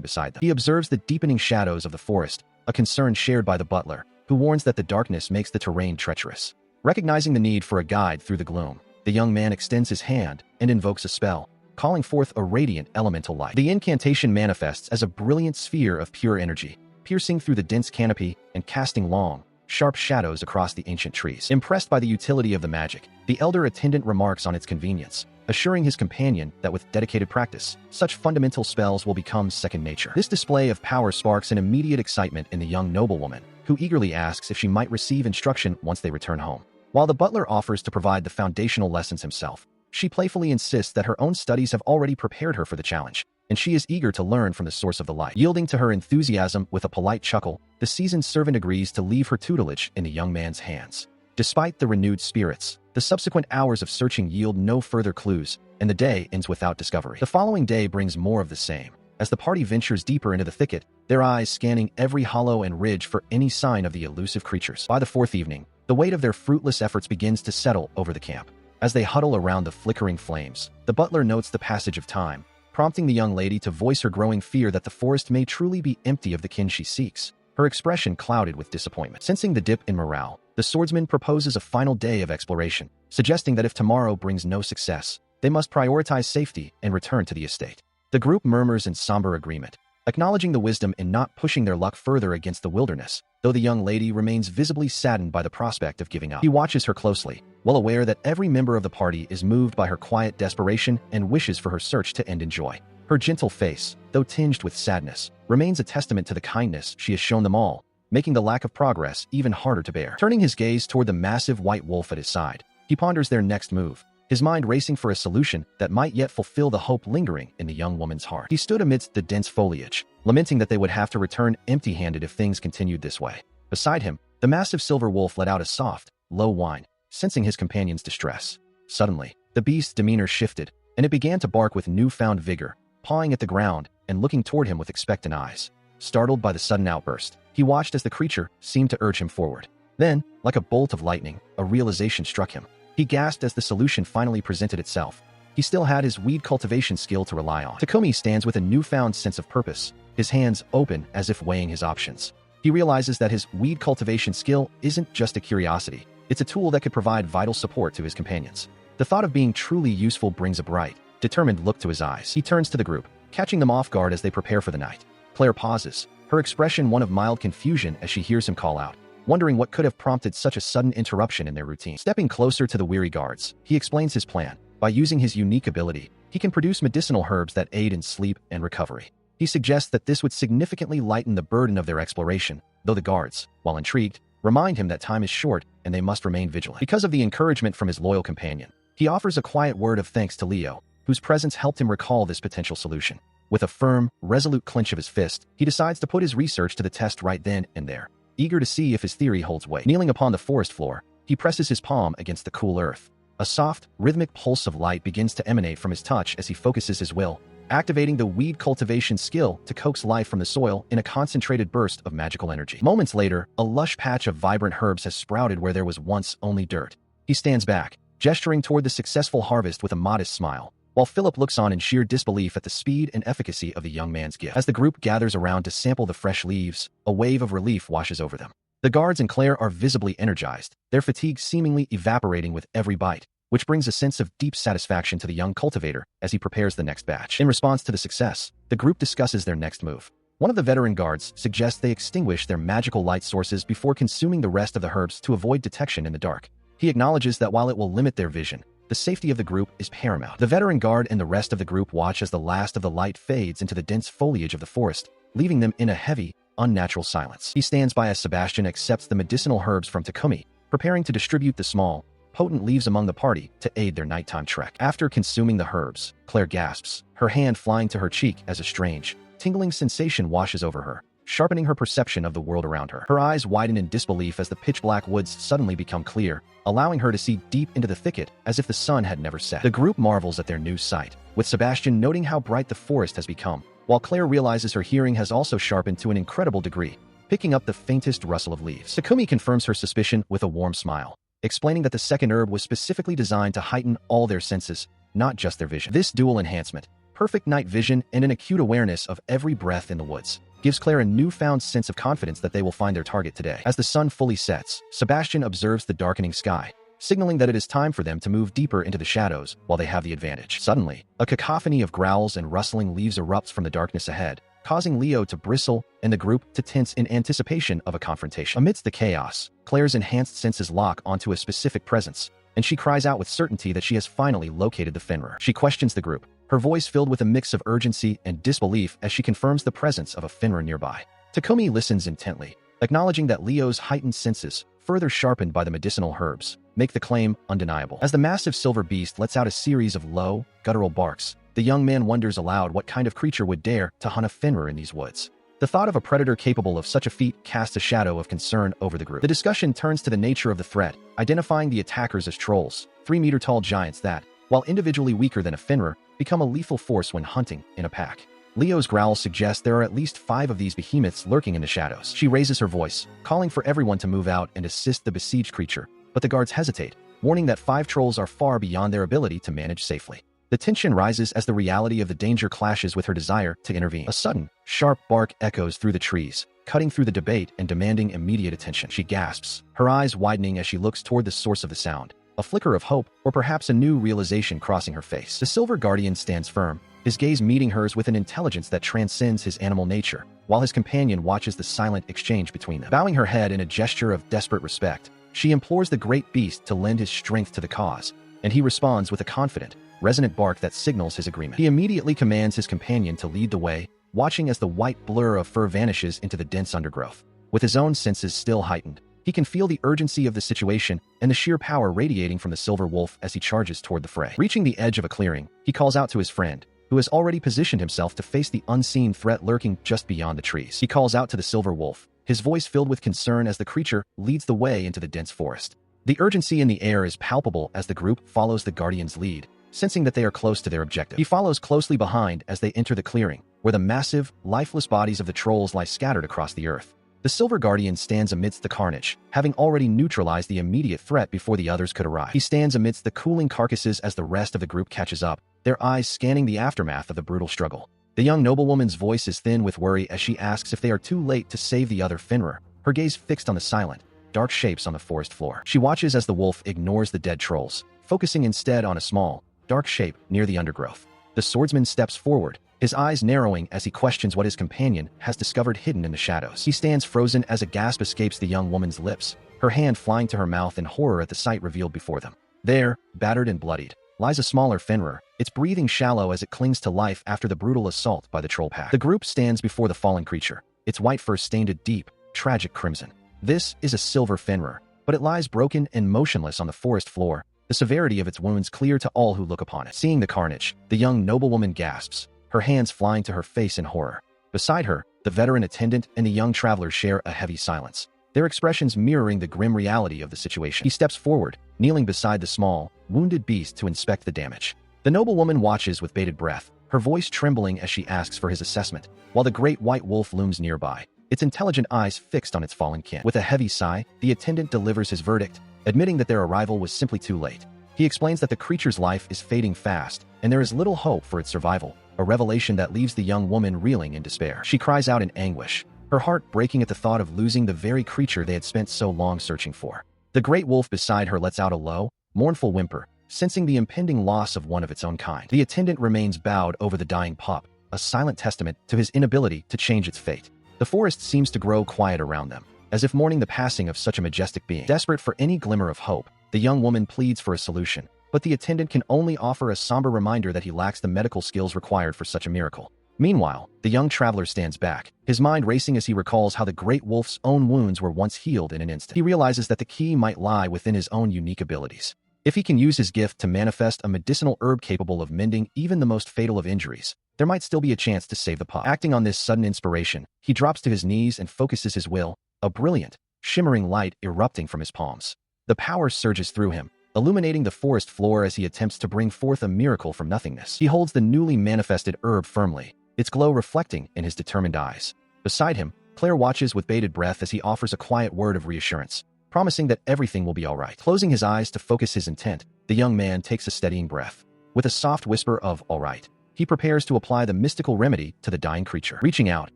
beside them. He observes the deepening shadows of the forest, a concern shared by the butler, who warns that the darkness makes the terrain treacherous. Recognizing the need for a guide through the gloom, the young man extends his hand and invokes a spell, calling forth a radiant elemental light. The incantation manifests as a brilliant sphere of pure energy, piercing through the dense canopy and casting long, sharp shadows across the ancient trees. Impressed by the utility of the magic, the elder attendant remarks on its convenience, assuring his companion that with dedicated practice, such fundamental spells will become second nature. This display of power sparks an immediate excitement in the young noblewoman, who eagerly asks if she might receive instruction once they return home. While the butler offers to provide the foundational lessons himself, she playfully insists that her own studies have already prepared her for the challenge, and she is eager to learn from the source of the light. Yielding to her enthusiasm with a polite chuckle, the seasoned servant agrees to leave her tutelage in the young man's hands. Despite the renewed spirits, the subsequent hours of searching yield no further clues, and the day ends without discovery. The following day brings more of the same. As the party ventures deeper into the thicket, their eyes scanning every hollow and ridge for any sign of the elusive creatures. By the fourth evening, the weight of their fruitless efforts begins to settle over the camp. As they huddle around the flickering flames, the butler notes the passage of time, prompting the young lady to voice her growing fear that the forest may truly be empty of the kin she seeks, her expression clouded with disappointment. Sensing the dip in morale, the swordsman proposes a final day of exploration, suggesting that if tomorrow brings no success, they must prioritize safety and return to the estate. The group murmurs in somber agreement, acknowledging the wisdom in not pushing their luck further against the wilderness, though the young lady remains visibly saddened by the prospect of giving up. He watches her closely, well aware that every member of the party is moved by her quiet desperation and wishes for her search to end in joy. Her gentle face, though tinged with sadness, remains a testament to the kindness she has shown them all, making the lack of progress even harder to bear. Turning his gaze toward the massive white wolf at his side, he ponders their next move, his mind racing for a solution that might yet fulfill the hope lingering in the young woman's heart. He stood amidst the dense foliage, lamenting that they would have to return empty-handed if things continued this way. Beside him, the massive silver wolf let out a soft, low whine, sensing his companion's distress. Suddenly, the beast's demeanor shifted, and it began to bark with newfound vigor, pawing at the ground and looking toward him with expectant eyes. Startled by the sudden outburst, he watched as the creature seemed to urge him forward. Then, like a bolt of lightning, a realization struck him. He gasped as the solution finally presented itself. He still had his weed cultivation skill to rely on. Takumi stands with a newfound sense of purpose, his hands open as if weighing his options. He realizes that his weed cultivation skill isn't just a curiosity, it's a tool that could provide vital support to his companions. The thought of being truly useful brings a bright, determined look to his eyes. He turns to the group, catching them off guard as they prepare for the night. Clare pauses, her expression one of mild confusion as she hears him call out, wondering what could have prompted such a sudden interruption in their routine. Stepping closer to the weary guards, he explains his plan. By using his unique ability, he can produce medicinal herbs that aid in sleep and recovery. He suggests that this would significantly lighten the burden of their exploration, though the guards, while intrigued, remind him that time is short and they must remain vigilant. Because of the encouragement from his loyal companion, he offers a quiet word of thanks to Leo, whose presence helped him recall this potential solution. With a firm, resolute clench of his fist, he decides to put his research to the test right then and there. Eager to see if his theory holds weight. Kneeling upon the forest floor, he presses his palm against the cool earth. A soft, rhythmic pulse of light begins to emanate from his touch as he focuses his will, activating the weed cultivation skill to coax life from the soil in a concentrated burst of magical energy. Moments later, a lush patch of vibrant herbs has sprouted where there was once only dirt. He stands back, gesturing toward the successful harvest with a modest smile, while Philip looks on in sheer disbelief at the speed and efficacy of the young man's gift. As the group gathers around to sample the fresh leaves, a wave of relief washes over them. The guards and Clare are visibly energized, their fatigue seemingly evaporating with every bite, which brings a sense of deep satisfaction to the young cultivator as he prepares the next batch. In response to the success, the group discusses their next move. One of the veteran guards suggests they extinguish their magical light sources before consuming the rest of the herbs to avoid detection in the dark. He acknowledges that while it will limit their vision, the safety of the group is paramount. The veteran guard and the rest of the group watch as the last of the light fades into the dense foliage of the forest, leaving them in a heavy, unnatural silence. He stands by as Sebastian accepts the medicinal herbs from Takumi, preparing to distribute the small, potent leaves among the party to aid their nighttime trek. After consuming the herbs, Claire gasps, her hand flying to her cheek as a strange, tingling sensation washes over her, sharpening her perception of the world around her. Her eyes widen in disbelief as the pitch-black woods suddenly become clear, allowing her to see deep into the thicket as if the sun had never set. The group marvels at their new sight, with Sebastian noting how bright the forest has become, while Claire realizes her hearing has also sharpened to an incredible degree, picking up the faintest rustle of leaves. Takumi confirms her suspicion with a warm smile, explaining that the second herb was specifically designed to heighten all their senses, not just their vision. This dual enhancement, perfect night vision and an acute awareness of every breath in the woods, gives Claire a newfound sense of confidence that they will find their target today. As the sun fully sets, Sebastian observes the darkening sky, signaling that it is time for them to move deeper into the shadows while they have the advantage. Suddenly, a cacophony of growls and rustling leaves erupts from the darkness ahead, causing Leo to bristle and the group to tense in anticipation of a confrontation. Amidst the chaos, Claire's enhanced senses lock onto a specific presence, and she cries out with certainty that she has finally located the Fenrir. She questions the group, her voice filled with a mix of urgency and disbelief as she confirms the presence of a Fenrir nearby. Takumi listens intently, acknowledging that Leo's heightened senses, further sharpened by the medicinal herbs, make the claim undeniable. As the massive silver beast lets out a series of low, guttural barks, the young man wonders aloud what kind of creature would dare to hunt a Fenrir in these woods. The thought of a predator capable of such a feat casts a shadow of concern over the group. The discussion turns to the nature of the threat, identifying the attackers as trolls, 3-meter-tall giants that, while individually weaker than a Fenrir, become a lethal force when hunting in a pack. Leo's growl suggests there are at least 5 of these behemoths lurking in the shadows. She raises her voice, calling for everyone to move out and assist the besieged creature, but the guards hesitate, warning that 5 trolls are far beyond their ability to manage safely. The tension rises as the reality of the danger clashes with her desire to intervene. A sudden, sharp bark echoes through the trees, cutting through the debate and demanding immediate attention. She gasps, her eyes widening as she looks toward the source of the sound, a flicker of hope or perhaps a new realization crossing her face. The Silver Guardian stands firm, his gaze meeting hers with an intelligence that transcends his animal nature, while his companion watches the silent exchange between them. Bowing her head in a gesture of desperate respect, she implores the great beast to lend his strength to the cause, and he responds with a confident, resonant bark that signals his agreement. He immediately commands his companion to lead the way, watching as the white blur of fur vanishes into the dense undergrowth. With his own senses still heightened, he can feel the urgency of the situation and the sheer power radiating from the silver wolf as he charges toward the fray. Reaching the edge of a clearing, he calls out to his friend, who has already positioned himself to face the unseen threat lurking just beyond the trees. He calls out to the silver wolf, his voice filled with concern as the creature leads the way into the dense forest. The urgency in the air is palpable as the group follows the Guardian's lead, sensing that they are close to their objective. He follows closely behind as they enter the clearing, where the massive, lifeless bodies of the trolls lie scattered across the earth. The Silver Guardian stands amidst the carnage, having already neutralized the immediate threat before the others could arrive. He stands amidst the cooling carcasses as the rest of the group catches up, their eyes scanning the aftermath of the brutal struggle. The young noblewoman's voice is thin with worry as she asks if they are too late to save the other Fenrir, her gaze fixed on the silent, dark shapes on the forest floor. She watches as the wolf ignores the dead trolls, focusing instead on a small, dark shape near the undergrowth. The swordsman steps forward, his eyes narrowing as he questions what his companion has discovered hidden in the shadows. He stands frozen as a gasp escapes the young woman's lips, her hand flying to her mouth in horror at the sight revealed before them. There, battered and bloodied, lies a smaller Fenrir, its breathing shallow as it clings to life after the brutal assault by the troll pack. The group stands before the fallen creature, its white fur stained a deep, tragic crimson. This is a silver Fenrir, but it lies broken and motionless on the forest floor, the severity of its wounds clear to all who look upon it. Seeing the carnage, the young noblewoman gasps, her hands flying to her face in horror. Beside her, the veteran attendant and the young traveler share a heavy silence, their expressions mirroring the grim reality of the situation. He steps forward, kneeling beside the small, wounded beast to inspect the damage. The noblewoman watches with bated breath, her voice trembling as she asks for his assessment, while the great white wolf looms nearby, its intelligent eyes fixed on its fallen kin. With a heavy sigh, the attendant delivers his verdict, admitting that their arrival was simply too late. He explains that the creature's life is fading fast, and there is little hope for its survival, a revelation that leaves the young woman reeling in despair. She cries out in anguish, her heart breaking at the thought of losing the very creature they had spent so long searching for. The great wolf beside her lets out a low, mournful whimper, sensing the impending loss of one of its own kind. The attendant remains bowed over the dying pup, a silent testament to his inability to change its fate. The forest seems to grow quiet around them, as if mourning the passing of such a majestic being. Desperate for any glimmer of hope, the young woman pleads for a solution, but the attendant can only offer a somber reminder that he lacks the medical skills required for such a miracle. Meanwhile, the young traveler stands back, his mind racing as he recalls how the great wolf's own wounds were once healed in an instant. He realizes that the key might lie within his own unique abilities. If he can use his gift to manifest a medicinal herb capable of mending even the most fatal of injuries, there might still be a chance to save the pup. Acting on this sudden inspiration, he drops to his knees and focuses his will, a brilliant, shimmering light erupting from his palms. The power surges through him, illuminating the forest floor as he attempts to bring forth a miracle from nothingness. He holds the newly manifested herb firmly, its glow reflecting in his determined eyes. Beside him, Clare watches with bated breath as he offers a quiet word of reassurance, promising that everything will be all right. Closing his eyes to focus his intent, the young man takes a steadying breath. With a soft whisper of "all right," he prepares to apply the mystical remedy to the dying creature. Reaching out,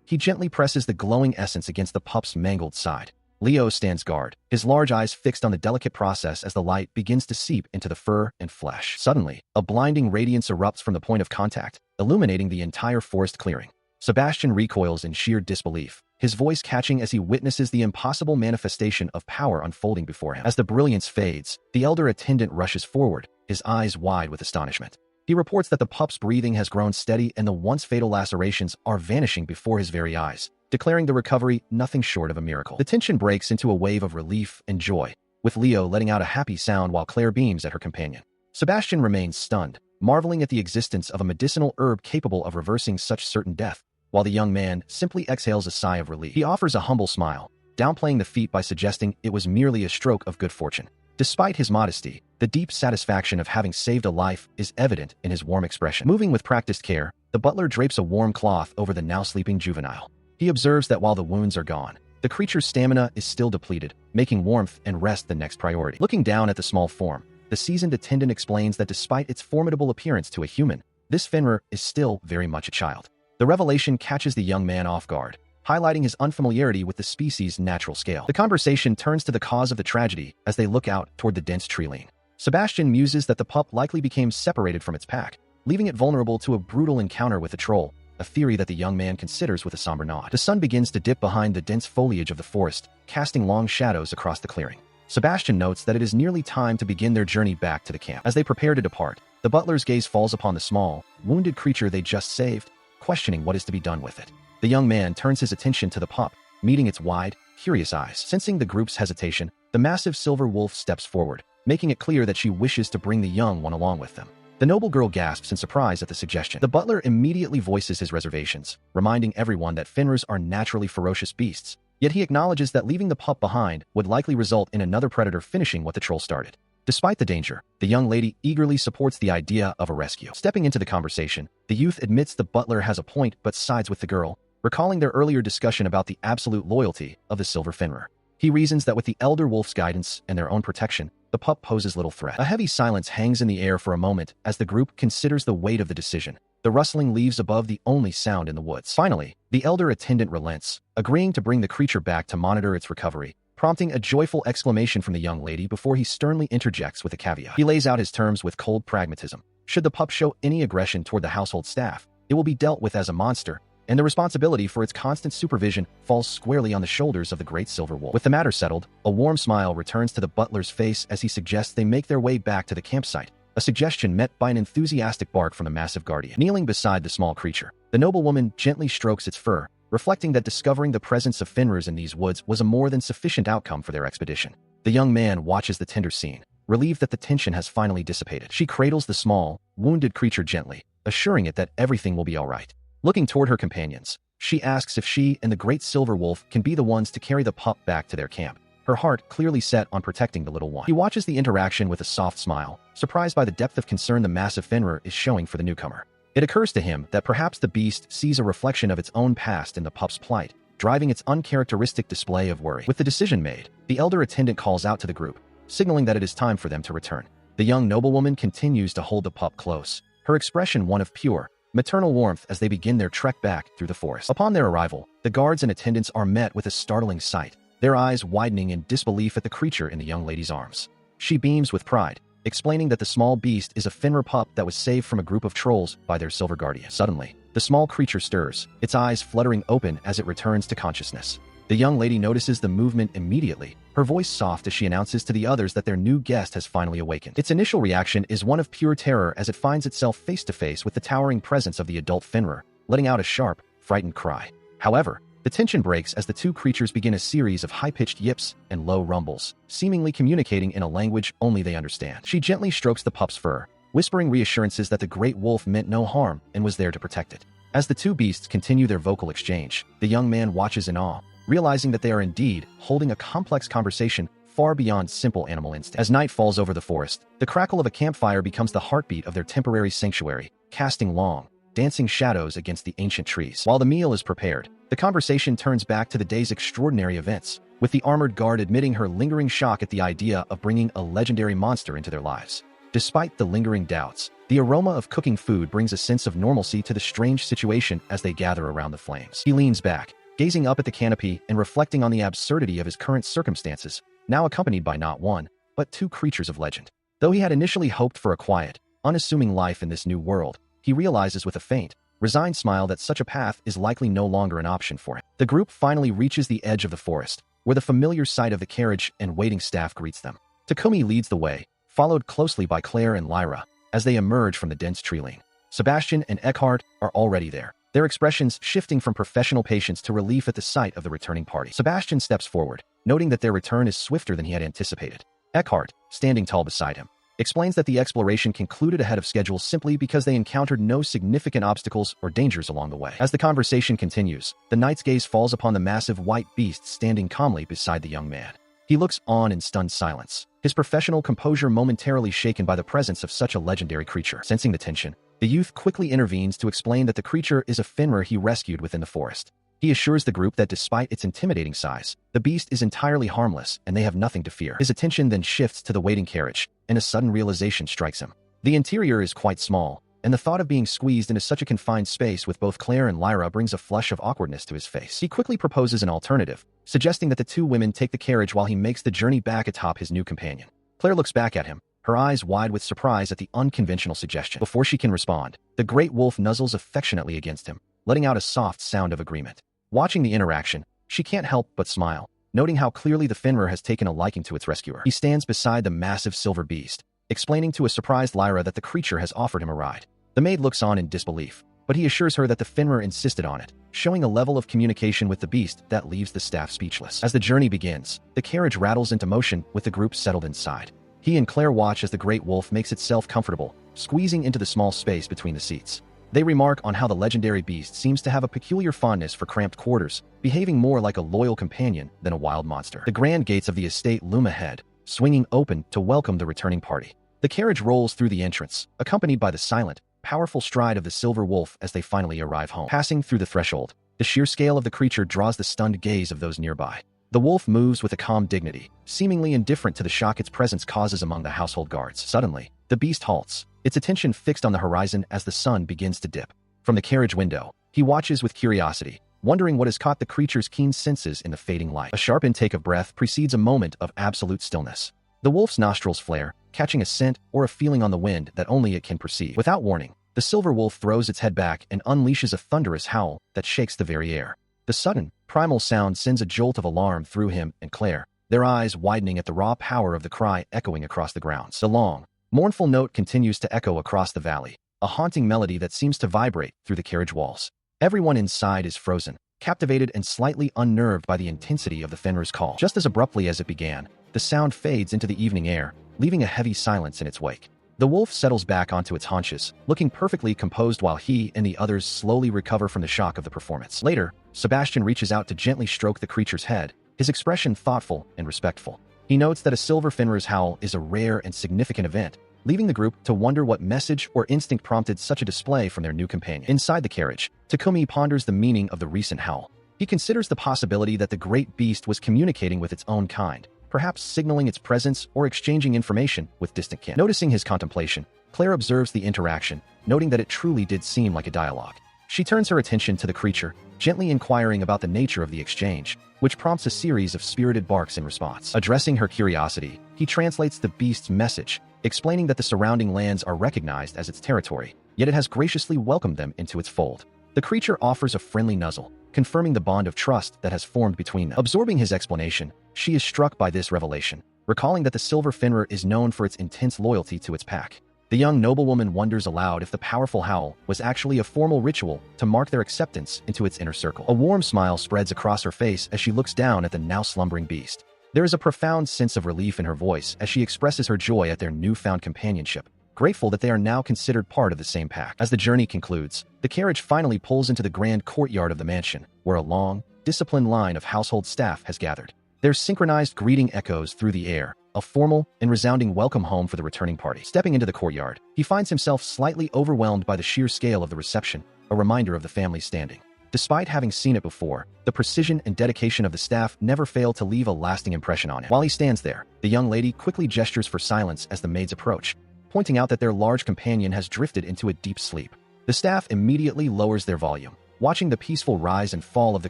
he gently presses the glowing essence against the pup's mangled side. Leo stands guard, his large eyes fixed on the delicate process as the light begins to seep into the fur and flesh. Suddenly, a blinding radiance erupts from the point of contact, illuminating the entire forest clearing. Sebastian recoils in sheer disbelief, his voice catching as he witnesses the impossible manifestation of power unfolding before him. As the brilliance fades, the elder attendant rushes forward, his eyes wide with astonishment. He reports that the pup's breathing has grown steady and the once fatal lacerations are vanishing before his very eyes, declaring the recovery nothing short of a miracle. The tension breaks into a wave of relief and joy, with Leo letting out a happy sound while Clare beams at her companion. Sebastian remains stunned, marveling at the existence of a medicinal herb capable of reversing such certain death, while the young man simply exhales a sigh of relief. He offers a humble smile, downplaying the feat by suggesting it was merely a stroke of good fortune. Despite his modesty, the deep satisfaction of having saved a life is evident in his warm expression. Moving with practiced care, the butler drapes a warm cloth over the now sleeping juvenile. He observes that while the wounds are gone, the creature's stamina is still depleted, making warmth and rest the next priority. Looking down at the small form, the seasoned attendant explains that despite its formidable appearance to a human, this Fenrir is still very much a child. The revelation catches the young man off guard, highlighting his unfamiliarity with the species' natural scale. The conversation turns to the cause of the tragedy as they look out toward the dense tree line. Sebastian muses that the pup likely became separated from its pack, leaving it vulnerable to a brutal encounter with a troll, a theory that the young man considers with a somber nod. The sun begins to dip behind the dense foliage of the forest, casting long shadows across the clearing. Sebastian notes that it is nearly time to begin their journey back to the camp. As they prepare to depart, the butler's gaze falls upon the small, wounded creature they just saved, questioning what is to be done with it. The young man turns his attention to the pup, meeting its wide, curious eyes. Sensing the group's hesitation, the massive silver wolf steps forward, making it clear that she wishes to bring the young one along with them. The noble girl gasps in surprise at the suggestion. The butler immediately voices his reservations, reminding everyone that Fenrirs are naturally ferocious beasts, yet he acknowledges that leaving the pup behind would likely result in another predator finishing what the troll started. Despite the danger, the young lady eagerly supports the idea of a rescue. Stepping into the conversation, the youth admits the butler has a point but sides with the girl, recalling their earlier discussion about the absolute loyalty of the silver Fenrir. He reasons that with the elder wolf's guidance and their own protection, the pup poses little threat. A heavy silence hangs in the air for a moment as the group considers the weight of the decision, the rustling leaves above the only sound in the woods. Finally, the elder attendant relents, agreeing to bring the creature back to monitor its recovery, prompting a joyful exclamation from the young lady before he sternly interjects with a caveat. He lays out his terms with cold pragmatism. Should the pup show any aggression toward the household staff, it will be dealt with as a monster, and the responsibility for its constant supervision falls squarely on the shoulders of the great silver wolf. With the matter settled, a warm smile returns to the butler's face as he suggests they make their way back to the campsite, a suggestion met by an enthusiastic bark from the massive guardian. Kneeling beside the small creature, the noblewoman gently strokes its fur, reflecting that discovering the presence of Fenrirs in these woods was a more than sufficient outcome for their expedition. The young man watches the tender scene, relieved that the tension has finally dissipated. She cradles the small, wounded creature gently, assuring it that everything will be all right. Looking toward her companions, she asks if she and the great silver wolf can be the ones to carry the pup back to their camp, her heart clearly set on protecting the little one. He watches the interaction with a soft smile, surprised by the depth of concern the massive Fenrir is showing for the newcomer. It occurs to him that perhaps the beast sees a reflection of its own past in the pup's plight, driving its uncharacteristic display of worry. With the decision made, the elder attendant calls out to the group, signaling that it is time for them to return. The young noblewoman continues to hold the pup close, her expression one of pure, maternal warmth as they begin their trek back through the forest. Upon their arrival, the guards and attendants are met with a startling sight, their eyes widening in disbelief at the creature in the young lady's arms. She beams with pride, explaining that the small beast is a Fenrir pup that was saved from a group of trolls by their silver guardian. Suddenly, the small creature stirs, its eyes fluttering open as it returns to consciousness. The young lady notices the movement immediately, her voice soft as she announces to the others that their new guest has finally awakened. Its initial reaction is one of pure terror as it finds itself face to face with the towering presence of the adult Fenrir, letting out a sharp, frightened cry. However, the tension breaks as the two creatures begin a series of high-pitched yips and low rumbles, seemingly communicating in a language only they understand. She gently strokes the pup's fur, whispering reassurances that the great wolf meant no harm and was there to protect it. As the two beasts continue their vocal exchange, the young man watches in awe, realizing that they are indeed holding a complex conversation far beyond simple animal instinct. As night falls over the forest, the crackle of a campfire becomes the heartbeat of their temporary sanctuary, casting long, dancing shadows against the ancient trees. While the meal is prepared, the conversation turns back to the day's extraordinary events, with the armored guard admitting her lingering shock at the idea of bringing a legendary monster into their lives. Despite the lingering doubts, the aroma of cooking food brings a sense of normalcy to the strange situation as they gather around the flames. He leans back, gazing up at the canopy and reflecting on the absurdity of his current circumstances, now accompanied by not one, but two creatures of legend. Though he had initially hoped for a quiet, unassuming life in this new world, he realizes with a faint, resigned smile that such a path is likely no longer an option for him. The group finally reaches the edge of the forest, where the familiar sight of the carriage and waiting staff greets them. Takumi leads the way, followed closely by Clare and Lyra, as they emerge from the dense tree line. Sebastian and Eckhart are already there, their expressions shifting from professional patience to relief at the sight of the returning party. Sebastian steps forward, noting that their return is swifter than he had anticipated. Eckhart, standing tall beside him, explains that the exploration concluded ahead of schedule simply because they encountered no significant obstacles or dangers along the way. As the conversation continues, the knight's gaze falls upon the massive white beast standing calmly beside the young man. He looks on in stunned silence, his professional composure momentarily shaken by the presence of such a legendary creature. Sensing the tension, the youth quickly intervenes to explain that the creature is a Fenrir he rescued within the forest. He assures the group that despite its intimidating size, the beast is entirely harmless and they have nothing to fear. His attention then shifts to the waiting carriage, and a sudden realization strikes him. The interior is quite small, and the thought of being squeezed into such a confined space with both Clare and Lyra brings a flush of awkwardness to his face. He quickly proposes an alternative, suggesting that the two women take the carriage while he makes the journey back atop his new companion. Clare looks back at him, her eyes wide with surprise at the unconventional suggestion. Before she can respond, the great wolf nuzzles affectionately against him, letting out a soft sound of agreement. Watching the interaction, she can't help but smile, noting how clearly the Fenrir has taken a liking to its rescuer. He stands beside the massive silver beast, explaining to a surprised Lyra that the creature has offered him a ride. The maid looks on in disbelief, but he assures her that the Fenrir insisted on it, showing a level of communication with the beast that leaves the staff speechless. As the journey begins, the carriage rattles into motion with the group settled inside. He and Clare watch as the great wolf makes itself comfortable, squeezing into the small space between the seats. They remark on how the legendary beast seems to have a peculiar fondness for cramped quarters, behaving more like a loyal companion than a wild monster. The grand gates of the estate loom ahead, swinging open to welcome the returning party. The carriage rolls through the entrance, accompanied by the silent, powerful stride of the silver wolf as they finally arrive home. Passing through the threshold, the sheer scale of the creature draws the stunned gaze of those nearby. The wolf moves with a calm dignity, seemingly indifferent to the shock its presence causes among the household guards. Suddenly, the beast halts, its attention fixed on the horizon as the sun begins to dip. From the carriage window, he watches with curiosity, wondering what has caught the creature's keen senses in the fading light. A sharp intake of breath precedes a moment of absolute stillness. The wolf's nostrils flare, catching a scent or a feeling on the wind that only it can perceive. Without warning, the silver wolf throws its head back and unleashes a thunderous howl that shakes the very air. The sudden, primal sound sends a jolt of alarm through him and Clare, their eyes widening at the raw power of the cry echoing across the grounds. The long, mournful note continues to echo across the valley, a haunting melody that seems to vibrate through the carriage walls. Everyone inside is frozen, captivated and slightly unnerved by the intensity of the Fenrir's call. Just as abruptly as it began, the sound fades into the evening air, leaving a heavy silence in its wake. The wolf settles back onto its haunches, looking perfectly composed while he and the others slowly recover from the shock of the performance. Later, Sebastian reaches out to gently stroke the creature's head, his expression thoughtful and respectful. He notes that a silver Fenrir's howl is a rare and significant event, leaving the group to wonder what message or instinct prompted such a display from their new companion. Inside the carriage, Takumi ponders the meaning of the recent howl. He considers the possibility that the great beast was communicating with its own kind, perhaps signaling its presence or exchanging information with distant kin. Noticing his contemplation, Clare observes the interaction, noting that it truly did seem like a dialogue. She turns her attention to the creature, gently inquiring about the nature of the exchange, which prompts a series of spirited barks in response. Addressing her curiosity, he translates the beast's message, explaining that the surrounding lands are recognized as its territory, yet it has graciously welcomed them into its fold. The creature offers a friendly nuzzle, confirming the bond of trust that has formed between them. Absorbing his explanation, she is struck by this revelation, recalling that the silver Fenrir is known for its intense loyalty to its pack. The young noblewoman wonders aloud if the powerful howl was actually a formal ritual to mark their acceptance into its inner circle. A warm smile spreads across her face as she looks down at the now slumbering beast. There is a profound sense of relief in her voice as she expresses her joy at their newfound companionship, grateful that they are now considered part of the same pack. As the journey concludes, the carriage finally pulls into the grand courtyard of the mansion, where a long, disciplined line of household staff has gathered. Their synchronized greeting echoes through the air, a formal and resounding welcome home for the returning party. Stepping into the courtyard, he finds himself slightly overwhelmed by the sheer scale of the reception, a reminder of the family's standing. Despite having seen it before, the precision and dedication of the staff never fail to leave a lasting impression on him. While he stands there, the young lady quickly gestures for silence as the maids approach, pointing out that their large companion has drifted into a deep sleep. The staff immediately lowers their volume, watching the peaceful rise and fall of the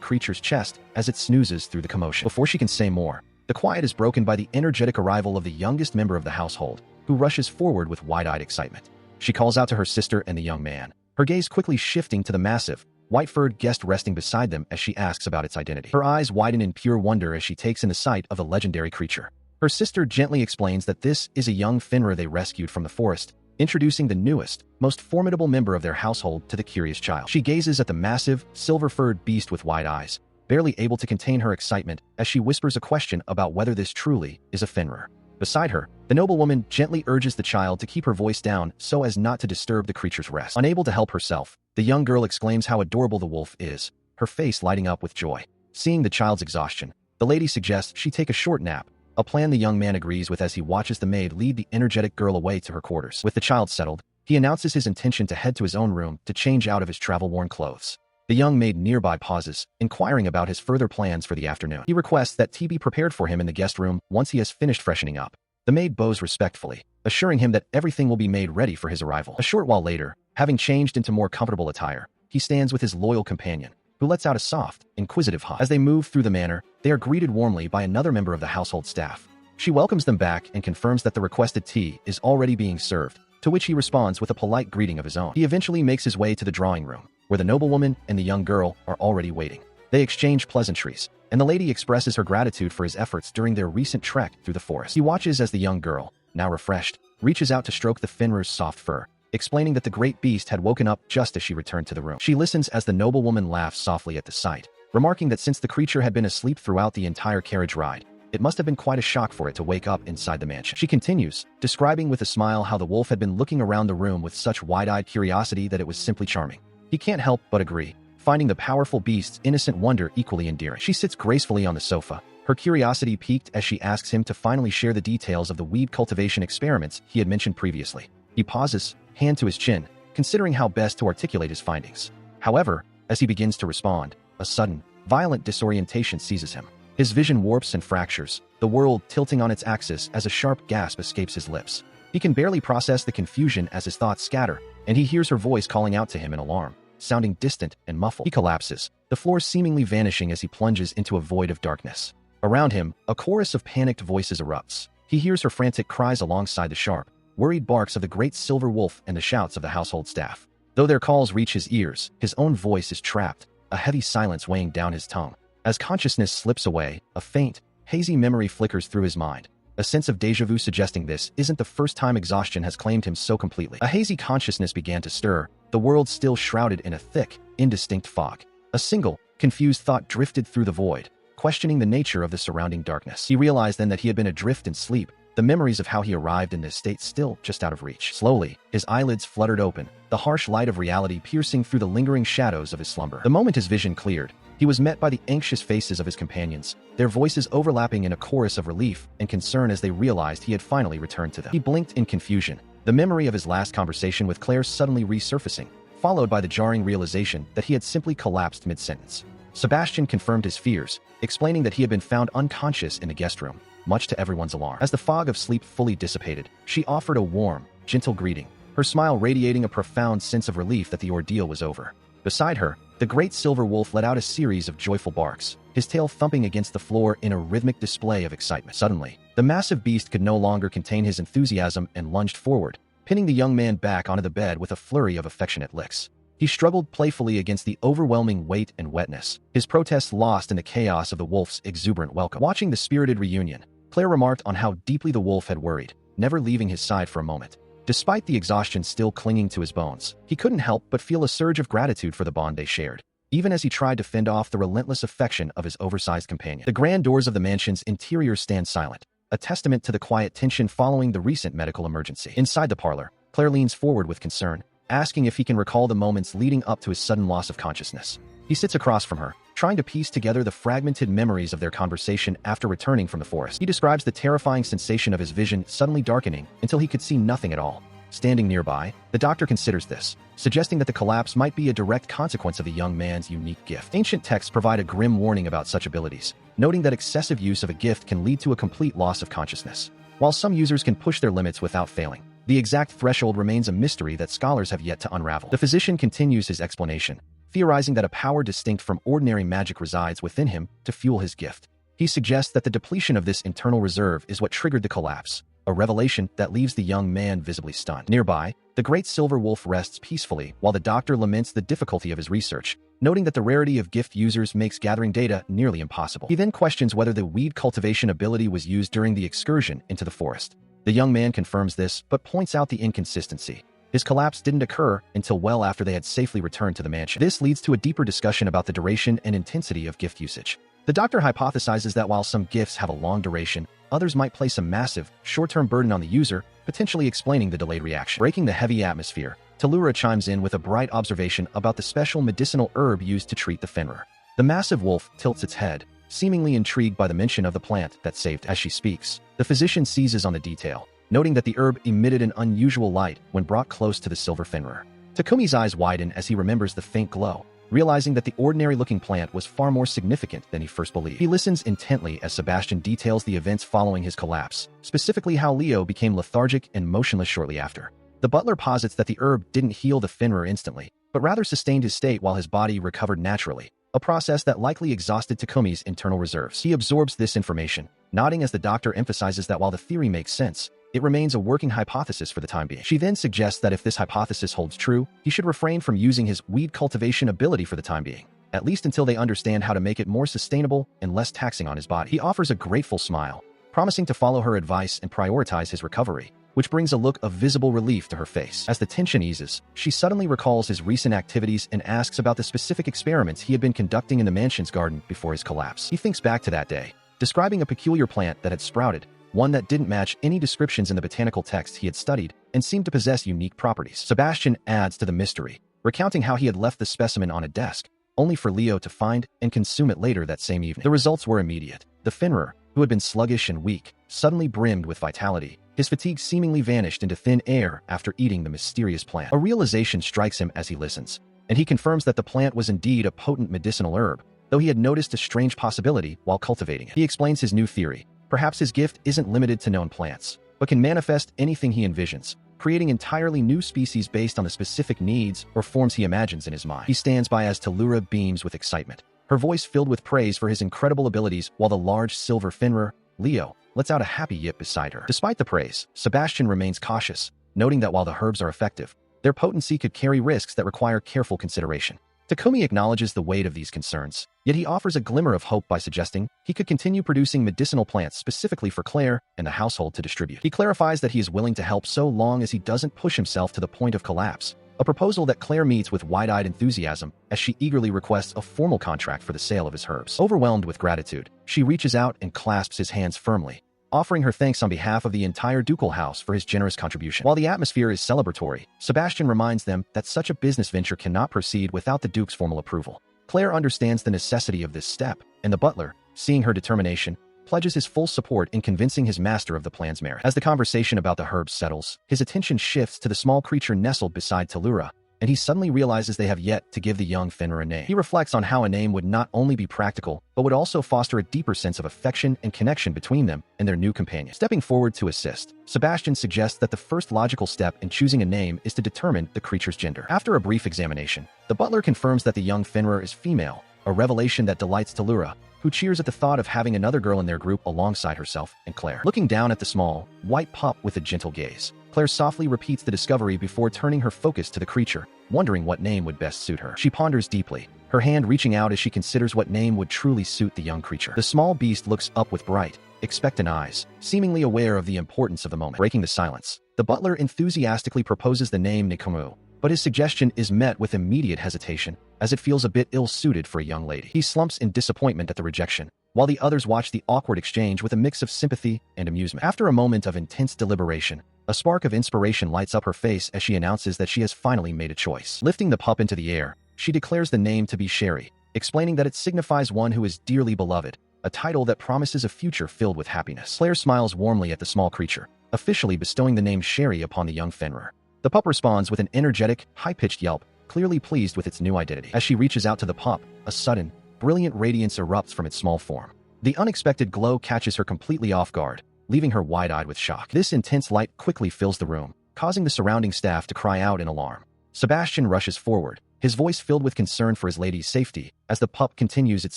creature's chest as it snoozes through the commotion. Before she can say more, the quiet is broken by the energetic arrival of the youngest member of the household, who rushes forward with wide-eyed excitement. She calls out to her sister and the young man, her gaze quickly shifting to the massive, white-furred guest resting beside them as she asks about its identity. Her eyes widen in pure wonder as she takes in the sight of the legendary creature. Her sister gently explains that this is a young Fenrir they rescued from the forest, introducing the newest, most formidable member of their household to the curious child. She gazes at the massive, silver-furred beast with wide eyes, barely able to contain her excitement as she whispers a question about whether this truly is a Fenrir. Beside her, the noblewoman gently urges the child to keep her voice down so as not to disturb the creature's rest. Unable to help herself, the young girl exclaims how adorable the wolf is, her face lighting up with joy. Seeing the child's exhaustion, the lady suggests she take a short nap, a plan the young man agrees with as he watches the maid lead the energetic girl away to her quarters. With the child settled, he announces his intention to head to his own room to change out of his travel-worn clothes. The young maid nearby pauses, inquiring about his further plans for the afternoon. He requests that tea be prepared for him in the guest room once he has finished freshening up. The maid bows respectfully, assuring him that everything will be made ready for his arrival. A short while later, having changed into more comfortable attire, he stands with his loyal companion, who lets out a soft, inquisitive hum. As they move through the manor, they are greeted warmly by another member of the household staff. She welcomes them back and confirms that the requested tea is already being served, to which he responds with a polite greeting of his own. He eventually makes his way to the drawing room, where the noblewoman and the young girl are already waiting. They exchange pleasantries, and the lady expresses her gratitude for his efforts during their recent trek through the forest. He watches as the young girl, now refreshed, reaches out to stroke the Fenrir's soft fur, explaining that the great beast had woken up just as she returned to the room. She listens as the noblewoman laughs softly at the sight, remarking that since the creature had been asleep throughout the entire carriage ride, it must have been quite a shock for it to wake up inside the mansion. She continues, describing with a smile how the wolf had been looking around the room with such wide-eyed curiosity that it was simply charming. He can't help but agree, finding the powerful beast's innocent wonder equally endearing. She sits gracefully on the sofa, her curiosity piqued as she asks him to finally share the details of the weed cultivation experiments he had mentioned previously. He pauses, hand to his chin, considering how best to articulate his findings. However, as he begins to respond, a sudden, violent disorientation seizes him. His vision warps and fractures, the world tilting on its axis as a sharp gasp escapes his lips. He can barely process the confusion as his thoughts scatter, and he hears her voice calling out to him in alarm, sounding distant and muffled. He collapses, the floor seemingly vanishing as he plunges into a void of darkness. Around him, a chorus of panicked voices erupts. He hears her frantic cries alongside the sharp, worried barks of the great silver wolf and the shouts of the household staff. Though their calls reach his ears, his own voice is trapped, a heavy silence weighing down his tongue. As consciousness slips away, a faint, hazy memory flickers through his mind, a sense of déjà vu suggesting this isn't the first time exhaustion has claimed him so completely. A hazy consciousness began to stir, the world still shrouded in a thick, indistinct fog. A single, confused thought drifted through the void, questioning the nature of the surrounding darkness. He realized then that he had been adrift in sleep, the memories of how he arrived in this state still just out of reach. Slowly, his eyelids fluttered open, the harsh light of reality piercing through the lingering shadows of his slumber. The moment his vision cleared, he was met by the anxious faces of his companions, their voices overlapping in a chorus of relief and concern as they realized he had finally returned to them. He blinked in confusion, the memory of his last conversation with Clare suddenly resurfacing, followed by the jarring realization that he had simply collapsed mid-sentence. Sebastian confirmed his fears, explaining that he had been found unconscious in the guest room, much to everyone's alarm. As the fog of sleep fully dissipated, she offered a warm, gentle greeting, her smile radiating a profound sense of relief that the ordeal was over. Beside her, the great silver wolf let out a series of joyful barks, his tail thumping against the floor in a rhythmic display of excitement. Suddenly, the massive beast could no longer contain his enthusiasm and lunged forward, pinning the young man back onto the bed with a flurry of affectionate licks. He struggled playfully against the overwhelming weight and wetness, his protests lost in the chaos of the wolf's exuberant welcome. Watching the spirited reunion, Clare remarked on how deeply the wolf had worried, never leaving his side for a moment. Despite the exhaustion still clinging to his bones, he couldn't help but feel a surge of gratitude for the bond they shared, even as he tried to fend off the relentless affection of his oversized companion. The grand doors of the mansion's interior stand silent, a testament to the quiet tension following the recent medical emergency. Inside the parlor, Clare leans forward with concern, asking if he can recall the moments leading up to his sudden loss of consciousness. He sits across from her, trying to piece together the fragmented memories of their conversation after returning from the forest. He describes the terrifying sensation of his vision suddenly darkening until he could see nothing at all. Standing nearby, the doctor considers this, suggesting that the collapse might be a direct consequence of the young man's unique gift. Ancient texts provide a grim warning about such abilities, noting that excessive use of a gift can lead to a complete loss of consciousness. While some users can push their limits without failing, the exact threshold remains a mystery that scholars have yet to unravel. The physician continues his explanation, theorizing that a power distinct from ordinary magic resides within him to fuel his gift. He suggests that the depletion of this internal reserve is what triggered the collapse, a revelation that leaves the young man visibly stunned. Nearby, the great silver wolf rests peacefully while the doctor laments the difficulty of his research, noting that the rarity of gift users makes gathering data nearly impossible. He then questions whether the weed cultivation ability was used during the excursion into the forest. The young man confirms this, but points out the inconsistency. His collapse didn't occur until well after they had safely returned to the mansion. This leads to a deeper discussion about the duration and intensity of gift usage. The doctor hypothesizes that while some gifts have a long duration, others might place a massive, short-term burden on the user, potentially explaining the delayed reaction. Breaking the heavy atmosphere, Talura chimes in with a bright observation about the special medicinal herb used to treat the Fenrir. The massive wolf tilts its head, seemingly intrigued by the mention of the plant that saved. As she speaks, the physician seizes on the detail, noting that the herb emitted an unusual light when brought close to the silver Fenrir. Takumi's eyes widen as he remembers the faint glow, realizing that the ordinary-looking plant was far more significant than he first believed. He listens intently as Sebastian details the events following his collapse, specifically how Leo became lethargic and motionless shortly after. The butler posits that the herb didn't heal the Fenrir instantly, but rather sustained his state while his body recovered naturally, a process that likely exhausted Takumi's internal reserves. He absorbs this information, nodding as the doctor emphasizes that while the theory makes sense, it remains a working hypothesis for the time being. She then suggests that if this hypothesis holds true, he should refrain from using his weed cultivation ability for the time being, at least until they understand how to make it more sustainable and less taxing on his body. He offers a grateful smile, promising to follow her advice and prioritize his recovery, which brings a look of visible relief to her face. As the tension eases, she suddenly recalls his recent activities and asks about the specific experiments he had been conducting in the mansion's garden before his collapse. He thinks back to that day, describing a peculiar plant that had sprouted, one that didn't match any descriptions in the botanical text he had studied and seemed to possess unique properties. Sebastian adds to the mystery, recounting how he had left the specimen on a desk, only for Leo to find and consume it later that same evening. The results were immediate. The Fenrir, who had been sluggish and weak, suddenly brimmed with vitality. His fatigue seemingly vanished into thin air after eating the mysterious plant. A realization strikes him as he listens, and he confirms that the plant was indeed a potent medicinal herb, though he had noticed a strange possibility while cultivating it. He explains his new theory. Perhaps his gift isn't limited to known plants, but can manifest anything he envisions, creating entirely new species based on the specific needs or forms he imagines in his mind. He stands by as Talura beams with excitement, her voice filled with praise for his incredible abilities, while the large silver Fenrir, Leo, lets out a happy yip beside her. Despite the praise, Sebastian remains cautious, noting that while the herbs are effective, their potency could carry risks that require careful consideration. Takumi acknowledges the weight of these concerns, yet he offers a glimmer of hope by suggesting he could continue producing medicinal plants specifically for Clare and the household to distribute. He clarifies that he is willing to help so long as he doesn't push himself to the point of collapse, a proposal that Clare meets with wide-eyed enthusiasm as she eagerly requests a formal contract for the sale of his herbs. Overwhelmed with gratitude, she reaches out and clasps his hands firmly, offering her thanks on behalf of the entire ducal house for his generous contribution. While the atmosphere is celebratory, Sebastian reminds them that such a business venture cannot proceed without the Duke's formal approval. Clare understands the necessity of this step, and the butler, seeing her determination, pledges his full support in convincing his master of the plan's merit. As the conversation about the herbs settles, his attention shifts to the small creature nestled beside Talura, and he suddenly realizes they have yet to give the young Fenrir a name. He reflects on how a name would not only be practical, but would also foster a deeper sense of affection and connection between them and their new companion. Stepping forward to assist, Sebastian suggests that the first logical step in choosing a name is to determine the creature's gender. After a brief examination, the butler confirms that the young Fenrir is female, a revelation that delights Talura, who cheers at the thought of having another girl in their group alongside herself and Clare. Looking down at the small, white pup with a gentle gaze, Claire softly repeats the discovery before turning her focus to the creature, wondering what name would best suit her. She ponders deeply, her hand reaching out as she considers what name would truly suit the young creature. The small beast looks up with bright, expectant eyes, seemingly aware of the importance of the moment. Breaking the silence, the butler enthusiastically proposes the name Nikumu, but his suggestion is met with immediate hesitation, as it feels a bit ill-suited for a young lady. He slumps in disappointment at the rejection, while the others watch the awkward exchange with a mix of sympathy and amusement. After a moment of intense deliberation, a spark of inspiration lights up her face as she announces that she has finally made a choice. Lifting the pup into the air, she declares the name to be Sherry, explaining that it signifies one who is dearly beloved, a title that promises a future filled with happiness. Claire smiles warmly at the small creature, officially bestowing the name Sherry upon the young Fenrir. The pup responds with an energetic, high-pitched yelp, clearly pleased with its new identity. As she reaches out to the pup, a sudden, brilliant radiance erupts from its small form. The unexpected glow catches her completely off guard, leaving her wide-eyed with shock. This intense light quickly fills the room, causing the surrounding staff to cry out in alarm. Sebastian rushes forward, his voice filled with concern for his lady's safety, as the pup continues its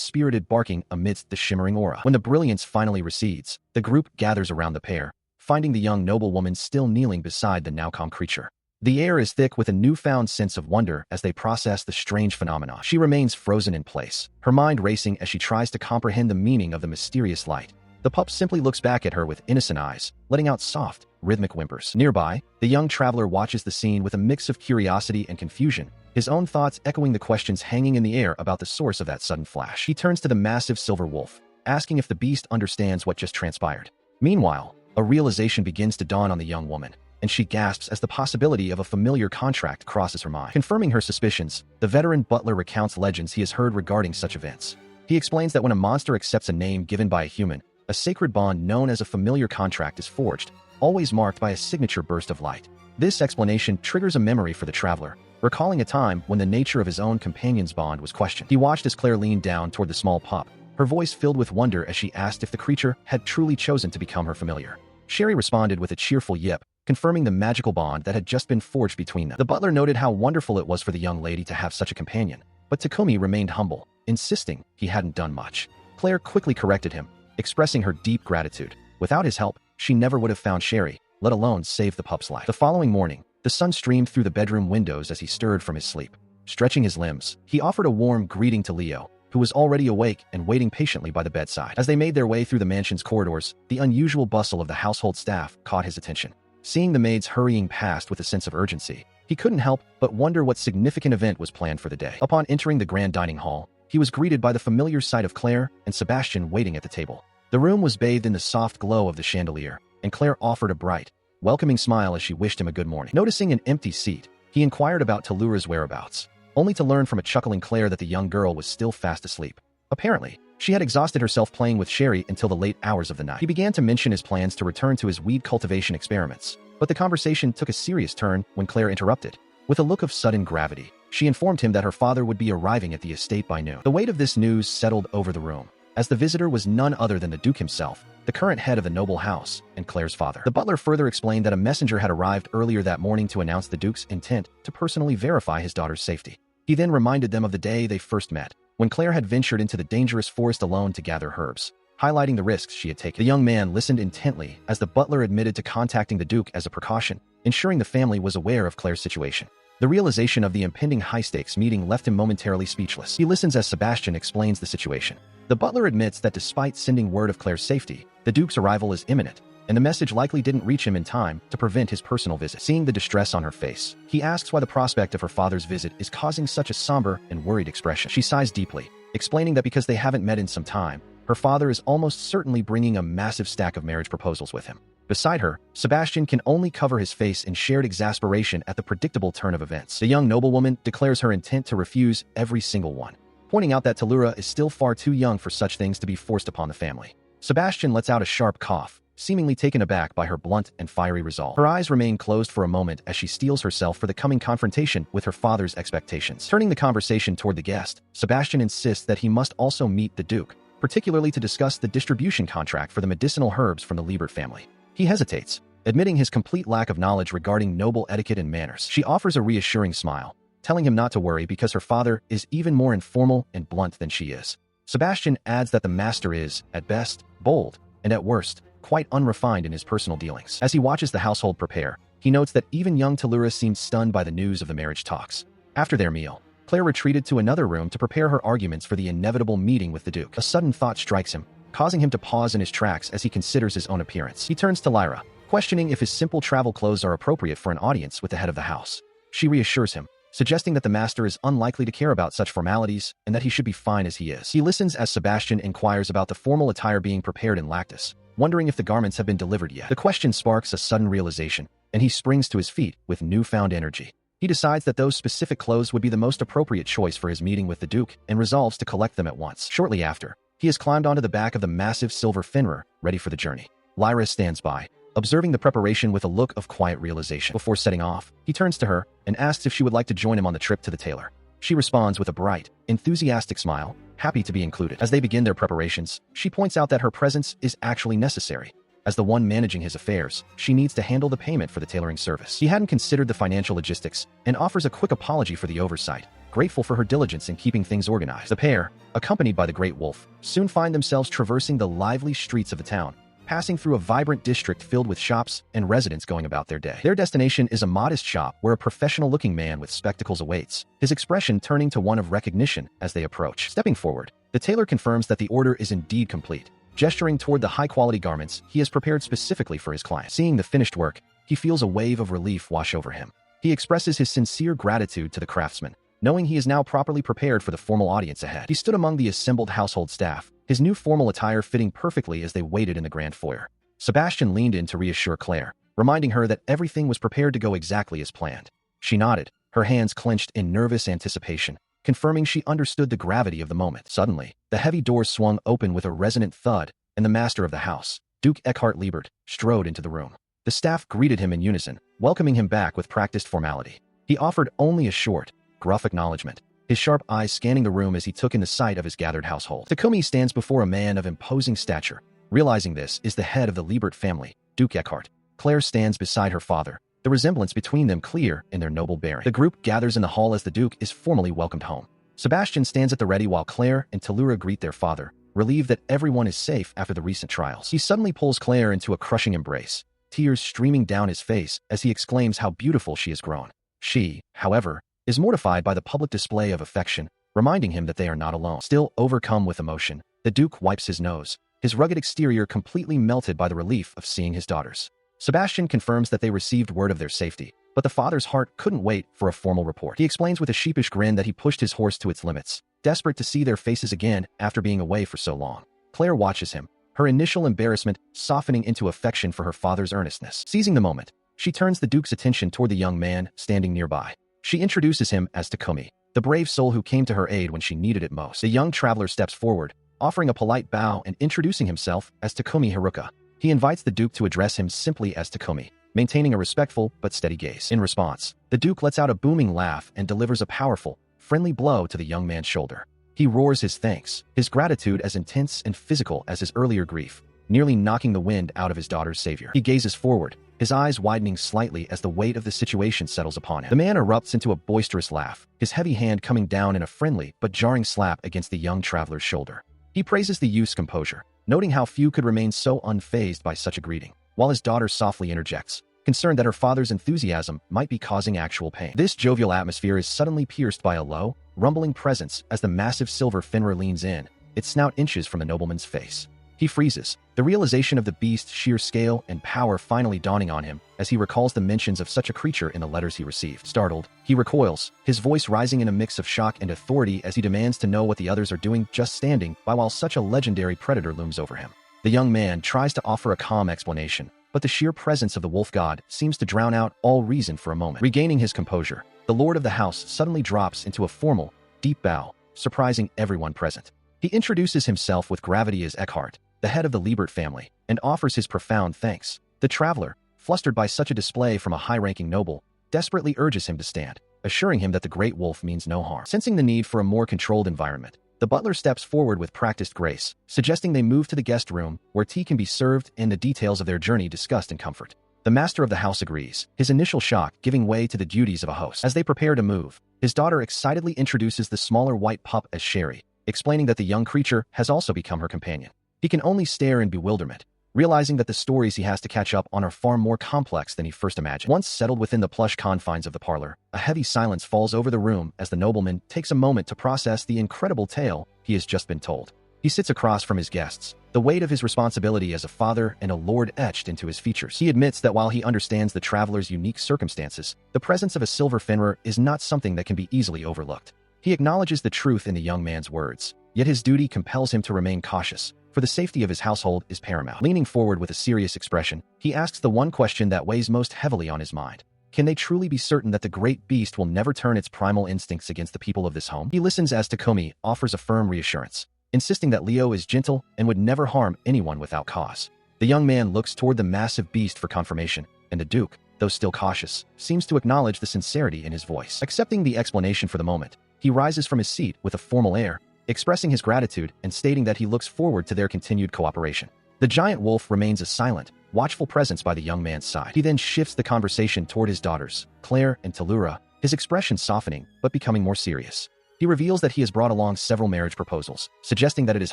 spirited barking amidst the shimmering aura. When the brilliance finally recedes, the group gathers around the pair, finding the young noblewoman still kneeling beside the now calm creature. The air is thick with a newfound sense of wonder as they process the strange phenomenon. She remains frozen in place, her mind racing as she tries to comprehend the meaning of the mysterious light. The pup simply looks back at her with innocent eyes, letting out soft, rhythmic whimpers. Nearby, the young traveler watches the scene with a mix of curiosity and confusion, his own thoughts echoing the questions hanging in the air about the source of that sudden flash. He turns to the massive silver wolf, asking if the beast understands what just transpired. Meanwhile, a realization begins to dawn on the young woman, and she gasps as the possibility of a familiar contract crosses her mind. Confirming her suspicions, the veteran butler recounts legends he has heard regarding such events. He explains that when a monster accepts a name given by a human, a sacred bond known as a familiar contract is forged, always marked by a signature burst of light. This explanation triggers a memory for the traveler, recalling a time when the nature of his own companion's bond was questioned. He watched as Claire leaned down toward the small pup, her voice filled with wonder as she asked if the creature had truly chosen to become her familiar. Sherry responded with a cheerful yip, confirming the magical bond that had just been forged between them. The butler noted how wonderful it was for the young lady to have such a companion, but Takumi remained humble, insisting he hadn't done much. Claire quickly corrected him, expressing her deep gratitude. Without his help, she never would have found Sherry, let alone save the pup's life. The following morning, the sun streamed through the bedroom windows as he stirred from his sleep. Stretching his limbs, he offered a warm greeting to Leo, who was already awake and waiting patiently by the bedside. As they made their way through the mansion's corridors, the unusual bustle of the household staff caught his attention. Seeing the maids hurrying past with a sense of urgency, he couldn't help but wonder what significant event was planned for the day. Upon entering the grand dining hall, he was greeted by the familiar sight of Claire and Sebastian waiting at the table. The room was bathed in the soft glow of the chandelier, and Claire offered a bright, welcoming smile as she wished him a good morning. Noticing an empty seat, he inquired about Talura's whereabouts, only to learn from a chuckling Claire that the young girl was still fast asleep. Apparently, she had exhausted herself playing with Sherry until the late hours of the night. He began to mention his plans to return to his weed cultivation experiments, but the conversation took a serious turn when Claire interrupted. With a look of sudden gravity, she informed him that her father would be arriving at the estate by noon. The weight of this news settled over the room, as the visitor was none other than the Duke himself, the current head of the noble house, and Claire's father. The butler further explained that a messenger had arrived earlier that morning to announce the Duke's intent to personally verify his daughter's safety. He then reminded them of the day they first met, when Claire had ventured into the dangerous forest alone to gather herbs, highlighting the risks she had taken. The young man listened intently as the butler admitted to contacting the Duke as a precaution, ensuring the family was aware of Claire's situation. The realization of the impending high-stakes meeting left him momentarily speechless. He listens as Sebastian explains the situation. The butler admits that despite sending word of Claire's safety, the Duke's arrival is imminent, and the message likely didn't reach him in time to prevent his personal visit. Seeing the distress on her face, he asks why the prospect of her father's visit is causing such a somber and worried expression. She sighs deeply, explaining that because they haven't met in some time, her father is almost certainly bringing a massive stack of marriage proposals with him. Beside her, Sebastian can only cover his face in shared exasperation at the predictable turn of events. The young noblewoman declares her intent to refuse every single one, pointing out that Talura is still far too young for such things to be forced upon the family. Sebastian lets out a sharp cough, seemingly taken aback by her blunt and fiery resolve. Her eyes remain closed for a moment as she steels herself for the coming confrontation with her father's expectations. Turning the conversation toward the guest, Sebastian insists that he must also meet the Duke, particularly to discuss the distribution contract for the medicinal herbs from the Liebert family. He hesitates, admitting his complete lack of knowledge regarding noble etiquette and manners. She offers a reassuring smile, telling him not to worry because her father is even more informal and blunt than she is. Sebastian adds that the master is, at best, bold, and at worst, quite unrefined in his personal dealings. As he watches the household prepare, he He notes that even young Talura seemed stunned by the news of the marriage talks. After their meal, Clare retreated to another room to prepare her arguments for the inevitable meeting with the Duke. A sudden thought strikes him, causing him to pause in his tracks as he considers his own appearance. He turns to Lyra, questioning if his simple travel clothes are appropriate for an audience with the head of the house. She reassures him, suggesting that the master is unlikely to care about such formalities and that he should be fine as he is. He listens as Sebastian inquires about the formal attire being prepared in Lactose, wondering if the garments have been delivered yet. The question sparks a sudden realization, and he springs to his feet with newfound energy. He decides that those specific clothes would be the most appropriate choice for his meeting with the Duke and resolves to collect them at once. Shortly after, he has climbed onto the back of the massive silver Fenrir, ready for the journey. Lyra stands by, observing the preparation with a look of quiet realization. Before setting off, he turns to her and asks if she would like to join him on the trip to the tailor. She responds with a bright, enthusiastic smile, happy to be included. As they begin their preparations, she points out that her presence is actually necessary. As the one managing his affairs, she needs to handle the payment for the tailoring service. He hadn't considered the financial logistics and offers a quick apology for the oversight, grateful for her diligence in keeping things organized. The pair, accompanied by the Great Wolf, soon find themselves traversing the lively streets of the town, passing through a vibrant district filled with shops and residents going about their day. Their destination is a modest shop where a professional-looking man with spectacles awaits, his expression turning to one of recognition as they approach. Stepping forward, the tailor confirms that the order is indeed complete, gesturing toward the high-quality garments he has prepared specifically for his client. Seeing the finished work, he feels a wave of relief wash over him. He expresses his sincere gratitude to the craftsman, knowing he is now properly prepared for the formal audience ahead. He stood among the assembled household staff, his new formal attire fitting perfectly as they waited in the grand foyer. Sebastian leaned in to reassure Clare, reminding her that everything was prepared to go exactly as planned. She nodded, her hands clenched in nervous anticipation, confirming she understood the gravity of the moment. Suddenly, the heavy doors swung open with a resonant thud, and the master of the house, Duke Eckhart Liebert, strode into the room. The staff greeted him in unison, welcoming him back with practiced formality. He offered only a short, gruff acknowledgement, his sharp eyes scanning the room as he took in the sight of his gathered household. Takumi stands before a man of imposing stature. Realizing this is the head of the Liebert family, Duke Eckhart. Clare stands beside her father, the resemblance between them clear in their noble bearing. The group gathers in the hall as the Duke is formally welcomed home. Sebastian stands at the ready while Clare and Talura greet their father, relieved that everyone is safe after the recent trials. He suddenly pulls Clare into a crushing embrace, tears streaming down his face as he exclaims how beautiful she has grown. She, however, is mortified by the public display of affection, reminding him that they are not alone. Still overcome with emotion, the Duke wipes his nose, his rugged exterior completely melted by the relief of seeing his daughters. Sebastian confirms that they received word of their safety, but the father's heart couldn't wait for a formal report. He explains with a sheepish grin that he pushed his horse to its limits, desperate to see their faces again after being away for so long. Clare watches him, her initial embarrassment softening into affection for her father's earnestness. Seizing the moment, she turns the Duke's attention toward the young man standing nearby. She introduces him as Takumi, the brave soul who came to her aid when she needed it most. The young traveler steps forward, offering a polite bow and introducing himself as Takumi Haruka. He invites the Duke to address him simply as Takumi, maintaining a respectful but steady gaze. In response, the Duke lets out a booming laugh and delivers a powerful, friendly blow to the young man's shoulder. He roars his thanks, his gratitude as intense and physical as his earlier grief, nearly knocking the wind out of his daughter's savior. He gazes forward, his eyes widening slightly as the weight of the situation settles upon him. The man erupts into a boisterous laugh, his heavy hand coming down in a friendly but jarring slap against the young traveler's shoulder. He praises the youth's composure, noting how few could remain so unfazed by such a greeting, while his daughter softly interjects, concerned that her father's enthusiasm might be causing actual pain. This jovial atmosphere is suddenly pierced by a low, rumbling presence as the massive silver Fenrir leans in, its snout inches from the nobleman's face. He freezes, the realization of the beast's sheer scale and power finally dawning on him as he recalls the mentions of such a creature in the letters he received. Startled, he recoils, his voice rising in a mix of shock and authority as he demands to know what the others are doing just standing by while such a legendary predator looms over him. The young man tries to offer a calm explanation, but the sheer presence of the wolf god seems to drown out all reason for a moment. Regaining his composure, the lord of the house suddenly drops into a formal, deep bow, surprising everyone present. He introduces himself with gravity as Eckhart, the head of the Liebert family, and offers his profound thanks. The traveler, flustered by such a display from a high-ranking noble, desperately urges him to stand, assuring him that the great wolf means no harm. Sensing the need for a more controlled environment, the butler steps forward with practiced grace, suggesting they move to the guest room where tea can be served and the details of their journey discussed in comfort. The master of the house agrees, his initial shock giving way to the duties of a host. As they prepare to move, his daughter excitedly introduces the smaller white pup as Sherry, explaining that the young creature has also become her companion. He can only stare in bewilderment, realizing that the stories he has to catch up on are far more complex than he first imagined. Once settled within the plush confines of the parlor, a heavy silence falls over the room as the nobleman takes a moment to process the incredible tale he has just been told. He sits across from his guests, the weight of his responsibility as a father and a lord etched into his features. He admits that while he understands the traveler's unique circumstances, the presence of a silver Fenrir is not something that can be easily overlooked. He acknowledges the truth in the young man's words, yet his duty compels him to remain cautious, for the safety of his household is paramount. Leaning forward with a serious expression, he asks the one question that weighs most heavily on his mind. Can they truly be certain that the great beast will never turn its primal instincts against the people of this home? He listens as Takumi offers a firm reassurance, insisting that Leo is gentle and would never harm anyone without cause. The young man looks toward the massive beast for confirmation, and the Duke, though still cautious, seems to acknowledge the sincerity in his voice. Accepting the explanation for the moment, he rises from his seat with a formal air, expressing his gratitude and stating that he looks forward to their continued cooperation. The giant wolf remains a silent, watchful presence by the young man's side. He then shifts the conversation toward his daughters, Clare and Talura, his expression softening but becoming more serious. He reveals that he has brought along several marriage proposals, suggesting that it is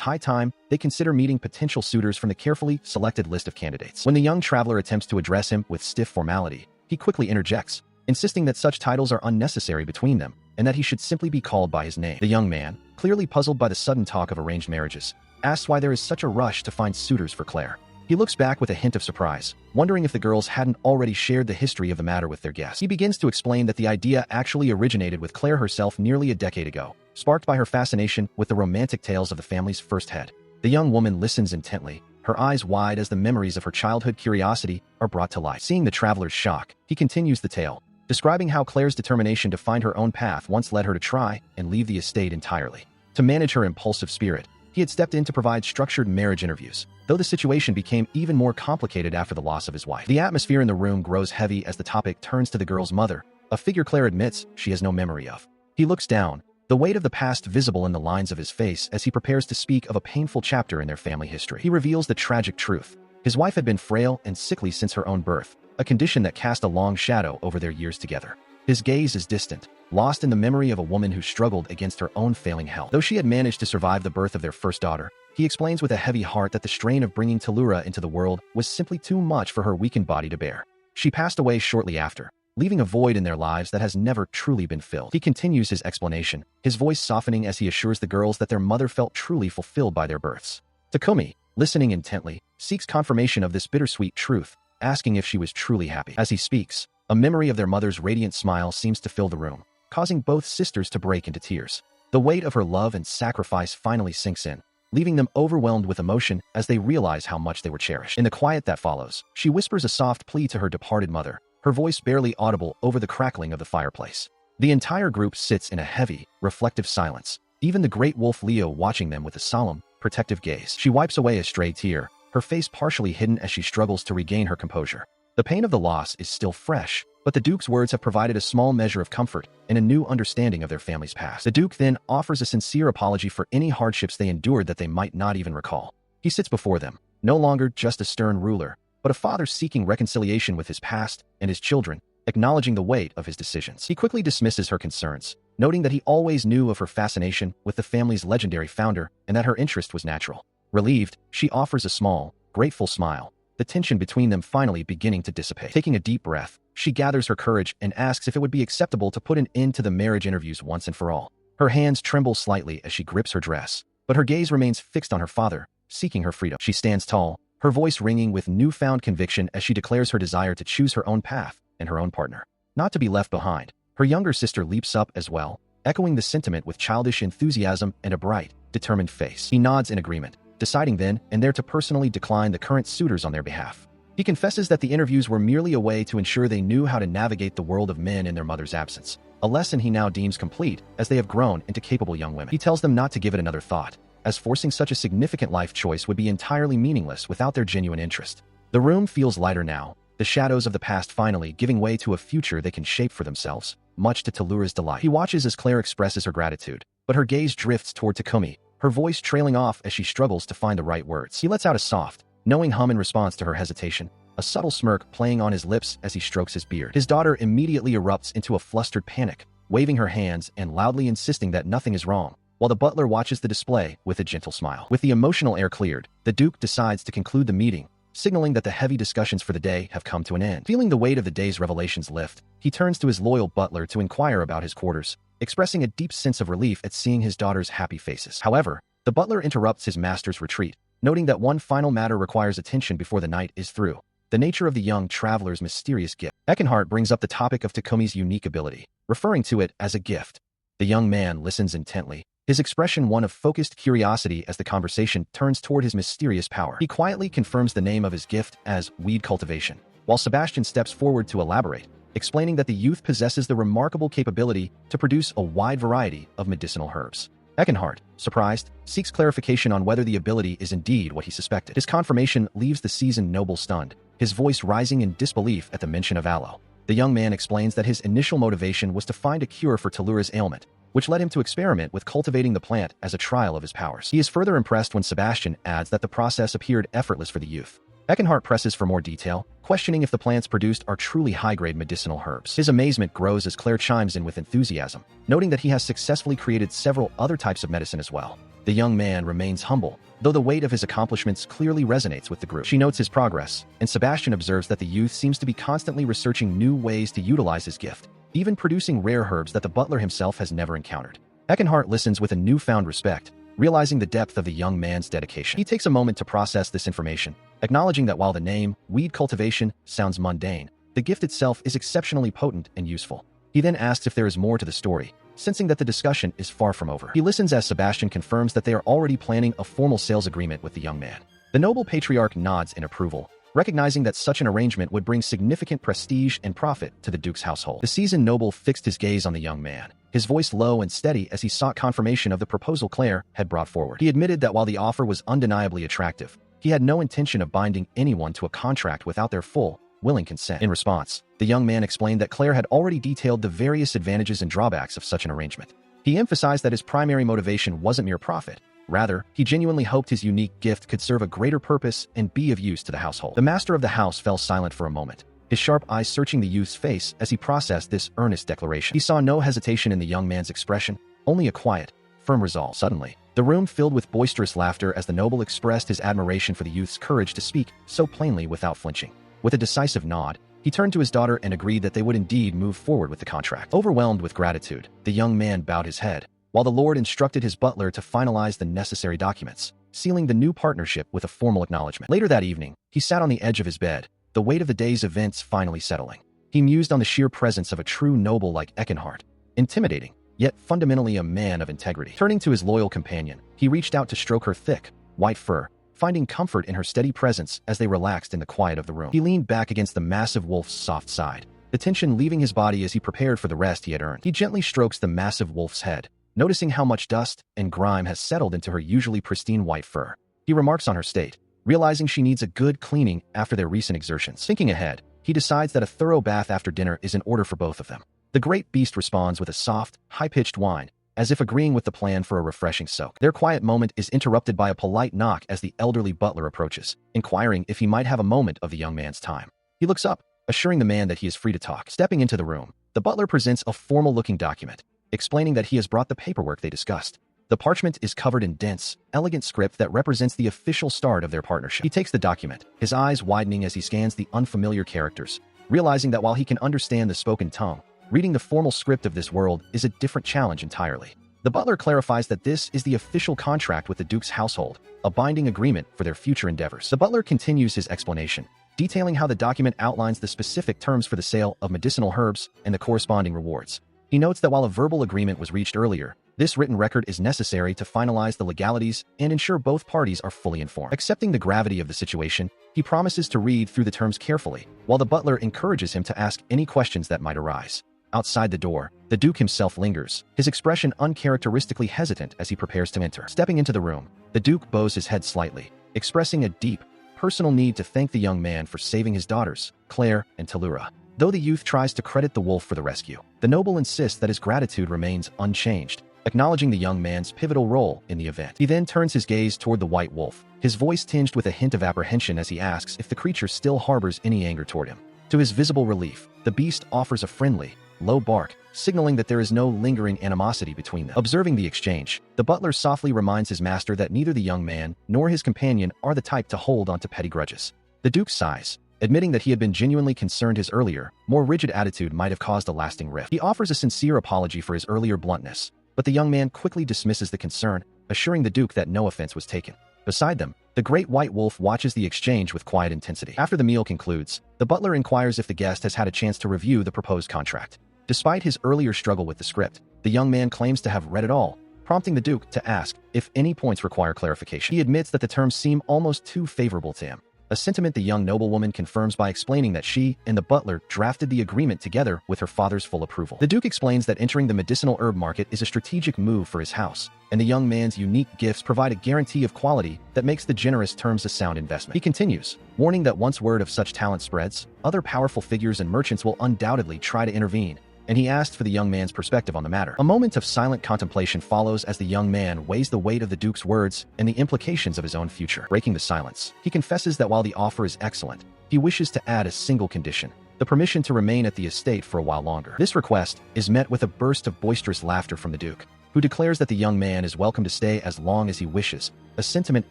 high time they consider meeting potential suitors from the carefully selected list of candidates. When the young traveler attempts to address him with stiff formality, he quickly interjects, insisting that such titles are unnecessary between them and that he should simply be called by his name. The young man, clearly puzzled by the sudden talk of arranged marriages, asks why there is such a rush to find suitors for Clare. He looks back with a hint of surprise, wondering if the girls hadn't already shared the history of the matter with their guests. He begins to explain that the idea actually originated with Clare herself nearly a decade ago, sparked by her fascination with the romantic tales of the family's first head. The young woman listens intently, her eyes wide as the memories of her childhood curiosity are brought to light. Seeing the traveler's shock, he continues the tale, describing how Clare's determination to find her own path once led her to try and leave the estate entirely. To manage her impulsive spirit, he had stepped in to provide structured marriage interviews, though the situation became even more complicated after the loss of his wife. The atmosphere in the room grows heavy as the topic turns to the girl's mother, a figure Clare admits she has no memory of. He looks down, the weight of the past visible in the lines of his face as he prepares to speak of a painful chapter in their family history. He reveals the tragic truth. His wife had been frail and sickly since her own birth, a condition that cast a long shadow over their years together. His gaze is distant, lost in the memory of a woman who struggled against her own failing health. Though she had managed to survive the birth of their first daughter, he explains with a heavy heart that the strain of bringing Talura into the world was simply too much for her weakened body to bear. She passed away shortly after, leaving a void in their lives that has never truly been filled. He continues his explanation, his voice softening as he assures the girls that their mother felt truly fulfilled by their births. Takumi, listening intently, seeks confirmation of this bittersweet truth, asking if she was truly happy. As he speaks, a memory of their mother's radiant smile seems to fill the room, causing both sisters to break into tears. The weight of her love and sacrifice finally sinks in, leaving them overwhelmed with emotion as they realize how much they were cherished. In the quiet that follows, she whispers a soft plea to her departed mother, her voice barely audible over the crackling of the fireplace. The entire group sits in a heavy, reflective silence, even the great wolf Leo watching them with a solemn, protective gaze. She wipes away a stray tear, her face partially hidden as she struggles to regain her composure. The pain of the loss is still fresh, but the Duke's words have provided a small measure of comfort and a new understanding of their family's past. The Duke then offers a sincere apology for any hardships they endured that they might not even recall. He sits before them, no longer just a stern ruler, but a father seeking reconciliation with his past and his children, acknowledging the weight of his decisions. He quickly dismisses her concerns, noting that he always knew of her fascination with the family's legendary founder and that her interest was natural. Relieved, she offers a small, grateful smile, the tension between them finally beginning to dissipate. Taking a deep breath, she gathers her courage and asks if it would be acceptable to put an end to the marriage interviews once and for all. Her hands tremble slightly as she grips her dress, but her gaze remains fixed on her father, seeking her freedom. She stands tall, her voice ringing with newfound conviction as she declares her desire to choose her own path and her own partner, not to be left behind. Her younger sister leaps up as well, echoing the sentiment with childish enthusiasm and a bright, determined face. He nods in agreement, deciding then and there to personally decline the current suitors on their behalf. He confesses that the interviews were merely a way to ensure they knew how to navigate the world of men in their mother's absence, a lesson he now deems complete as they have grown into capable young women. He tells them not to give it another thought, as forcing such a significant life choice would be entirely meaningless without their genuine interest. The room feels lighter now, the shadows of the past finally giving way to a future they can shape for themselves, much to Talura's delight. He watches as Clare expresses her gratitude, but her gaze drifts toward Takumi, her voice trailing off as she struggles to find the right words. He lets out a soft, knowing hum in response to her hesitation, a subtle smirk playing on his lips as he strokes his beard. His daughter immediately erupts into a flustered panic, waving her hands and loudly insisting that nothing is wrong, while the butler watches the display with a gentle smile. With the emotional air cleared, the Duke decides to conclude the meeting, signaling that the heavy discussions for the day have come to an end. Feeling the weight of the day's revelations lift, he turns to his loyal butler to inquire about his quarters, expressing a deep sense of relief at seeing his daughter's happy faces. However, the butler interrupts his master's retreat, noting that one final matter requires attention before the night is through: the nature of the young traveler's mysterious gift. Eckenhart brings up the topic of Takomi's unique ability, referring to it as a gift. The young man listens intently, his expression one of focused curiosity as the conversation turns toward his mysterious power. He quietly confirms the name of his gift as weed cultivation, while Sebastian steps forward to elaborate, explaining that the youth possesses the remarkable capability to produce a wide variety of medicinal herbs. Eckenhart, surprised, seeks clarification on whether the ability is indeed what he suspected. His confirmation leaves the seasoned noble stunned, his voice rising in disbelief at the mention of aloe. The young man explains that his initial motivation was to find a cure for Tellura's ailment, which led him to experiment with cultivating the plant as a trial of his powers. He is further impressed when Sebastian adds that the process appeared effortless for the youth. Eckenhart presses for more detail, questioning if the plants produced are truly high-grade medicinal herbs. His amazement grows as Clare chimes in with enthusiasm, noting that he has successfully created several other types of medicine as well. The young man remains humble, though the weight of his accomplishments clearly resonates with the group. She notes his progress, and Sebastian observes that the youth seems to be constantly researching new ways to utilize his gift, even producing rare herbs that the butler himself has never encountered. Eckenhart listens with a newfound respect, realizing the depth of the young man's dedication. He takes a moment to process this information, acknowledging that while the name, weed cultivation, sounds mundane, the gift itself is exceptionally potent and useful. He then asks if there is more to the story, sensing that the discussion is far from over. He listens as Sebastian confirms that they are already planning a formal sales agreement with the young man. The noble patriarch nods in approval, recognizing that such an arrangement would bring significant prestige and profit to the duke's household. The seasoned noble fixed his gaze on the young man, his voice low and steady as he sought confirmation of the proposal Clare had brought forward. He admitted that while the offer was undeniably attractive, he had no intention of binding anyone to a contract without their full, willing consent. In response, the young man explained that Clare had already detailed the various advantages and drawbacks of such an arrangement. He emphasized that his primary motivation wasn't mere profit. Rather, he genuinely hoped his unique gift could serve a greater purpose and be of use to the household. The master of the house fell silent for a moment, his sharp eyes searching the youth's face as he processed this earnest declaration. He saw no hesitation in the young man's expression, only a quiet, firm resolve. Suddenly, the room filled with boisterous laughter as the noble expressed his admiration for the youth's courage to speak so plainly without flinching. With a decisive nod, he turned to his daughter and agreed that they would indeed move forward with the contract. Overwhelmed with gratitude, the young man bowed his head, while the lord instructed his butler to finalize the necessary documents, sealing the new partnership with a formal acknowledgement. Later that evening, he sat on the edge of his bed, the weight of the day's events finally settling. He mused on the sheer presence of a true noble like Eckenhart, intimidating, yet fundamentally a man of integrity. Turning to his loyal companion, he reached out to stroke her thick, white fur, finding comfort in her steady presence as they relaxed in the quiet of the room. He leaned back against the massive wolf's soft side, the tension leaving his body as he prepared for the rest he had earned. He gently strokes the massive wolf's head, noticing how much dust and grime has settled into her usually pristine white fur. He remarks on her state, realizing she needs a good cleaning after their recent exertions. Thinking ahead, he decides that a thorough bath after dinner is in order for both of them. The great beast responds with a soft, high-pitched whine, as if agreeing with the plan for a refreshing soak. Their quiet moment is interrupted by a polite knock as the elderly butler approaches, inquiring if he might have a moment of the young man's time. He looks up, assuring the man that he is free to talk. Stepping into the room, the butler presents a formal-looking document, explaining that he has brought the paperwork they discussed. The parchment is covered in dense, elegant script that represents the official start of their partnership. He takes the document, his eyes widening as he scans the unfamiliar characters, realizing that while he can understand the spoken tongue, reading the formal script of this world is a different challenge entirely. The butler clarifies that this is the official contract with the duke's household, a binding agreement for their future endeavors. The butler continues his explanation, detailing how the document outlines the specific terms for the sale of medicinal herbs and the corresponding rewards. He notes that while a verbal agreement was reached earlier, this written record is necessary to finalize the legalities and ensure both parties are fully informed. Accepting the gravity of the situation, he promises to read through the terms carefully, while the butler encourages him to ask any questions that might arise. Outside the door, the Duke himself lingers, his expression uncharacteristically hesitant as he prepares to enter. Stepping into the room, the Duke bows his head slightly, expressing a deep, personal need to thank the young man for saving his daughters, Clare and Tellura. Though the youth tries to credit the wolf for the rescue, the noble insists that his gratitude remains unchanged, acknowledging the young man's pivotal role in the event. He then turns his gaze toward the white wolf, his voice tinged with a hint of apprehension as he asks if the creature still harbors any anger toward him. To his visible relief, the beast offers a friendly, low bark, signaling that there is no lingering animosity between them. Observing the exchange, the butler softly reminds his master that neither the young man nor his companion are the type to hold onto petty grudges. The Duke sighs, admitting that he had been genuinely concerned his earlier, more rigid attitude might have caused a lasting rift. He offers a sincere apology for his earlier bluntness, but the young man quickly dismisses the concern, assuring the Duke that no offense was taken. Beside them, the great white wolf watches the exchange with quiet intensity. After the meal concludes, the butler inquires if the guest has had a chance to review the proposed contract. Despite his earlier struggle with the script, the young man claims to have read it all, prompting the Duke to ask if any points require clarification. He admits that the terms seem almost too favorable to him, a sentiment the young noblewoman confirms by explaining that she and the butler drafted the agreement together with her father's full approval. The Duke explains that entering the medicinal herb market is a strategic move for his house, and the young man's unique gifts provide a guarantee of quality that makes the generous terms a sound investment. He continues, warning that once word of such talent spreads, other powerful figures and merchants will undoubtedly try to intervene, and he asked for the young man's perspective on the matter. A moment of silent contemplation follows as the young man weighs the weight of the Duke's words and the implications of his own future. Breaking the silence, he confesses that while the offer is excellent, he wishes to add a single condition: the permission to remain at the estate for a while longer. This request is met with a burst of boisterous laughter from the Duke, who declares that the young man is welcome to stay as long as he wishes, a sentiment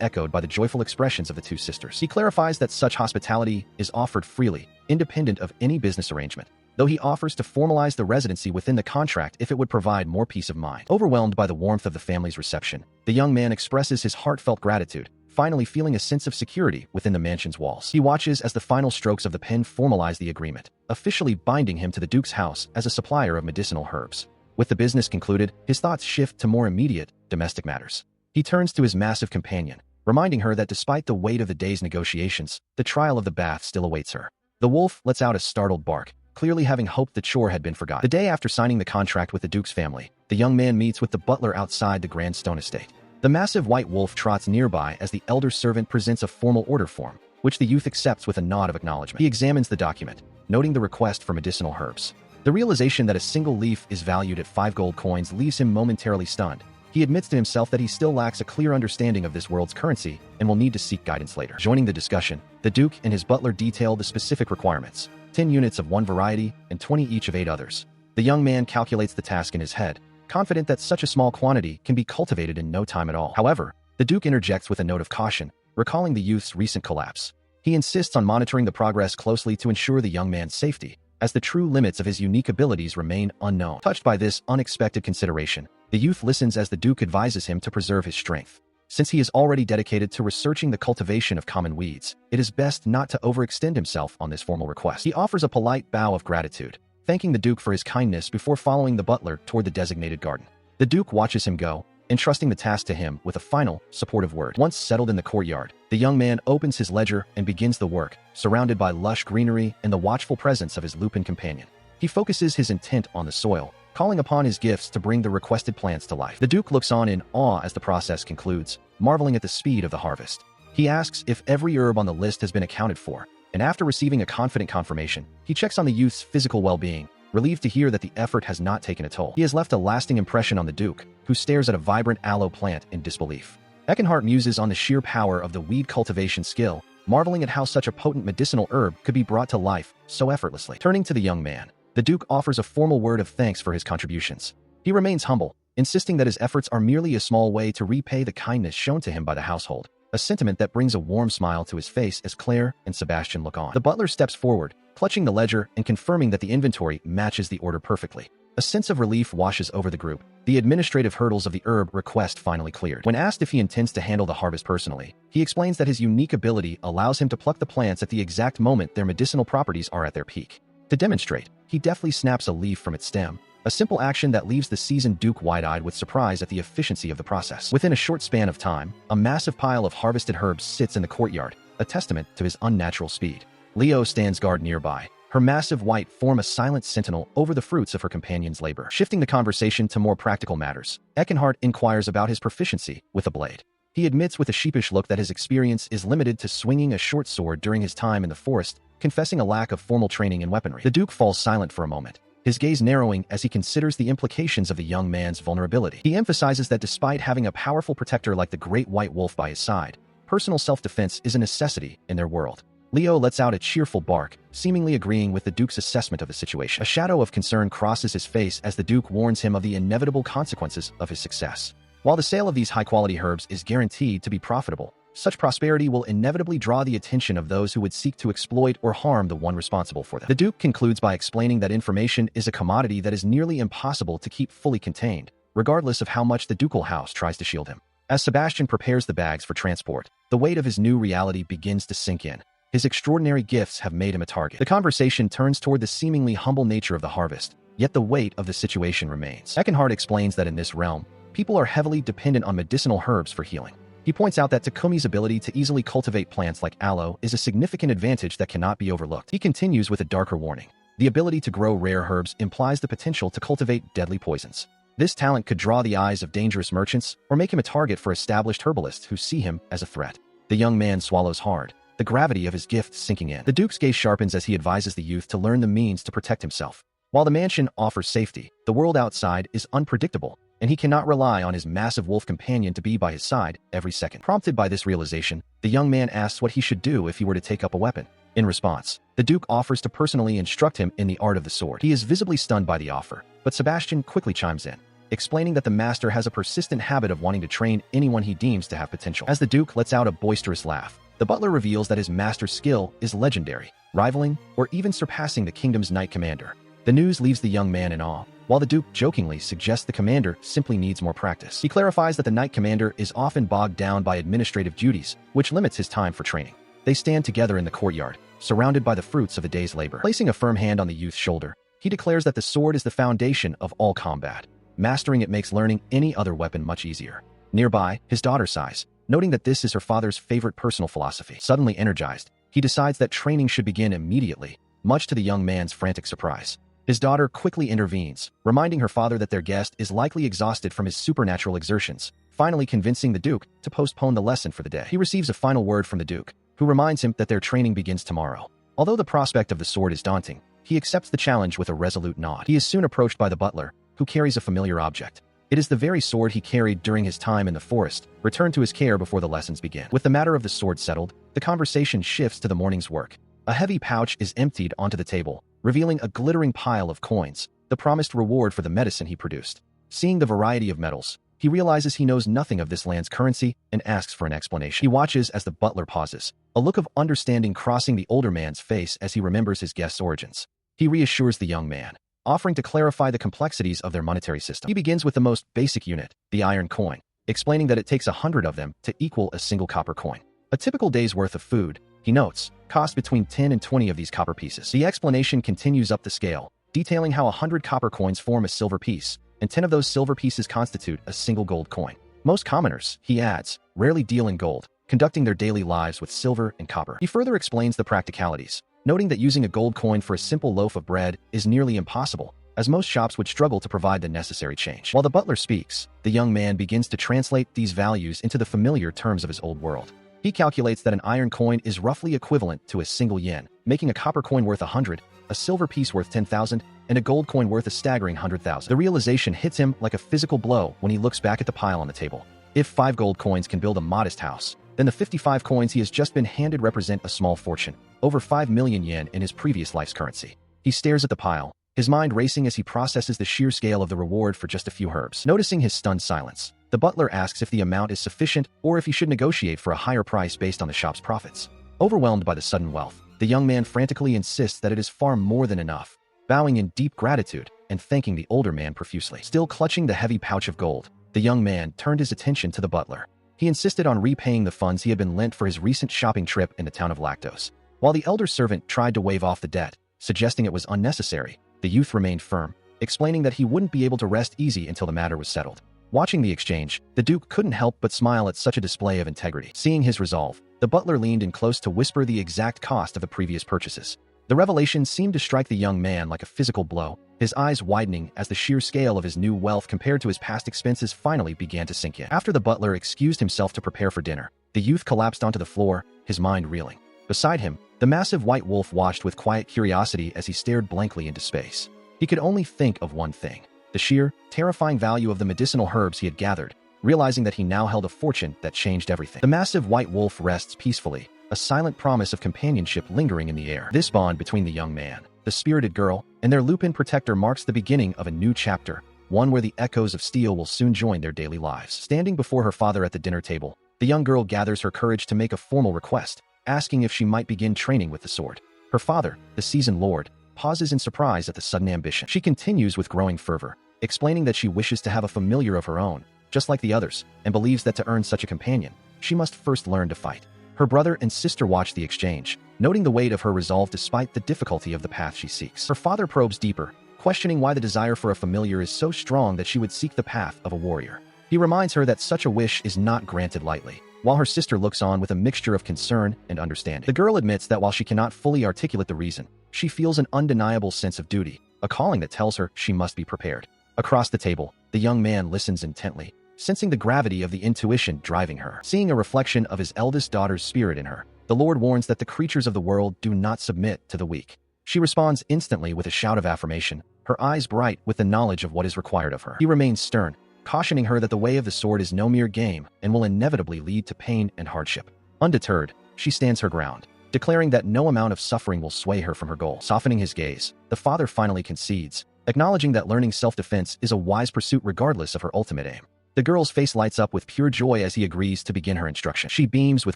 echoed by the joyful expressions of the two sisters. He clarifies that such hospitality is offered freely, independent of any business arrangement, though he offers to formalize the residency within the contract if it would provide more peace of mind. Overwhelmed by the warmth of the family's reception, the young man expresses his heartfelt gratitude, finally feeling a sense of security within the mansion's walls. He watches as the final strokes of the pen formalize the agreement, officially binding him to the Duke's house as a supplier of medicinal herbs. With the business concluded, his thoughts shift to more immediate, domestic matters. He turns to his massive companion, reminding her that despite the weight of the day's negotiations, the trial of the bath still awaits her. The wolf lets out a startled bark, clearly having hoped the chore had been forgotten. The day after signing the contract with the Duke's family, the young man meets with the butler outside the grand stone estate. The massive white wolf trots nearby as the elder servant presents a formal order form, which the youth accepts with a nod of acknowledgement. He examines the document, noting the request for medicinal herbs. The realization that a single leaf is valued at 5 gold coins leaves him momentarily stunned. He admits to himself that he still lacks a clear understanding of this world's currency and will need to seek guidance later. Joining the discussion, the Duke and his butler detail the specific requirements: 10 units of one variety and 20 each of 8 others. The young man calculates the task in his head, confident that such a small quantity can be cultivated in no time at all. However, the Duke interjects with a note of caution, recalling the youth's recent collapse. He insists on monitoring the progress closely to ensure the young man's safety, as the true limits of his unique abilities remain unknown. Touched by this unexpected consideration, the youth listens as the Duke advises him to preserve his strength. Since he is already dedicated to researching the cultivation of common weeds, it is best not to overextend himself on this formal request. He offers a polite bow of gratitude, thanking the Duke for his kindness before following the butler toward the designated garden. The Duke watches him go, entrusting the task to him with a final, supportive word. Once settled in the courtyard, the young man opens his ledger and begins the work, surrounded by lush greenery and the watchful presence of his lupin companion. He focuses his intent on the soil, calling upon his gifts to bring the requested plants to life. The Duke looks on in awe as the process concludes, marveling at the speed of the harvest. He asks if every herb on the list has been accounted for, and after receiving a confident confirmation, he checks on the youth's physical well-being, relieved to hear that the effort has not taken a toll. He has left a lasting impression on the Duke, who stares at a vibrant aloe plant in disbelief. Eckenhart muses on the sheer power of the weed cultivation skill, marveling at how such a potent medicinal herb could be brought to life so effortlessly. Turning to the young man, the Duke offers a formal word of thanks for his contributions. He remains humble, insisting that his efforts are merely a small way to repay the kindness shown to him by the household, a sentiment that brings a warm smile to his face as Clare and Sebastian look on. The butler steps forward, clutching the ledger and confirming that the inventory matches the order perfectly. A sense of relief washes over the group, the administrative hurdles of the herb request finally cleared. When asked if he intends to handle the harvest personally, he explains that his unique ability allows him to pluck the plants at the exact moment their medicinal properties are at their peak. To demonstrate, he deftly snaps a leaf from its stem, a simple action that leaves the seasoned Duke wide-eyed with surprise at the efficiency of the process. Within a short span of time, a massive pile of harvested herbs sits in the courtyard, a testament to his unnatural speed. Leo stands guard nearby, her massive white form a silent sentinel over the fruits of her companion's labor. Shifting the conversation to more practical matters, Eckenhart inquires about his proficiency with a blade. He admits with a sheepish look that his experience is limited to swinging a short sword during his time in the forest, confessing a lack of formal training in weaponry. The Duke falls silent for a moment, his gaze narrowing as he considers the implications of the young man's vulnerability. He emphasizes that despite having a powerful protector like the great white wolf by his side, personal self-defense is a necessity in their world. Leo lets out a cheerful bark, seemingly agreeing with the Duke's assessment of the situation. A shadow of concern crosses his face as the Duke warns him of the inevitable consequences of his success. While the sale of these high-quality herbs is guaranteed to be profitable, Such prosperity will inevitably draw the attention of those who would seek to exploit or harm the one responsible for them. The Duke concludes by explaining that information is a commodity that is nearly impossible to keep fully contained, regardless of how much the ducal house tries to shield him. As Sebastian prepares the bags for transport, the weight of his new reality begins to sink in. His extraordinary gifts have made him a target. The conversation turns toward the seemingly humble nature of the harvest, yet the weight of the situation remains. Eckenhard explains that in this realm, people are heavily dependent on medicinal herbs for healing. He points out that Takumi's ability to easily cultivate plants like aloe is a significant advantage that cannot be overlooked. He continues with a darker warning. The ability to grow rare herbs implies the potential to cultivate deadly poisons. This talent could draw the eyes of dangerous merchants or make him a target for established herbalists who see him as a threat. The young man swallows hard, the gravity of his gift sinking in. The Duke's gaze sharpens as he advises the youth to learn the means to protect himself. While the mansion offers safety, the world outside is unpredictable, and he cannot rely on his massive wolf companion to be by his side every second. Prompted by this realization, the young man asks what he should do if he were to take up a weapon. In response, the Duke offers to personally instruct him in the art of the sword. He is visibly stunned by the offer, but Sebastian quickly chimes in, explaining that the master has a persistent habit of wanting to train anyone he deems to have potential. As the Duke lets out a boisterous laugh, the butler reveals that his master's skill is legendary, rivaling or even surpassing the kingdom's knight commander. The news leaves the young man in awe, while the Duke jokingly suggests the commander simply needs more practice. He clarifies that the knight commander is often bogged down by administrative duties, which limits his time for training. They stand together in the courtyard, surrounded by the fruits of a day's labor. Placing a firm hand on the youth's shoulder, he declares that the sword is the foundation of all combat. Mastering it makes learning any other weapon much easier. Nearby, his daughter sighs, noting that this is her father's favorite personal philosophy. Suddenly energized, he decides that training should begin immediately, much to the young man's frantic surprise. His daughter quickly intervenes, reminding her father that their guest is likely exhausted from his supernatural exertions, finally convincing the Duke to postpone the lesson for the day. He receives a final word from the Duke, who reminds him that their training begins tomorrow. Although the prospect of the sword is daunting, he accepts the challenge with a resolute nod. He is soon approached by the butler, who carries a familiar object. It is the very sword he carried during his time in the forest, returned to his care before the lessons begin. With the matter of the sword settled, the conversation shifts to the morning's work. A heavy pouch is emptied onto the table, revealing a glittering pile of coins, the promised reward for the medicine he produced. Seeing the variety of metals, he realizes he knows nothing of this land's currency and asks for an explanation. He watches as the butler pauses, a look of understanding crossing the older man's face as he remembers his guest's origins. He reassures the young man, offering to clarify the complexities of their monetary system. He begins with the most basic unit, the iron coin, explaining that it takes 100 of them to equal a single copper coin. A typical day's worth of food, he notes, cost between 10 and 20 of these copper pieces. The explanation continues up the scale, detailing how 100 copper coins form a silver piece, and 10 of those silver pieces constitute a single gold coin. Most commoners, he adds, rarely deal in gold, conducting their daily lives with silver and copper. He further explains the practicalities, noting that using a gold coin for a simple loaf of bread is nearly impossible, as most shops would struggle to provide the necessary change. While the butler speaks, the young man begins to translate these values into the familiar terms of his old world. He calculates that an iron coin is roughly equivalent to a single yen, making a copper coin worth 100, a silver piece worth 10,000, and a gold coin worth a staggering 100,000. The realization hits him like a physical blow when he looks back at the pile on the table. If 5 gold coins can build a modest house, then the 55 coins he has just been handed represent a small fortune, over 5 million yen in his previous life's currency. He stares at the pile, his mind racing as he processes the sheer scale of the reward for just a few herbs. Noticing his stunned silence, the butler asks if the amount is sufficient or if he should negotiate for a higher price based on the shop's profits. Overwhelmed by the sudden wealth, the young man frantically insists that it is far more than enough, bowing in deep gratitude and thanking the older man profusely. Still clutching the heavy pouch of gold, the young man turned his attention to the butler. He insisted on repaying the funds he had been lent for his recent shopping trip in the town of Lactose. While the elder servant tried to waive off the debt, suggesting it was unnecessary, the youth remained firm, explaining that he wouldn't be able to rest easy until the matter was settled. Watching the exchange, the Duke couldn't help but smile at such a display of integrity. Seeing his resolve, the butler leaned in close to whisper the exact cost of the previous purchases. The revelation seemed to strike the young man like a physical blow, his eyes widening as the sheer scale of his new wealth compared to his past expenses finally began to sink in. After the butler excused himself to prepare for dinner, the youth collapsed onto the floor, his mind reeling. Beside him, the massive white wolf watched with quiet curiosity as he stared blankly into space. He could only think of one thing: the sheer, terrifying value of the medicinal herbs he had gathered, realizing that he now held a fortune that changed everything. The massive white wolf rests peacefully, a silent promise of companionship lingering in the air. This bond between the young man, the spirited girl, and their lupin protector marks the beginning of a new chapter, one where the echoes of steel will soon join their daily lives. Standing before her father at the dinner table, The young girl gathers her courage to make a formal request, asking if she might begin training with the sword. Her father, the seasoned lord, pauses in surprise at the sudden ambition. She continues with growing fervor, explaining that she wishes to have a familiar of her own, just like the others, and believes that to earn such a companion, she must first learn to fight. Her brother and sister watch the exchange, noting the weight of her resolve despite the difficulty of the path she seeks. Her father probes deeper, questioning why the desire for a familiar is so strong that she would seek the path of a warrior. He reminds her that such a wish is not granted lightly, while her sister looks on with a mixture of concern and understanding. The girl admits that while she cannot fully articulate the reason, she feels an undeniable sense of duty, a calling that tells her she must be prepared. Across the table, the young man listens intently, sensing the gravity of the intuition driving her. Seeing a reflection of his eldest daughter's spirit in her, the Lord warns that the creatures of the world do not submit to the weak. She responds instantly with a shout of affirmation, her eyes bright with the knowledge of what is required of her. He remains stern, cautioning her that the way of the sword is no mere game and will inevitably lead to pain and hardship. Undeterred, she stands her ground, declaring that no amount of suffering will sway her from her goal. Softening his gaze, the father finally concedes, acknowledging that learning self-defense is a wise pursuit regardless of her ultimate aim. The girl's face lights up with pure joy as he agrees to begin her instruction. She beams with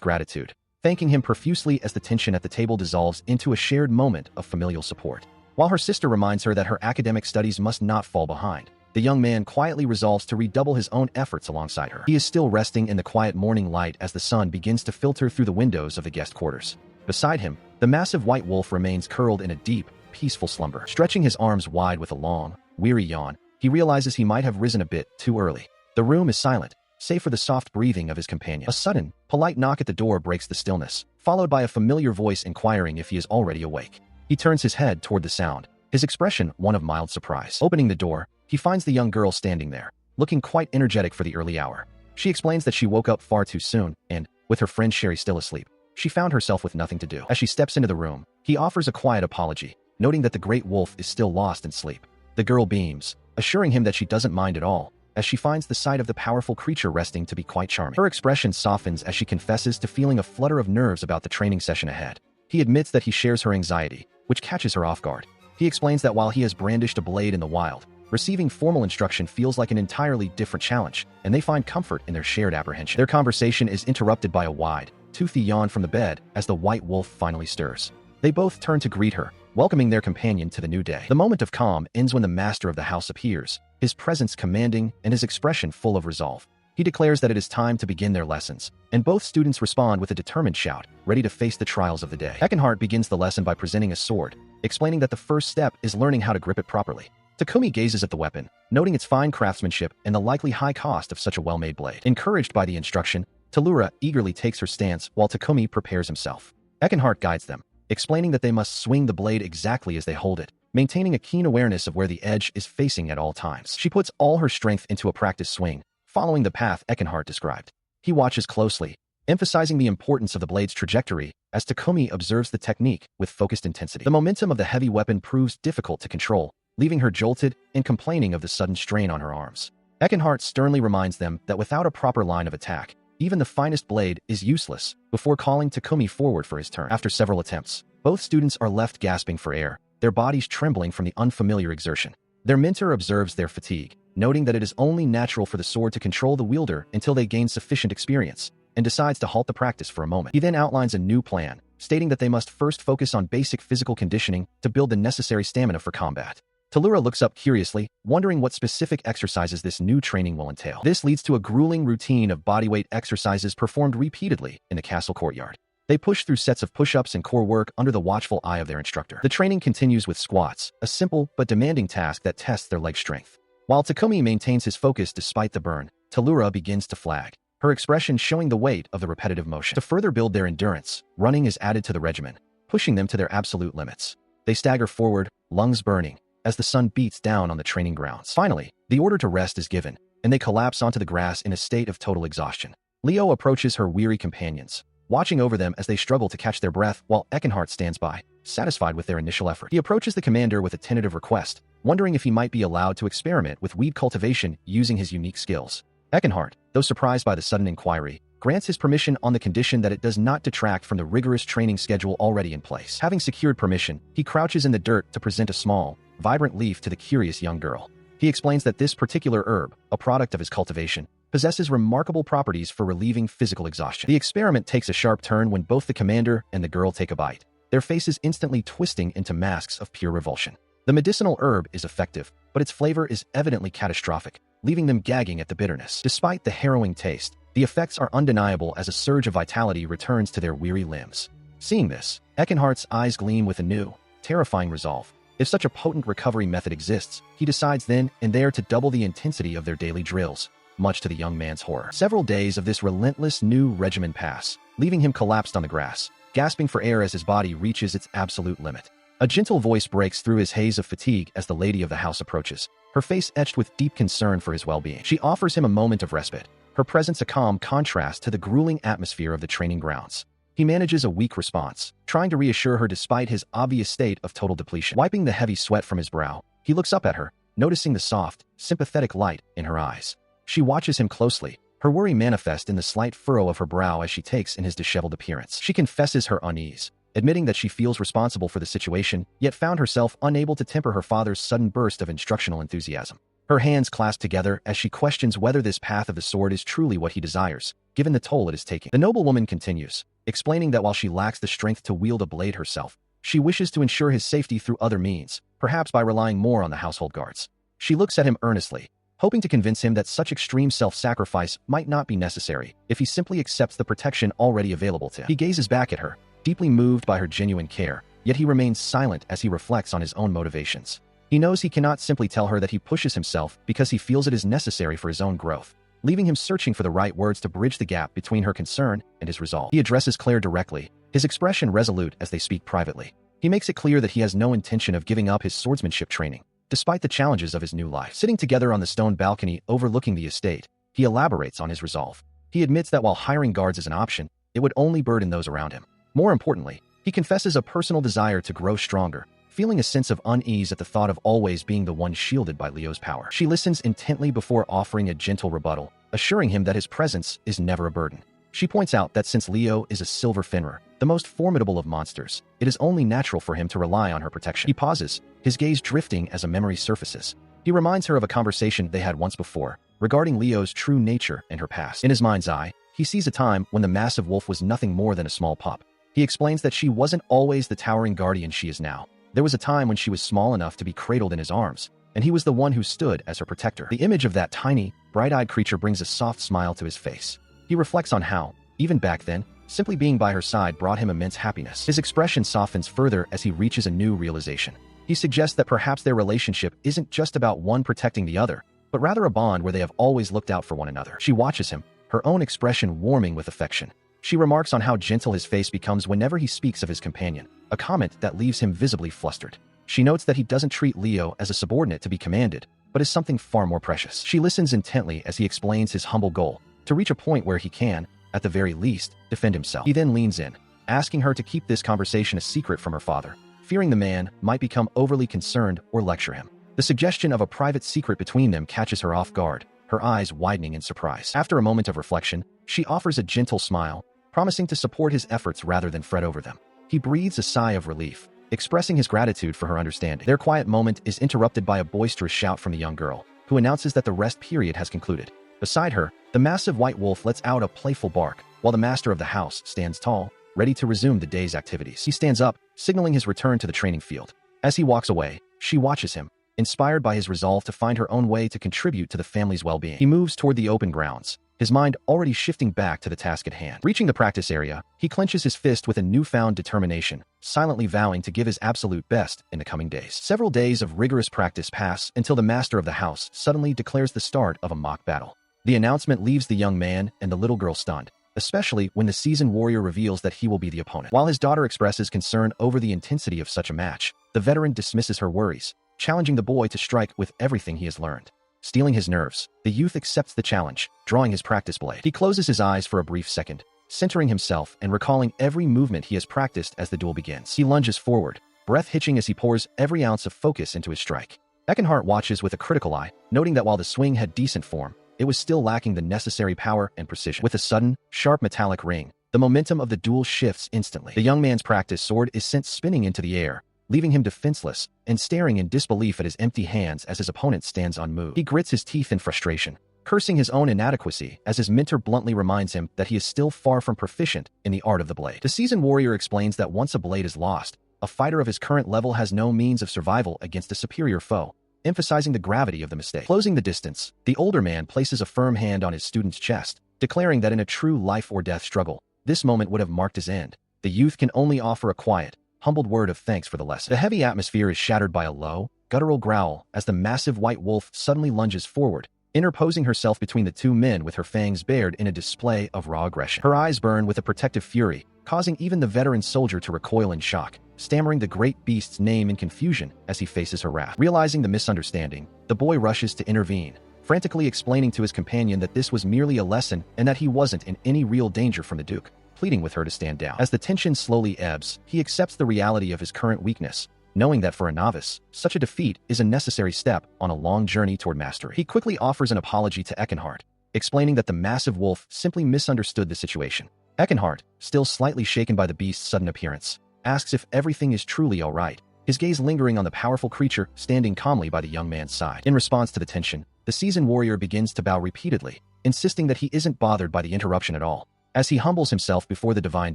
gratitude, thanking him profusely as the tension at the table dissolves into a shared moment of familial support. While her sister reminds her that her academic studies must not fall behind, the young man quietly resolves to redouble his own efforts alongside her. He is still resting in the quiet morning light as the sun begins to filter through the windows of the guest quarters. Beside him, the massive white wolf remains curled in a deep, peaceful slumber. Stretching his arms wide with a long, weary yawn, he realizes he might have risen a bit too early. The room is silent, save for the soft breathing of his companion. A sudden, polite knock at the door breaks the stillness, followed by a familiar voice inquiring if he is already awake. He turns his head toward the sound, his expression one of mild surprise. Opening the door, he finds the young girl standing there, looking quite energetic for the early hour. She explains that she woke up far too soon, and, with her friend Sherry still asleep, she found herself with nothing to do. As she steps into the room, he offers a quiet apology, noting that the great wolf is still lost in sleep. The girl beams, assuring him that she doesn't mind at all, as she finds the sight of the powerful creature resting to be quite charming. Her expression softens as she confesses to feeling a flutter of nerves about the training session ahead. He admits that he shares her anxiety, which catches her off guard. He explains that while he has brandished a blade in the wild, receiving formal instruction feels like an entirely different challenge, and they find comfort in their shared apprehension. Their conversation is interrupted by a wide, toothy yawn from the bed as the white wolf finally stirs. They both turn to greet her, welcoming their companion to the new day. The moment of calm ends when the master of the house appears, his presence commanding and his expression full of resolve. He declares that it is time to begin their lessons, and both students respond with a determined shout, ready to face the trials of the day. Eckenhart begins the lesson by presenting a sword, explaining that the first step is learning how to grip it properly. Takumi gazes at the weapon, noting its fine craftsmanship and the likely high cost of such a well-made blade. Encouraged by the instruction, Talura eagerly takes her stance while Takumi prepares himself. Eckenhart guides them, explaining that they must swing the blade exactly as they hold it, maintaining a keen awareness of where the edge is facing at all times. She puts all her strength into a practice swing, following the path Eckenhart described. He watches closely, emphasizing the importance of the blade's trajectory as Takumi observes the technique with focused intensity. The momentum of the heavy weapon proves difficult to control, leaving her jolted and complaining of the sudden strain on her arms. Eckenhart sternly reminds them that without a proper line of attack, even the finest blade is useless, before calling Takumi forward for his turn. After several attempts, both students are left gasping for air, their bodies trembling from the unfamiliar exertion. Their mentor observes their fatigue, noting that it is only natural for the sword to control the wielder until they gain sufficient experience, and decides to halt the practice for a moment. He then outlines a new plan, stating that they must first focus on basic physical conditioning to build the necessary stamina for combat. Talura looks up curiously, wondering what specific exercises this new training will entail. This leads to a grueling routine of bodyweight exercises performed repeatedly in the castle courtyard. They push through sets of push-ups and core work under the watchful eye of their instructor. The training continues with squats, a simple but demanding task that tests their leg strength. While Takumi maintains his focus despite the burn, Talura begins to flag, her expression showing the weight of the repetitive motion. To further build their endurance, running is added to the regimen, pushing them to their absolute limits. They stagger forward, lungs burning, as the sun beats down on the training grounds. Finally, the order to rest is given, and they collapse onto the grass in a state of total exhaustion. Leo approaches her weary companions, watching over them as they struggle to catch their breath while Eckenhart stands by, satisfied with their initial effort. He approaches the commander with a tentative request, wondering if he might be allowed to experiment with weed cultivation using his unique skills. Eckenhart, though surprised by the sudden inquiry, grants his permission on the condition that it does not detract from the rigorous training schedule already in place. Having secured permission, he crouches in the dirt to present a small, vibrant leaf to the curious young girl. He explains that this particular herb, a product of his cultivation, possesses remarkable properties for relieving physical exhaustion. The experiment takes a sharp turn when both the commander and the girl take a bite, their faces instantly twisting into masks of pure revulsion. The medicinal herb is effective, but its flavor is evidently catastrophic, leaving them gagging at the bitterness. Despite the harrowing taste, the effects are undeniable as a surge of vitality returns to their weary limbs. Seeing this, Eckenhardt's eyes gleam with a new, terrifying resolve. If such a potent recovery method exists, he decides then and there to double the intensity of their daily drills, much to the young man's horror. Several days of this relentless new regimen pass, leaving him collapsed on the grass, gasping for air as his body reaches its absolute limit. A gentle voice breaks through his haze of fatigue as the lady of the house approaches, her face etched with deep concern for his well-being. She offers him a moment of respite, her presence a calm contrast to the grueling atmosphere of the training grounds. He manages a weak response, trying to reassure her despite his obvious state of total depletion. Wiping the heavy sweat from his brow, he looks up at her, noticing the soft, sympathetic light in her eyes. She watches him closely, her worry manifest in the slight furrow of her brow as she takes in his disheveled appearance. She confesses her unease, admitting that she feels responsible for the situation, yet found herself unable to temper her father's sudden burst of instructional enthusiasm. Her hands clasp together as she questions whether this path of the sword is truly what he desires, given the toll it is taking. The noblewoman continues, explaining that while she lacks the strength to wield a blade herself, she wishes to ensure his safety through other means, perhaps by relying more on the household guards. She looks at him earnestly, hoping to convince him that such extreme self-sacrifice might not be necessary if he simply accepts the protection already available to him. He gazes back at her, deeply moved by her genuine care, yet he remains silent as he reflects on his own motivations. He knows he cannot simply tell her that he pushes himself because he feels it is necessary for his own growth, leaving him searching for the right words to bridge the gap between her concern and his resolve. He addresses Clare directly, his expression resolute as they speak privately. He makes it clear that he has no intention of giving up his swordsmanship training, despite the challenges of his new life. Sitting together on the stone balcony overlooking the estate, he elaborates on his resolve. He admits that while hiring guards is an option, it would only burden those around him. More importantly, he confesses a personal desire to grow stronger, feeling a sense of unease at the thought of always being the one shielded by Leo's power. She listens intently before offering a gentle rebuttal, assuring him that his presence is never a burden. She points out that since Leo is a silver Fenrir, the most formidable of monsters, it is only natural for him to rely on her protection. He pauses, his gaze drifting as a memory surfaces. He reminds her of a conversation they had once before, regarding Leo's true nature and her past. In his mind's eye, he sees a time when the massive wolf was nothing more than a small pup. He explains that she wasn't always the towering guardian she is now. There was a time when she was small enough to be cradled in his arms, and he was the one who stood as her protector. The image of that tiny, bright-eyed creature brings a soft smile to his face. He reflects on how, even back then, simply being by her side brought him immense happiness. His expression softens further as he reaches a new realization. He suggests that perhaps their relationship isn't just about one protecting the other, but rather a bond where they have always looked out for one another. She watches him, her own expression warming with affection. She remarks on how gentle his face becomes whenever he speaks of his companion, a comment that leaves him visibly flustered. She notes that he doesn't treat Leo as a subordinate to be commanded, but as something far more precious. She listens intently as he explains his humble goal, to reach a point where he can, at the very least, defend himself. He then leans in, asking her to keep this conversation a secret from her father, fearing the man might become overly concerned or lecture him. The suggestion of a private secret between them catches her off guard, her eyes widening in surprise. After a moment of reflection, she offers a gentle smile, promising to support his efforts rather than fret over them. He breathes a sigh of relief, expressing his gratitude for her understanding. Their quiet moment is interrupted by a boisterous shout from the young girl, who announces that the rest period has concluded. Beside her, the massive white wolf lets out a playful bark, while the master of the house stands tall, ready to resume the day's activities. He stands up, signaling his return to the training field. As he walks away, she watches him, inspired by his resolve to find her own way to contribute to the family's well-being. He moves toward the open grounds, his mind already shifting back to the task at hand. Reaching the practice area, he clenches his fist with a newfound determination, silently vowing to give his absolute best in the coming days. Several days of rigorous practice pass until the master of the house suddenly declares the start of a mock battle. The announcement leaves the young man and the little girl stunned, especially when the seasoned warrior reveals that he will be the opponent. While his daughter expresses concern over the intensity of such a match, the veteran dismisses her worries, challenging the boy to strike with everything he has learned. Stealing his nerves, the youth accepts the challenge, drawing his practice blade. He closes his eyes for a brief second, centering himself and recalling every movement he has practiced as the duel begins. He lunges forward, breath hitching as he pours every ounce of focus into his strike. Eckenhardt watches with a critical eye, noting that while the swing had decent form, it was still lacking the necessary power and precision. With a sudden, sharp metallic ring, the momentum of the duel shifts instantly. The young man's practice sword is sent spinning into the air, leaving him defenseless and staring in disbelief at his empty hands as his opponent stands unmoved. He grits his teeth in frustration, cursing his own inadequacy as his mentor bluntly reminds him that he is still far from proficient in the art of the blade. The seasoned warrior explains that once a blade is lost, a fighter of his current level has no means of survival against a superior foe, emphasizing the gravity of the mistake. Closing the distance, the older man places a firm hand on his student's chest, declaring that in a true life-or-death struggle, this moment would have marked his end. The youth can only offer a quiet, humbled word of thanks for the lesson. The heavy atmosphere is shattered by a low, guttural growl as the massive white wolf suddenly lunges forward, interposing herself between the two men with her fangs bared in a display of raw aggression. Her eyes burn with a protective fury, causing even the veteran soldier to recoil in shock, stammering the great beast's name in confusion as he faces her wrath. Realizing the misunderstanding, the boy rushes to intervene, frantically explaining to his companion that this was merely a lesson and that he wasn't in any real danger from the Duke, pleading with her to stand down. As the tension slowly ebbs, he accepts the reality of his current weakness, knowing that for a novice, such a defeat is a necessary step on a long journey toward mastery. He quickly offers an apology to Eckenhart, explaining that the massive wolf simply misunderstood the situation. Eckenhart, still slightly shaken by the beast's sudden appearance, asks if everything is truly all right, his gaze lingering on the powerful creature standing calmly by the young man's side. In response to the tension, the seasoned warrior begins to bow repeatedly, insisting that he isn't bothered by the interruption at all. As he humbles himself before the divine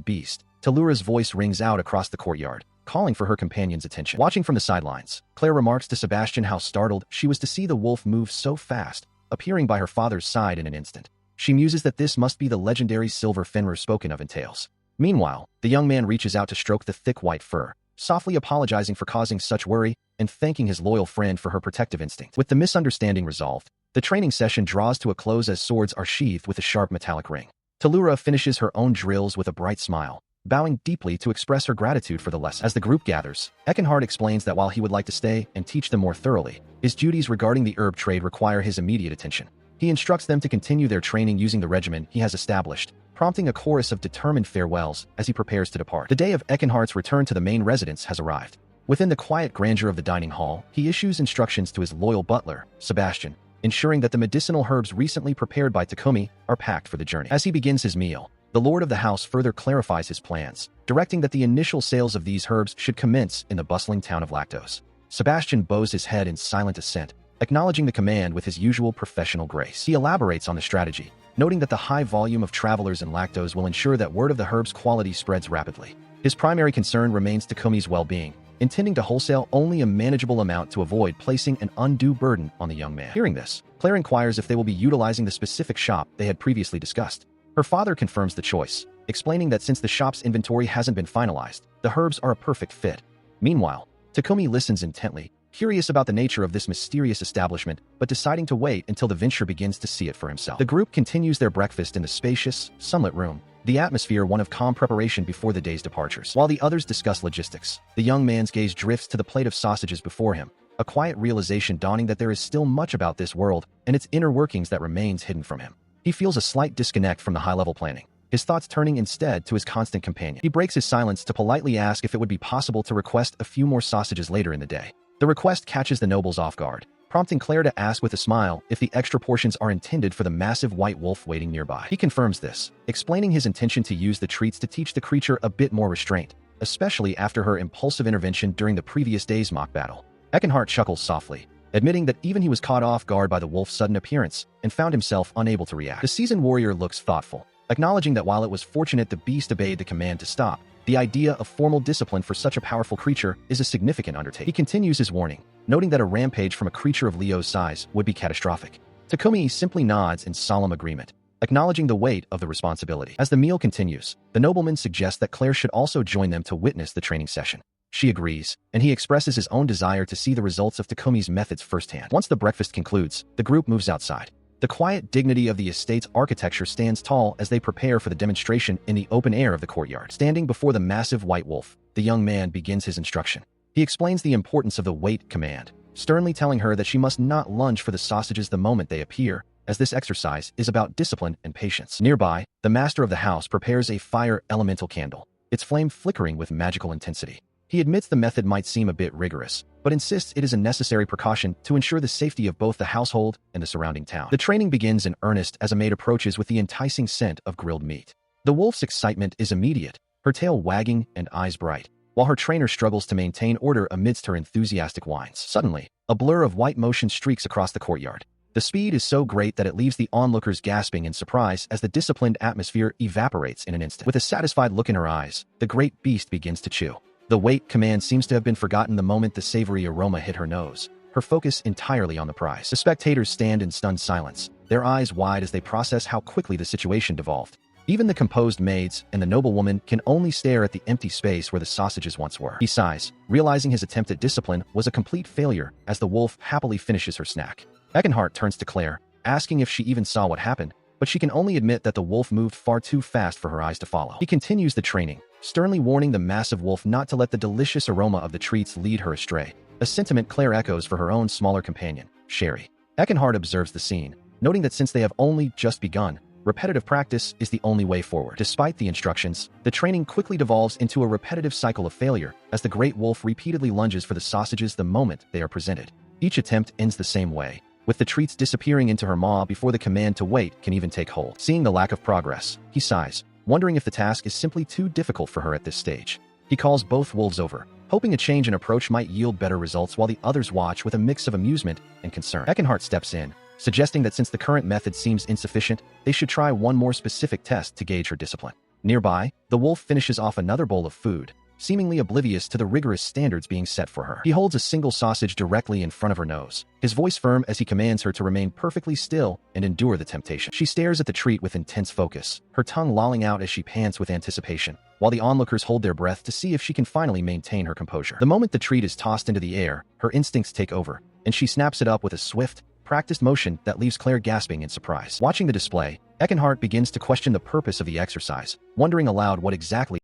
beast, Tellura's voice rings out across the courtyard, calling for her companion's attention. Watching from the sidelines, Clare remarks to Sebastian how startled she was to see the wolf move so fast, appearing by her father's side in an instant. She muses that this must be the legendary silver Fenrir spoken of in tales. Meanwhile, the young man reaches out to stroke the thick white fur, softly apologizing for causing such worry and thanking his loyal friend for her protective instinct. With the misunderstanding resolved, the training session draws to a close as swords are sheathed with a sharp metallic ring. Tellura finishes her own drills with a bright smile, bowing deeply to express her gratitude for the lesson. As the group gathers, Eckenhart explains that while he would like to stay and teach them more thoroughly, his duties regarding the herb trade require his immediate attention. He instructs them to continue their training using the regimen he has established, prompting a chorus of determined farewells as he prepares to depart. The day of Eckenhart's return to the main residence has arrived. Within the quiet grandeur of the dining hall, he issues instructions to his loyal butler, Sebastian, ensuring that the medicinal herbs recently prepared by Takumi are packed for the journey. As he begins his meal, the lord of the house further clarifies his plans, directing that the initial sales of these herbs should commence in the bustling town of Lactose. Sebastian bows his head in silent assent, acknowledging the command with his usual professional grace. He elaborates on the strategy, noting that the high volume of travelers in Lactose will ensure that word of the herb's quality spreads rapidly. His primary concern remains Takumi's well-being, intending to wholesale only a manageable amount to avoid placing an undue burden on the young man. Hearing this, Clare inquires if they will be utilizing the specific shop they had previously discussed. Her father confirms the choice, explaining that since the shop's inventory hasn't been finalized, the herbs are a perfect fit. Meanwhile, Takumi listens intently, curious about the nature of this mysterious establishment, but deciding to wait until the venture begins to see it for himself. The group continues their breakfast in the spacious, sunlit room, the atmosphere one of calm preparation before the day's departures. While the others discuss logistics, the young man's gaze drifts to the plate of sausages before him, a quiet realization dawning that there is still much about this world and its inner workings that remains hidden from him. He feels a slight disconnect from the high-level planning, his thoughts turning instead to his constant companion. He breaks his silence to politely ask if it would be possible to request a few more sausages later in the day. The request catches the nobles off guard, prompting Clare to ask with a smile if the extra portions are intended for the massive white wolf waiting nearby. He confirms this, explaining his intention to use the treats to teach the creature a bit more restraint, especially after her impulsive intervention during the previous day's mock battle. Eckenhart chuckles softly, admitting that even he was caught off guard by the wolf's sudden appearance and found himself unable to react. The seasoned warrior looks thoughtful, acknowledging that while it was fortunate the beast obeyed the command to stop, the idea of formal discipline for such a powerful creature is a significant undertaking. He continues his warning, noting that a rampage from a creature of Leo's size would be catastrophic. Takumi simply nods in solemn agreement, acknowledging the weight of the responsibility. As the meal continues, the nobleman suggests that Clare should also join them to witness the training session. She agrees, and he expresses his own desire to see the results of Takumi's methods firsthand. Once the breakfast concludes, the group moves outside. The quiet dignity of the estate's architecture stands tall as they prepare for the demonstration in the open air of the courtyard. Standing before the massive white wolf, the young man begins his instruction. He explains the importance of the wait command, sternly telling her that she must not lunge for the sausages the moment they appear, as this exercise is about discipline and patience. Nearby, the master of the house prepares a fire elemental candle, its flame flickering with magical intensity. He admits the method might seem a bit rigorous, but insists it is a necessary precaution to ensure the safety of both the household and the surrounding town. The training begins in earnest as a maid approaches with the enticing scent of grilled meat. The wolf's excitement is immediate, her tail wagging and eyes bright, while her trainer struggles to maintain order amidst her enthusiastic whines. Suddenly, a blur of white motion streaks across the courtyard. The speed is so great that it leaves the onlookers gasping in surprise as the disciplined atmosphere evaporates in an instant. With a satisfied look in her eyes, the great beast begins to chew. The wait command seems to have been forgotten the moment the savory aroma hit her nose, her focus entirely on the prize. The spectators stand in stunned silence, their eyes wide as they process how quickly the situation devolved. Even the composed maids and the noblewoman can only stare at the empty space where the sausages once were. He sighs, realizing his attempt at discipline was a complete failure as the wolf happily finishes her snack. Eckenhart turns to Clare, asking if she even saw what happened, but she can only admit that the wolf moved far too fast for her eyes to follow. He continues the training, sternly warning the massive wolf not to let the delicious aroma of the treats lead her astray, a sentiment Clare echoes for her own smaller companion, Sherry. Eckenhart observes the scene, noting that since they have only just begun, repetitive practice is the only way forward. Despite the instructions, the training quickly devolves into a repetitive cycle of failure as the great wolf repeatedly lunges for the sausages the moment they are presented. Each attempt ends the same way, with the treats disappearing into her maw before the command to wait can even take hold. Seeing the lack of progress, he sighs, wondering if the task is simply too difficult for her at this stage. He calls both wolves over, hoping a change in approach might yield better results while the others watch with a mix of amusement and concern. Eckenhart steps in, suggesting that since the current method seems insufficient, they should try one more specific test to gauge her discipline. Nearby, the wolf finishes off another bowl of food, seemingly oblivious to the rigorous standards being set for her. He holds a single sausage directly in front of her nose, his voice firm as he commands her to remain perfectly still and endure the temptation. She stares at the treat with intense focus, her tongue lolling out as she pants with anticipation, while the onlookers hold their breath to see if she can finally maintain her composure. The moment the treat is tossed into the air, her instincts take over, and she snaps it up with a swift, practiced motion that leaves Clare gasping in surprise. Watching the display, Eckenhart begins to question the purpose of the exercise, wondering aloud what exactly.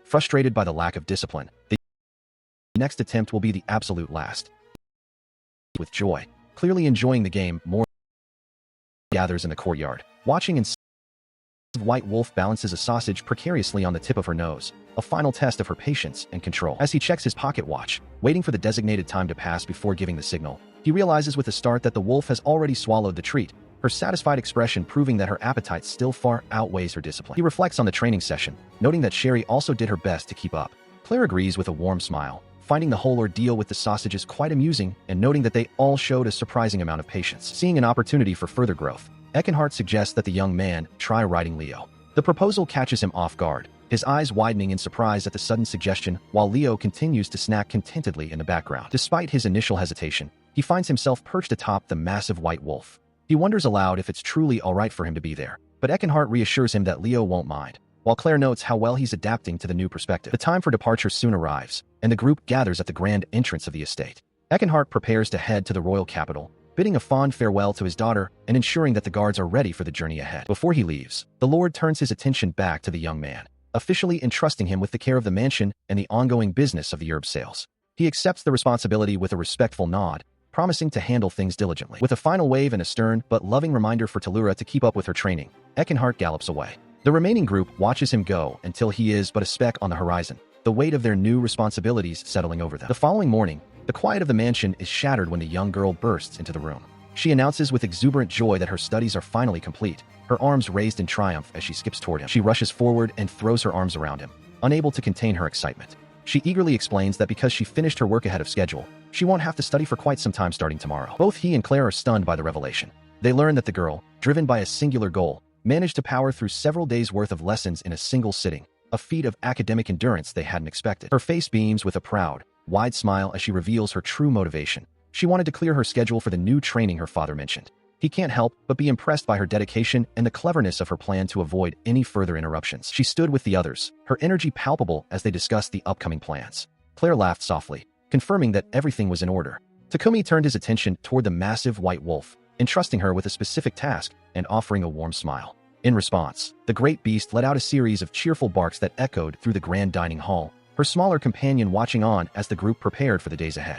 Frustrated by the lack of discipline, the next attempt will be the absolute last. With joy, clearly enjoying the game more, gathers in the courtyard, watching and white wolf balances a sausage precariously on the tip of her nose, a final test of her patience and control. As he checks his pocket watch, waiting for the designated time to pass before giving the signal, he realizes with a start that the wolf has already swallowed the treat, her satisfied expression proving that her appetite still far outweighs her discipline. He reflects on the training session, noting that Sherry also did her best to keep up. Clare agrees with a warm smile, finding the whole ordeal with the sausages quite amusing and noting that they all showed a surprising amount of patience. Seeing an opportunity for further growth, Eckenhart suggests that the young man try riding Leo. The proposal catches him off guard, his eyes widening in surprise at the sudden suggestion, while Leo continues to snack contentedly in the background. Despite his initial hesitation, he finds himself perched atop the massive white wolf. He wonders aloud if it's truly all right for him to be there, but Eckenhart reassures him that Leo won't mind, while Clare notes how well he's adapting to the new perspective. The time for departure soon arrives, and the group gathers at the grand entrance of the estate. Eckenhart prepares to head to the royal capital, bidding a fond farewell to his daughter and ensuring that the guards are ready for the journey ahead. Before he leaves, the Lord turns his attention back to the young man, officially entrusting him with the care of the mansion and the ongoing business of the herb sales. He accepts the responsibility with a respectful nod, promising to handle things diligently. With a final wave and a stern but loving reminder for Tellura to keep up with her training, Eckenhart gallops away. The remaining group watches him go until he is but a speck on the horizon, the weight of their new responsibilities settling over them. The following morning, the quiet of the mansion is shattered when the young girl bursts into the room. She announces with exuberant joy that her studies are finally complete, her arms raised in triumph as she skips toward him. She rushes forward and throws her arms around him, unable to contain her excitement. She eagerly explains that because she finished her work ahead of schedule, she won't have to study for quite some time starting tomorrow. Both he and Clare are stunned by the revelation. They learn that the girl, driven by a singular goal, managed to power through several days' worth of lessons in a single sitting, a feat of academic endurance they hadn't expected. Her face beams with a proud, wide smile as she reveals her true motivation. She wanted to clear her schedule for the new training her father mentioned. He can't help but be impressed by her dedication and the cleverness of her plan to avoid any further interruptions. She stood with the others, her energy palpable as they discussed the upcoming plans. Clare laughed softly, confirming that everything was in order. Takumi turned his attention toward the massive white wolf, entrusting her with a specific task and offering a warm smile. In response, the great beast let out a series of cheerful barks that echoed through the grand dining hall, her smaller companion watching on as the group prepared for the days ahead.